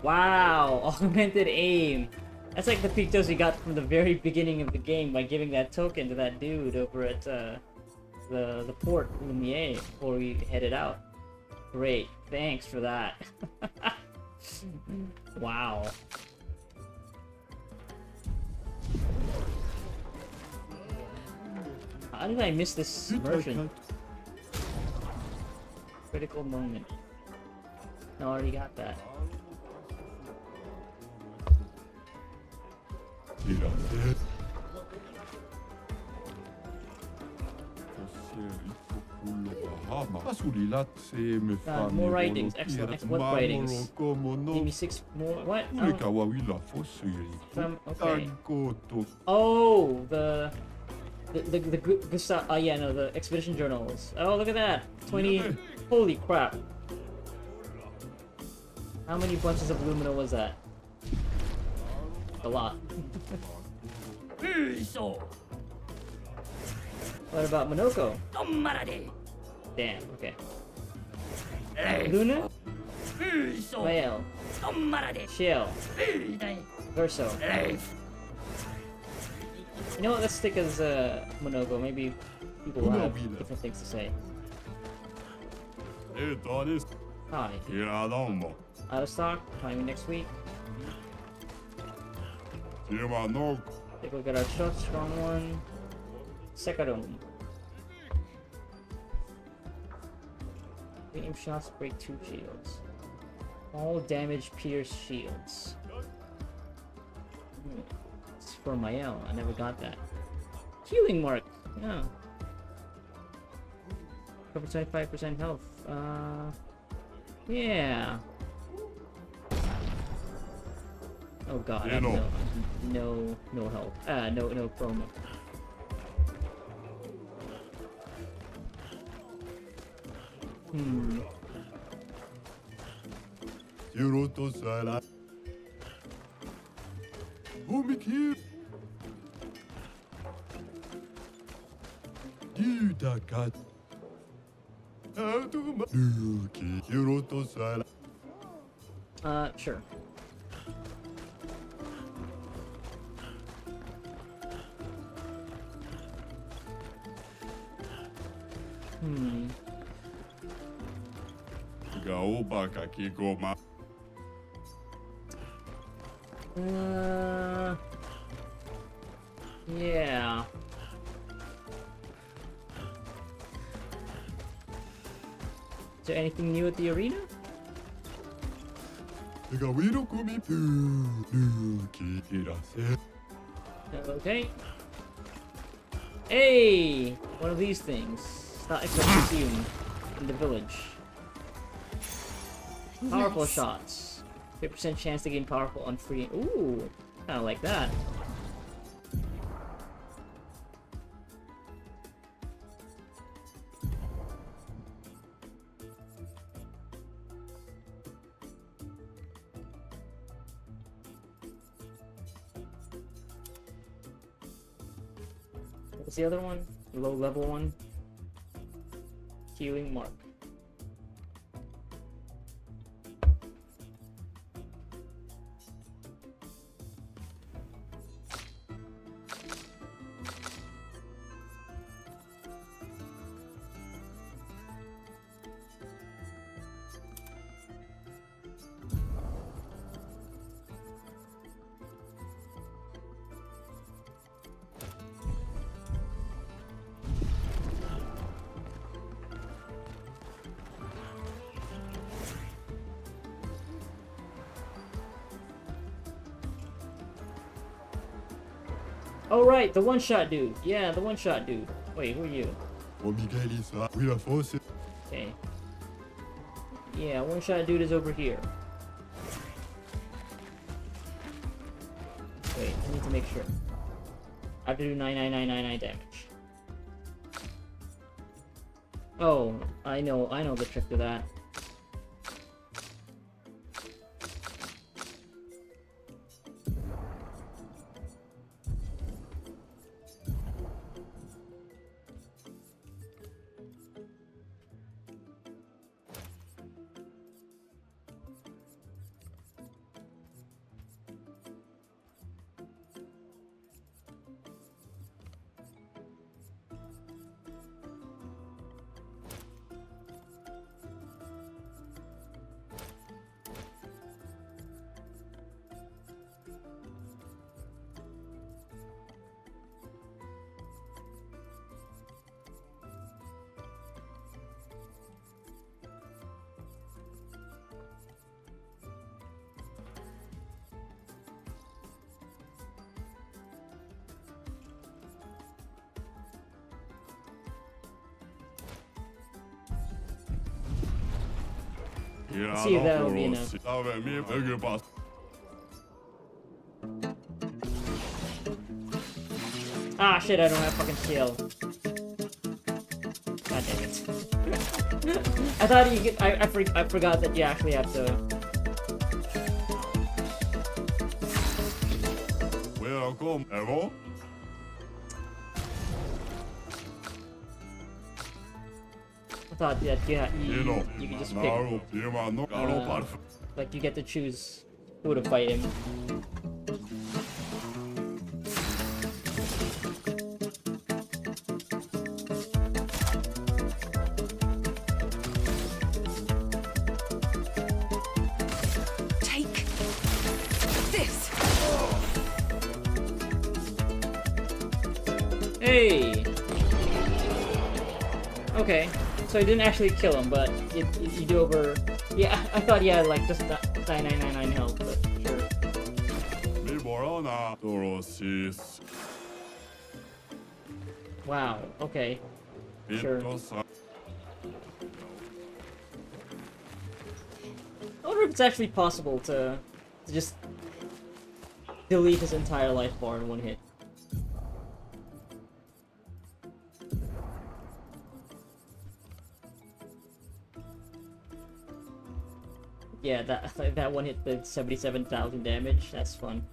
Wow! Augmented aim! That's like the Pictos we got from the very beginning of the game by giving that token to that dude over at, the port in the A before we headed out. Great, thanks for that. Wow. How did I miss this immersion? Critical moment. No, I already got that. More writings. Excellent. What writings? Give me 6 more. What? Okay. Oh, the yeah, no, the expedition journals. Oh, look at that. 20. Holy crap. How many bunches of alumina was that? A lot. What about Monoko? Damn, okay. Luna? Whale. Shell. Verso. You know what, let's stick as Monoko. Maybe people will have different things to say. Hi. Out of stock? Try me next week. Take a look at our shots. Strong one. Sekarum. Aim shots break 2 shields. All damage pierce shields. It's for Mael. I never got that. Healing mark. Yeah. Cover 25% health. Yeah. Oh god, I have no health. No promo. Sure. Yeah. Is there anything new at the arena? Okay. Hey! One of these things. It's not expected to see you in the village. Powerful Nice. shots. 50% chance to gain powerful on free. Ooh, kinda like that. What's the other one? Low level one? Healing mark. Oh right, the one-shot dude. Yeah, the one-shot dude. Wait, who are you? Okay. Yeah, one-shot dude is over here. Wait, I need to make sure. I have to do 99999 damage. Oh, I know the trick to that. Let's see if that will be enough. Ah, shit, I don't have fucking skill. God damn it. I thought you could. I forgot that you actually have to. Welcome, Evo. I thought that you could just pick. Like you get to choose who to fight him. Take this. Hey. Okay. So you didn't actually kill him, but you do over. Yeah, I thought he had like just 9999 health, but sure. Wow. Okay. Sure. I wonder if it's actually possible to just delete his entire life bar in one hit. Yeah, that one hit the 77,000 damage. That's fun.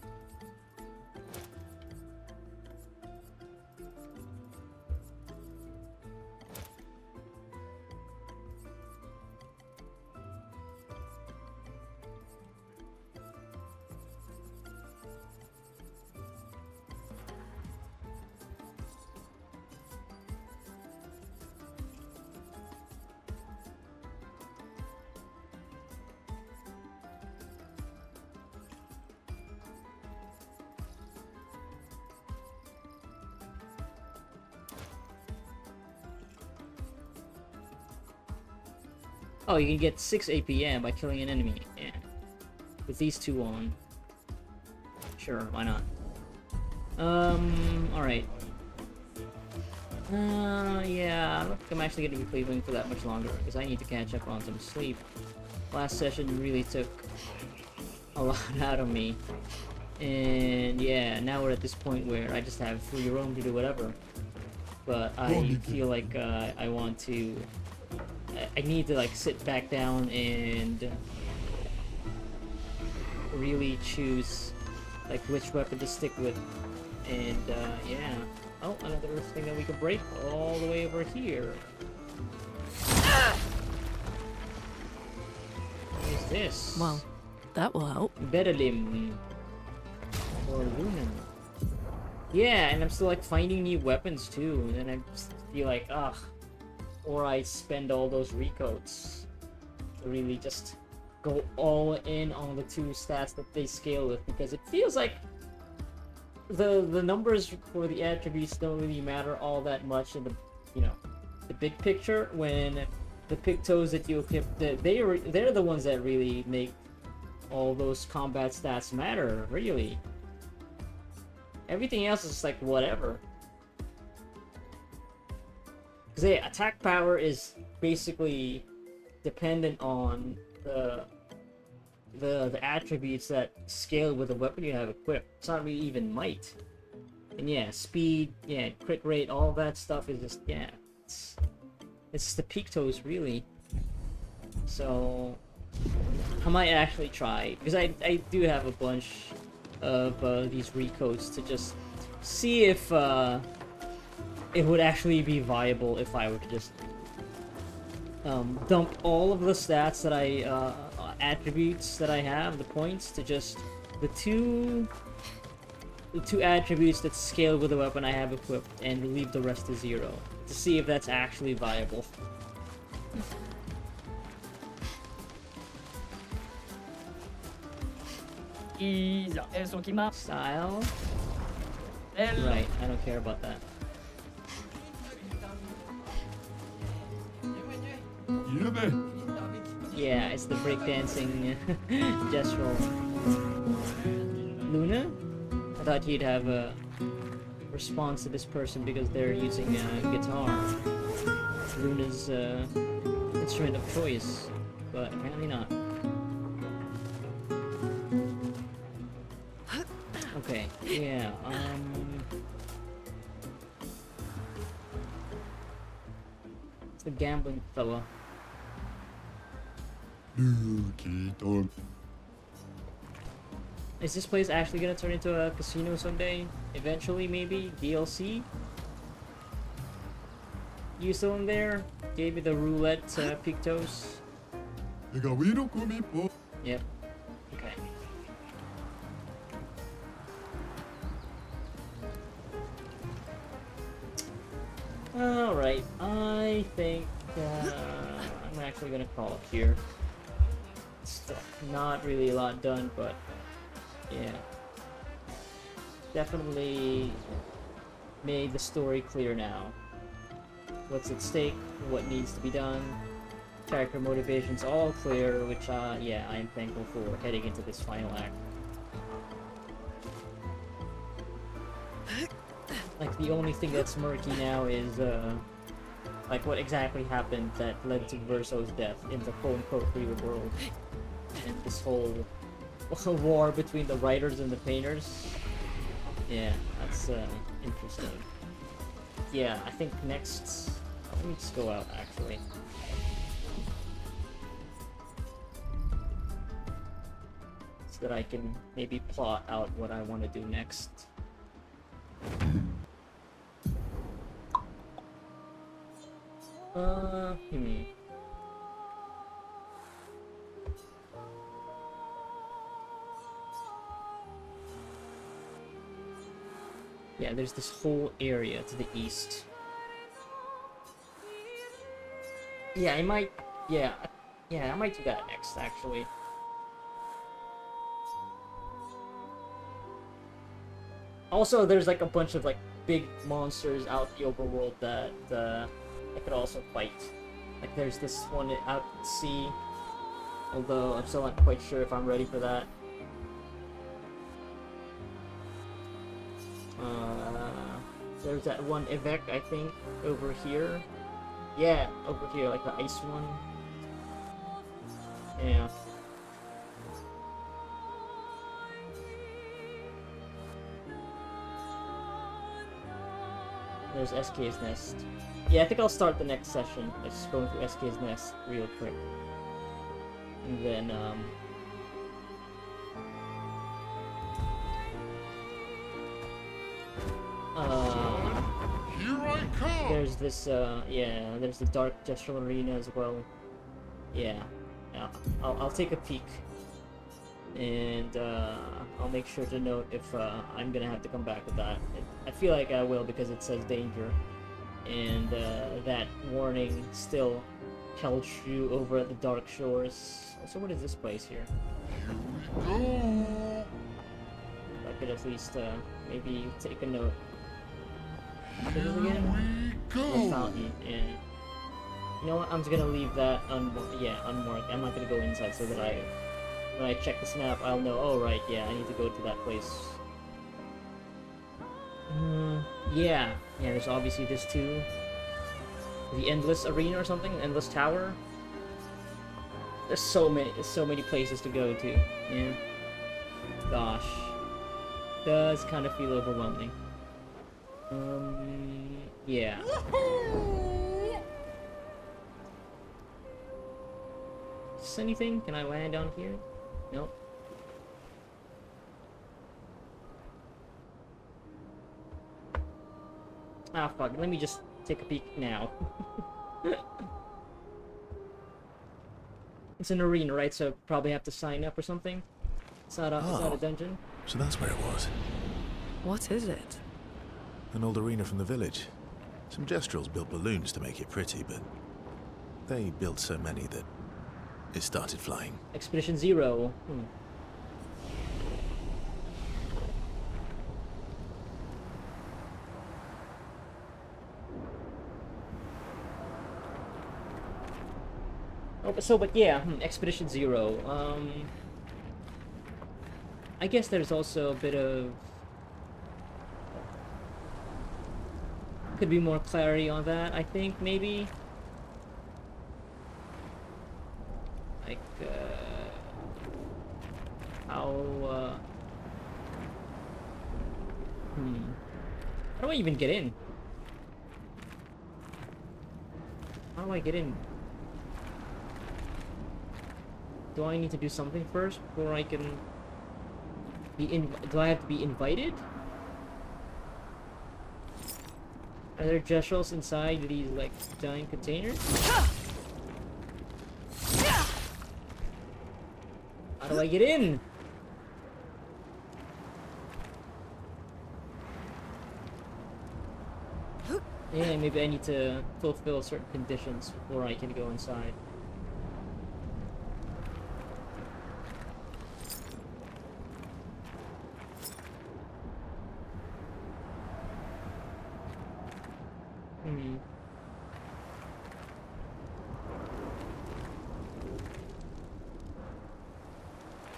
Oh, you can get 6 APM by killing an enemy. Yeah. With these two on. Sure, why not? Alright. Yeah, I don't think I'm actually gonna be playing for that much longer, because I need to catch up on some sleep. Last session really took a lot out of me. And yeah, now we're at this point where I just have free roam to do whatever. But I feel like I want to... I need to like sit back down and really choose like which weapon to stick with, and yeah. Oh, another thing that we can break all the way over here. What is this? Well, that will help. Bedalim or Luna. Yeah, and I'm still like finding new weapons too, and then I just feel like, ugh. Or I spend all those recoats to really just go all in on the two stats that they scale with, because it feels like the numbers for the attributes don't really matter all that much in the the big picture, when the pictos that you equip, they're the ones that really make all those combat stats matter, really. Everything else is just like whatever. Because attack power is basically dependent on the attributes that scale with the weapon you have equipped. It's not really even might. And yeah, speed, yeah, crit rate, all that stuff is just, yeah, it's the pictos really. So I might actually try, because I do have a bunch of these recoats to just see if it would actually be viable if I were to just dump all of the stats that I attributes that I have, the points, to just the two attributes that scale with the weapon I have equipped, and leave the rest to 0 to see if that's actually viable. Style? Right, I don't care about that. Yeah, it's the breakdancing gestural. Luna? I thought you'd have a response to this person because they're using a guitar. Luna's instrument of choice. but apparently not. Okay, yeah, it's the gambling fella. Is this place actually gonna turn into a casino someday? Eventually, maybe? DLC? You still in there? Gave me the roulette pictos. Yep. Okay. Alright, I think I'm actually gonna call it here. Still not really a lot done, but yeah. Definitely made the story clear now. What's at stake, what needs to be done, character motivations all clear, which yeah, I am thankful for heading into this final act. Like, the only thing that's murky now is like what exactly happened that led to Verso's death in the quote-unquote real world, and this whole war between the writers and the painters. Yeah, that's interesting. Yeah, I think next... Let me just go out, actually. So that I can maybe plot out what I want to do next. Yeah, there's this whole area to the east. Yeah, I might... Yeah, I might do that next, actually. Also, there's like a bunch of like big monsters out in the overworld that I could also fight. Like there's this one out at sea, although I'm still not quite sure if I'm ready for that. There's that one Evek, I think, over here. Yeah, over here, like the ice one. Yeah. There's SK's Nest. Yeah, I think I'll start the next session. Let's just go through SK's Nest real quick. And then, Here I come! there's this, yeah, there's the Dark Gestural Arena as well. Yeah, I'll take a peek. And, I'll make sure to note if, I'm gonna have to come back with that. I feel like I will because it says danger. And, that warning still held true over at the Dark Shores. So what is this place here? Here we go! I could at least, maybe take a note. What is it Here again? we go! The fountain, and you know what? I'm just gonna leave that unmarked. I'm not gonna go inside so that when I check the snap, I'll know. Oh right, yeah, I need to go to that place. Yeah. There's obviously this too. The Endless Arena or something, Endless Tower. There's so many places to go to. Yeah. Gosh, does kind of feel overwhelming. Yeah. Is anything? Can I land down here? Nope. Ah, fuck. Let me just take a peek now. It's an arena, right? So probably have to sign up or something. It's not a dungeon. So that's where it was. What is it? An old arena from the village. Some Gestrels built balloons to make it pretty, but they built so many that it started flying. Expedition Zero. Oh, but yeah, Expedition Zero. I guess there's also a bit of... Could be more clarity on that, I think, maybe? Like, how, how do I even get in? How do I get in? Do I need to do something first before I can do I have to be invited? Are there gestures inside these, like, giant containers? How do I get in? Yeah, maybe I need to fulfill certain conditions before I can go inside.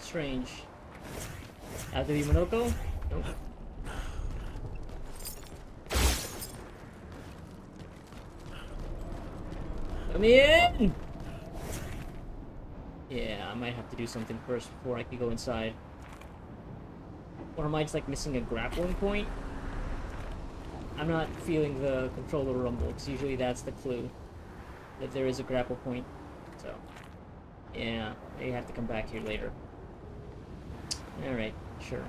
Strange. Have to be Monoko? Nope. Come in! Yeah, I might have to do something first before I can go inside. Or am I just like missing a grappling point? I'm not feeling the controller rumble, because usually that's the clue that there is a grapple point. So, yeah, I have to come back here later. Alright, sure.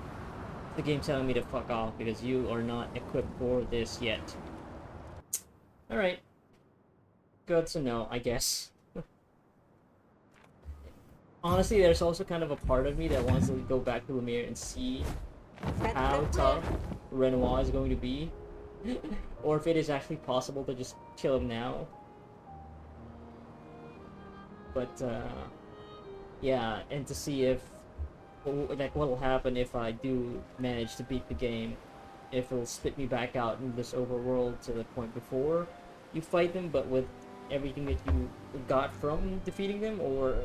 The game's telling me to fuck off because you are not equipped for this yet. Alright. Good to know, I guess. Honestly, there's also kind of a part of me that wants to go back to Lemire and see how tough Renoir is going to be. Or if it is actually possible to just kill him now. But, yeah, and to see if like what will happen if I do manage to beat the game, if it'll spit me back out in this overworld to the point before you fight them, but with everything that you got from defeating them, or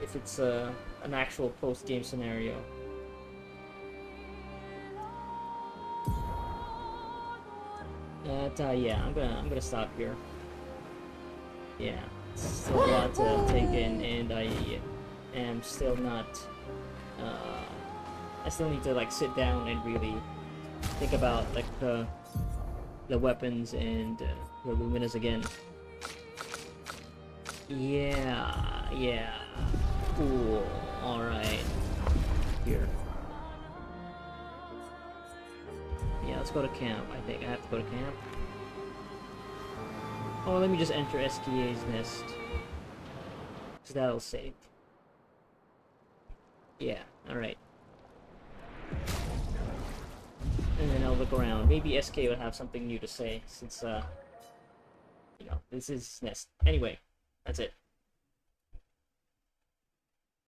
if it's an actual post-game scenario. But yeah, I'm gonna stop here. Yeah, it's still a lot to take in, and I am still not. I still need to like sit down and really think about like the weapons and the Luminas again. Yeah. Cool. All right. Here. Yeah, let's go to camp. I think I have to go to camp. Oh, let me just enter SKA's nest, because that'll save. Yeah, alright. And then I'll look around. Maybe SK would have something new to say, since, you know, this is his nest. Anyway, that's it.